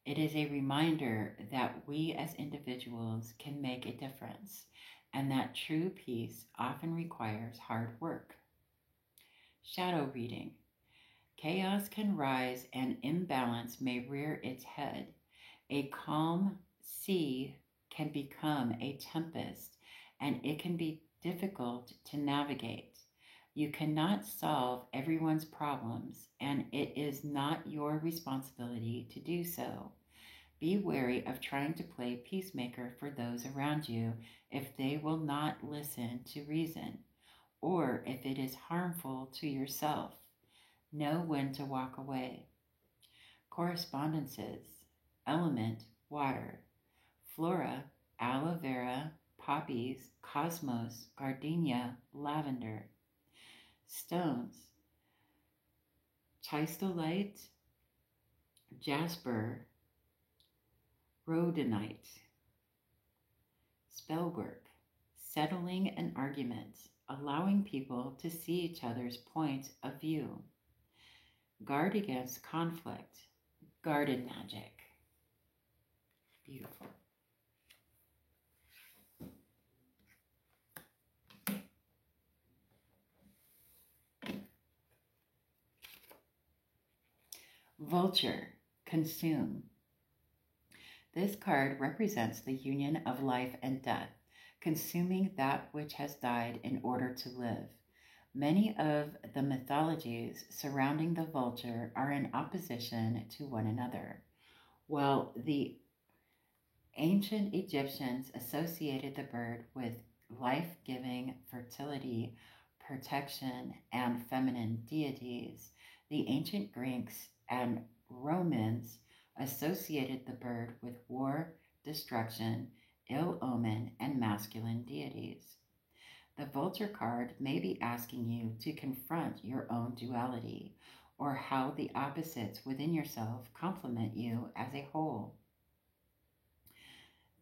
It is a reminder that we as individuals can make a difference and that true peace often requires hard work. Shadow reading. Chaos can rise and imbalance may rear its head. A calm sea can become a tempest, and it can be difficult to navigate. You cannot solve everyone's problems, and it is not your responsibility to do so. Be wary of trying to play peacemaker for those around you if they will not listen to reason, or if it is harmful to yourself. Know when to walk away. Correspondences. Element, water. Flora, aloe vera, poppies, cosmos, gardenia, lavender. Stones, chistolite, jasper, rhodonite. Spellwork, settling an argument, allowing people to see each other's point of view. Guard against conflict, garden magic. Beautiful. Vulture, consume. This card represents the union of life and death, consuming that which has died in order to live. Many of the mythologies surrounding the vulture are in opposition to one another. While the ancient Egyptians associated the bird with life-giving, fertility, protection, and feminine deities, the ancient Greeks and Romans associated the bird with war, destruction, ill omen, and masculine deities. The vulture card may be asking you to confront your own duality or how the opposites within yourself complement you as a whole.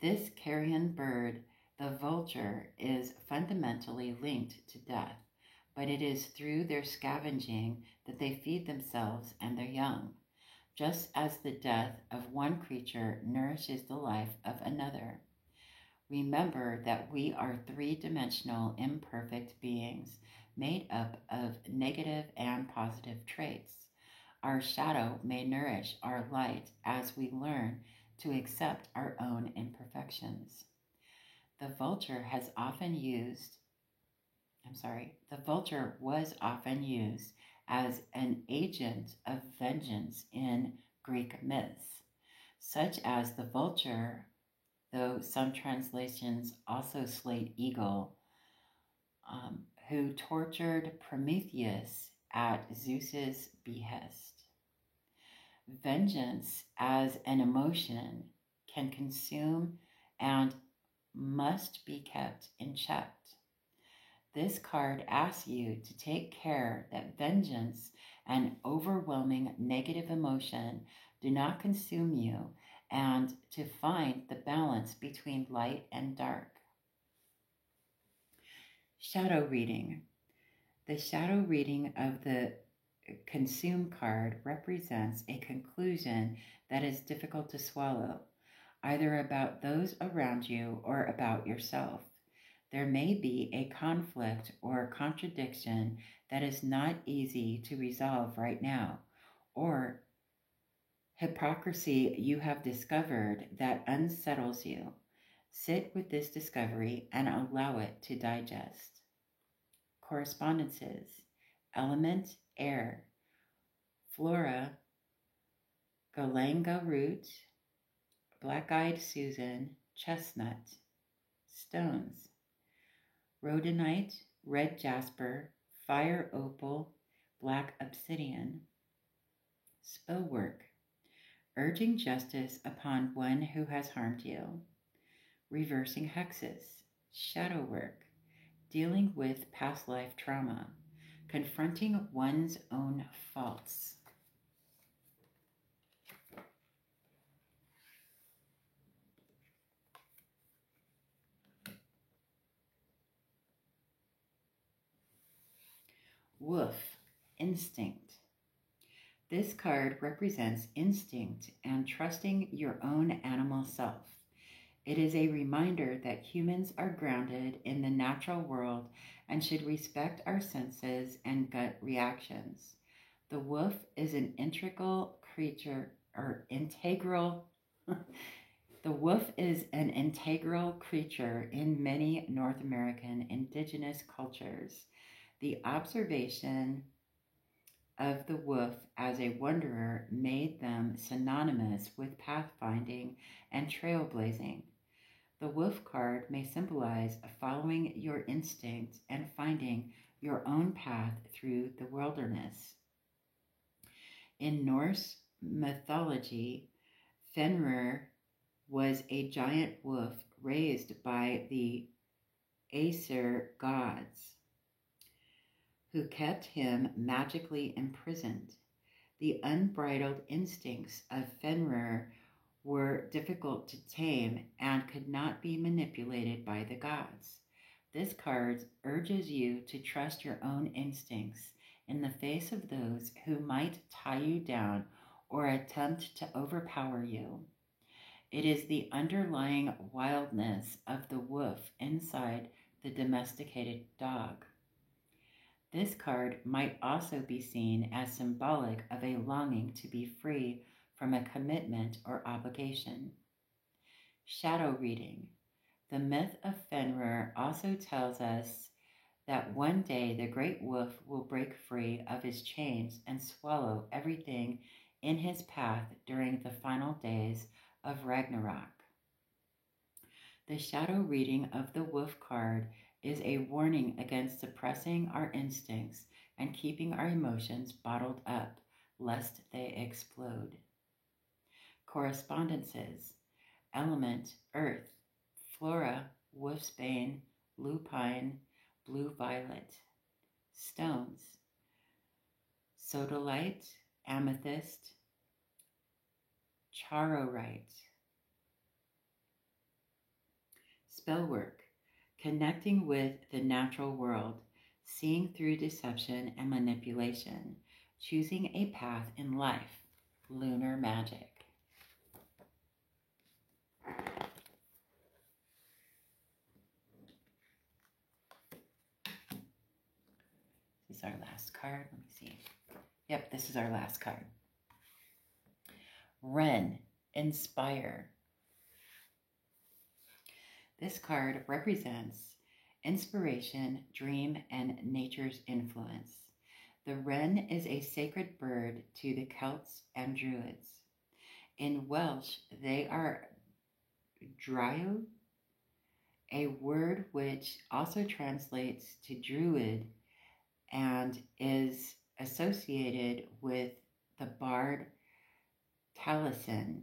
This carrion bird, the vulture, is fundamentally linked to death, but it is through their scavenging that they feed themselves and their young, just as the death of one creature nourishes the life of another. Remember that we are three-dimensional, imperfect beings made up of negative and positive traits. Our shadow may nourish our light as we learn to accept our own imperfections. The vulture was often used as an agent of vengeance in Greek myths, such as the vulture, though some translations also slate eagle, who tortured Prometheus at Zeus's behest. Vengeance as an emotion can consume and must be kept in check. This card asks you to take care that vengeance and overwhelming negative emotion do not consume you and to find the balance between light and dark. Shadow reading. The shadow reading of the consume card represents a conclusion that is difficult to swallow, either about those around you or about yourself. There may be a conflict or contradiction that is not easy to resolve right now, or hypocrisy you have discovered that unsettles you. Sit with this discovery and allow it to digest. Correspondences. Element air. Flora, galanga root, black-eyed Susan, chestnut. Stones. Rhodonite, red jasper, fire opal, black obsidian. Spellwork. Urging justice upon one who has harmed you. Reversing hexes. Shadow work. Dealing with past life trauma. Confronting one's own faults. Wolf, instinct. This card represents instinct and trusting your own animal self. It is a reminder that humans are grounded in the natural world and should respect our senses and gut reactions. The wolf is an integral creature, or integral. The wolf is an integral creature in many North American indigenous cultures. The observation of the wolf as a wanderer made them synonymous with pathfinding and trailblazing. The wolf card may symbolize following your instincts and finding your own path through the wilderness. In Norse mythology, Fenrir was a giant wolf raised by the Aesir gods, who kept him magically imprisoned. The unbridled instincts of Fenrir were difficult to tame and could not be manipulated by the gods. This card urges you to trust your own instincts in the face of those who might tie you down or attempt to overpower you. It is the underlying wildness of the wolf inside the domesticated dog. This card might also be seen as symbolic of a longing to be free from a commitment or obligation. Shadow reading. The myth of Fenrir also tells us that one day the great wolf will break free of his chains and swallow everything in his path during the final days of Ragnarok. The shadow reading of the wolf card is a warning against suppressing our instincts and keeping our emotions bottled up, lest they explode. Correspondences. Element, earth. Flora, wolfsbane, lupine, blue violet. Stones. Sodalite, amethyst, charorite. Spellwork. Connecting with the natural world, seeing through deception and manipulation, choosing a path in life, lunar magic. This is our last card. Let me see. Yep, this is our last card. Wren, inspire. This card represents inspiration, dream, and nature's influence. The wren is a sacred bird to the Celts and Druids. In Welsh, they are Dryw, a word which also translates to druid and is associated with the bard Taliesin,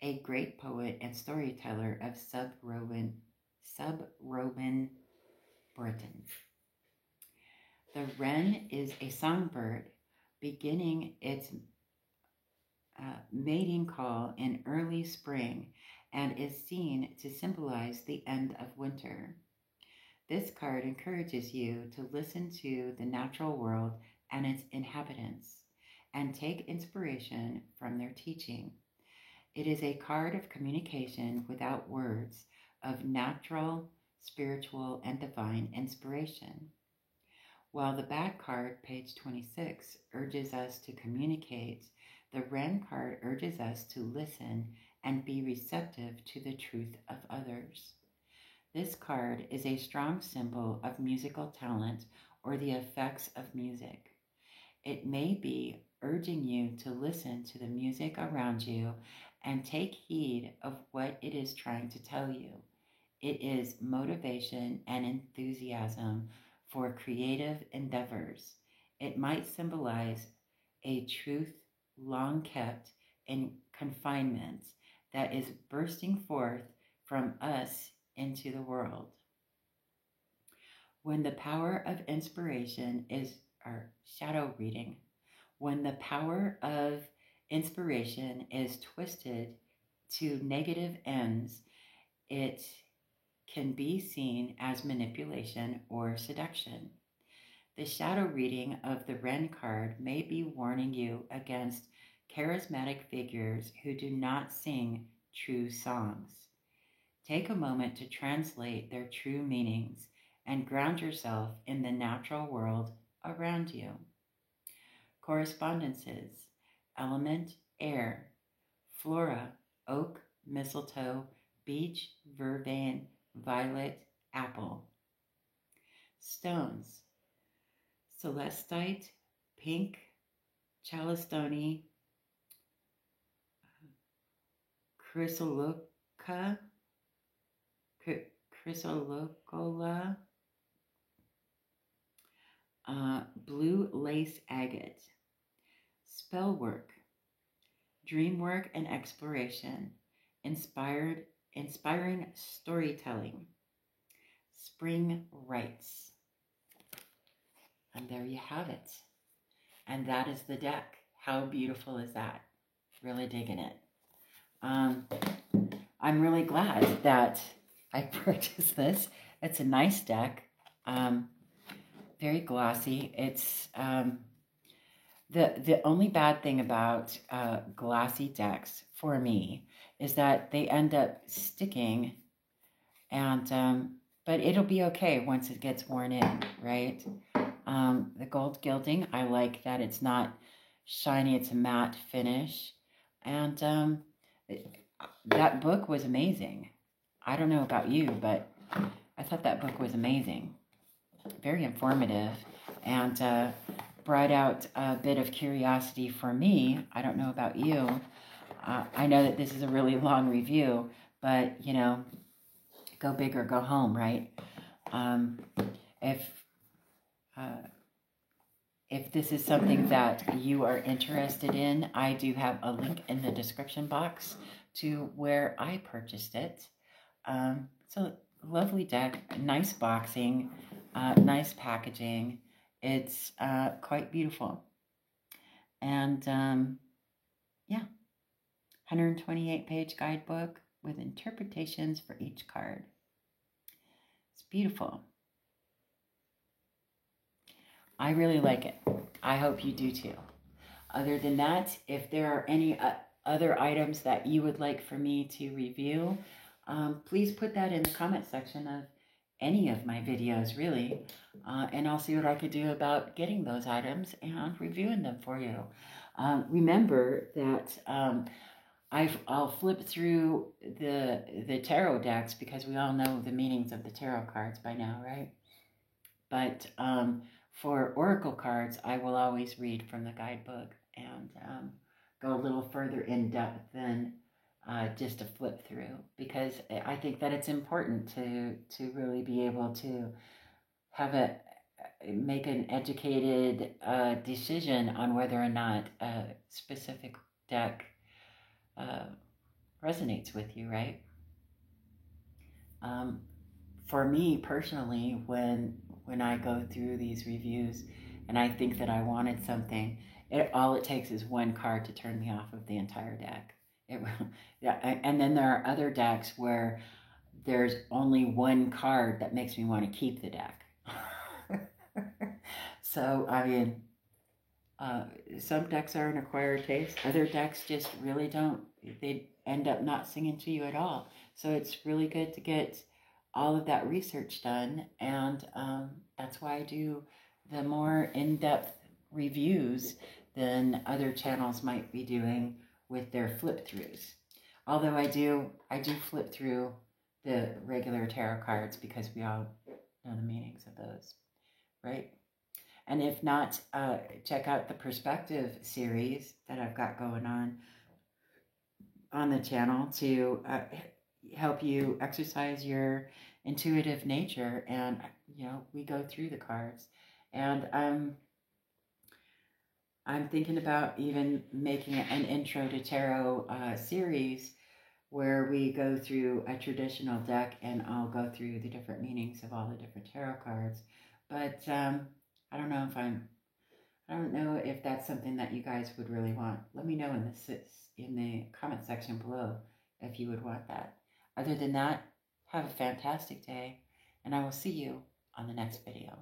a great poet and storyteller of sub-Roman Britain. The wren is a songbird beginning its mating call in early spring and is seen to symbolize the end of winter. This card encourages you to listen to the natural world and its inhabitants and take inspiration from their teaching. It is a card of communication without words, of natural spiritual and divine inspiration. While the Bad card, page 26, urges us to communicate, the Wren card urges us to listen and be receptive to the truth of others. This card is a strong symbol of musical talent or the effects of music. It may be urging you to listen to the music around you and take heed of what it is trying to tell you. It is motivation and enthusiasm for creative endeavors. It might symbolize a truth long kept in confinement that is bursting forth from us into the world. When the power of inspiration is our shadow reading, when the power of inspiration is twisted to negative ends, it can be seen as manipulation or seduction. The shadow reading of the Wren card may be warning you against charismatic figures who do not sing true songs. Take a moment to translate their true meanings and ground yourself in the natural world around you. Correspondences: element, air; flora, oak, mistletoe, beech, vervain, violet, apple. Stones: celestite, pink, chalcedony, chrysoloca, chrysolocola, blue lace agate. Spell work: dream work and exploration, inspiring storytelling. Spring rites. And there you have it. And that is the deck. How beautiful is that? Really digging it. I'm really glad that I purchased this. It's a nice deck. Very glossy. It's the only bad thing about glossy decks for me is that they end up sticking, and but it'll be okay once it gets worn in, right? The gold gilding, I like that it's not shiny, it's a matte finish. And that book was amazing. I don't know about you, but I thought that book was amazing. Very informative, and brought out a bit of curiosity for me. I don't know about you. I know that this is a really long review, but, you know, go big or go home, right? If this is something that you are interested in, I do have a link in the description box to where I purchased it. So lovely deck, nice boxing, nice packaging. It's quite beautiful. And yeah, 128-page guidebook with interpretations for each card. It's beautiful. I really like it. I hope you do too. Other than that, if there are any other items that you would like for me to review, please put that in the comment section of any of my videos, really. And I'll see what I could do about getting those items and reviewing them for you. Remember that I'll flip through the tarot decks because we all know the meanings of the tarot cards by now, right? But for oracle cards, I will always read from the guidebook and go a little further in depth than just a flip through, because I think that it's important to really be able to make an educated decision on whether or not a specific deck resonates with you, right? For me personally, when I go through these reviews and I think that I wanted something, all it takes is one card to turn me off of the entire deck. And then there are other decks where there's only one card that makes me want to keep the deck. So, I mean, some decks are an acquired taste. Other decks just really don't. They end up not singing to you at all. So it's really good to get all of that research done, and that's why I do the more in-depth reviews than other channels might be doing with their flip-throughs. Although I do flip through the regular tarot cards because we all know the meanings of those, right? And if not, check out the Perspective series that I've got going on the channel to help you exercise your intuitive nature. And, you know, we go through the cards. And I'm thinking about even making an intro to tarot series where we go through a traditional deck and I'll go through the different meanings of all the different tarot cards. But I don't know if that's something that you guys would really want. Let me know in the comment section below if you would want that. Other than that, have a fantastic day, and I will see you on the next video.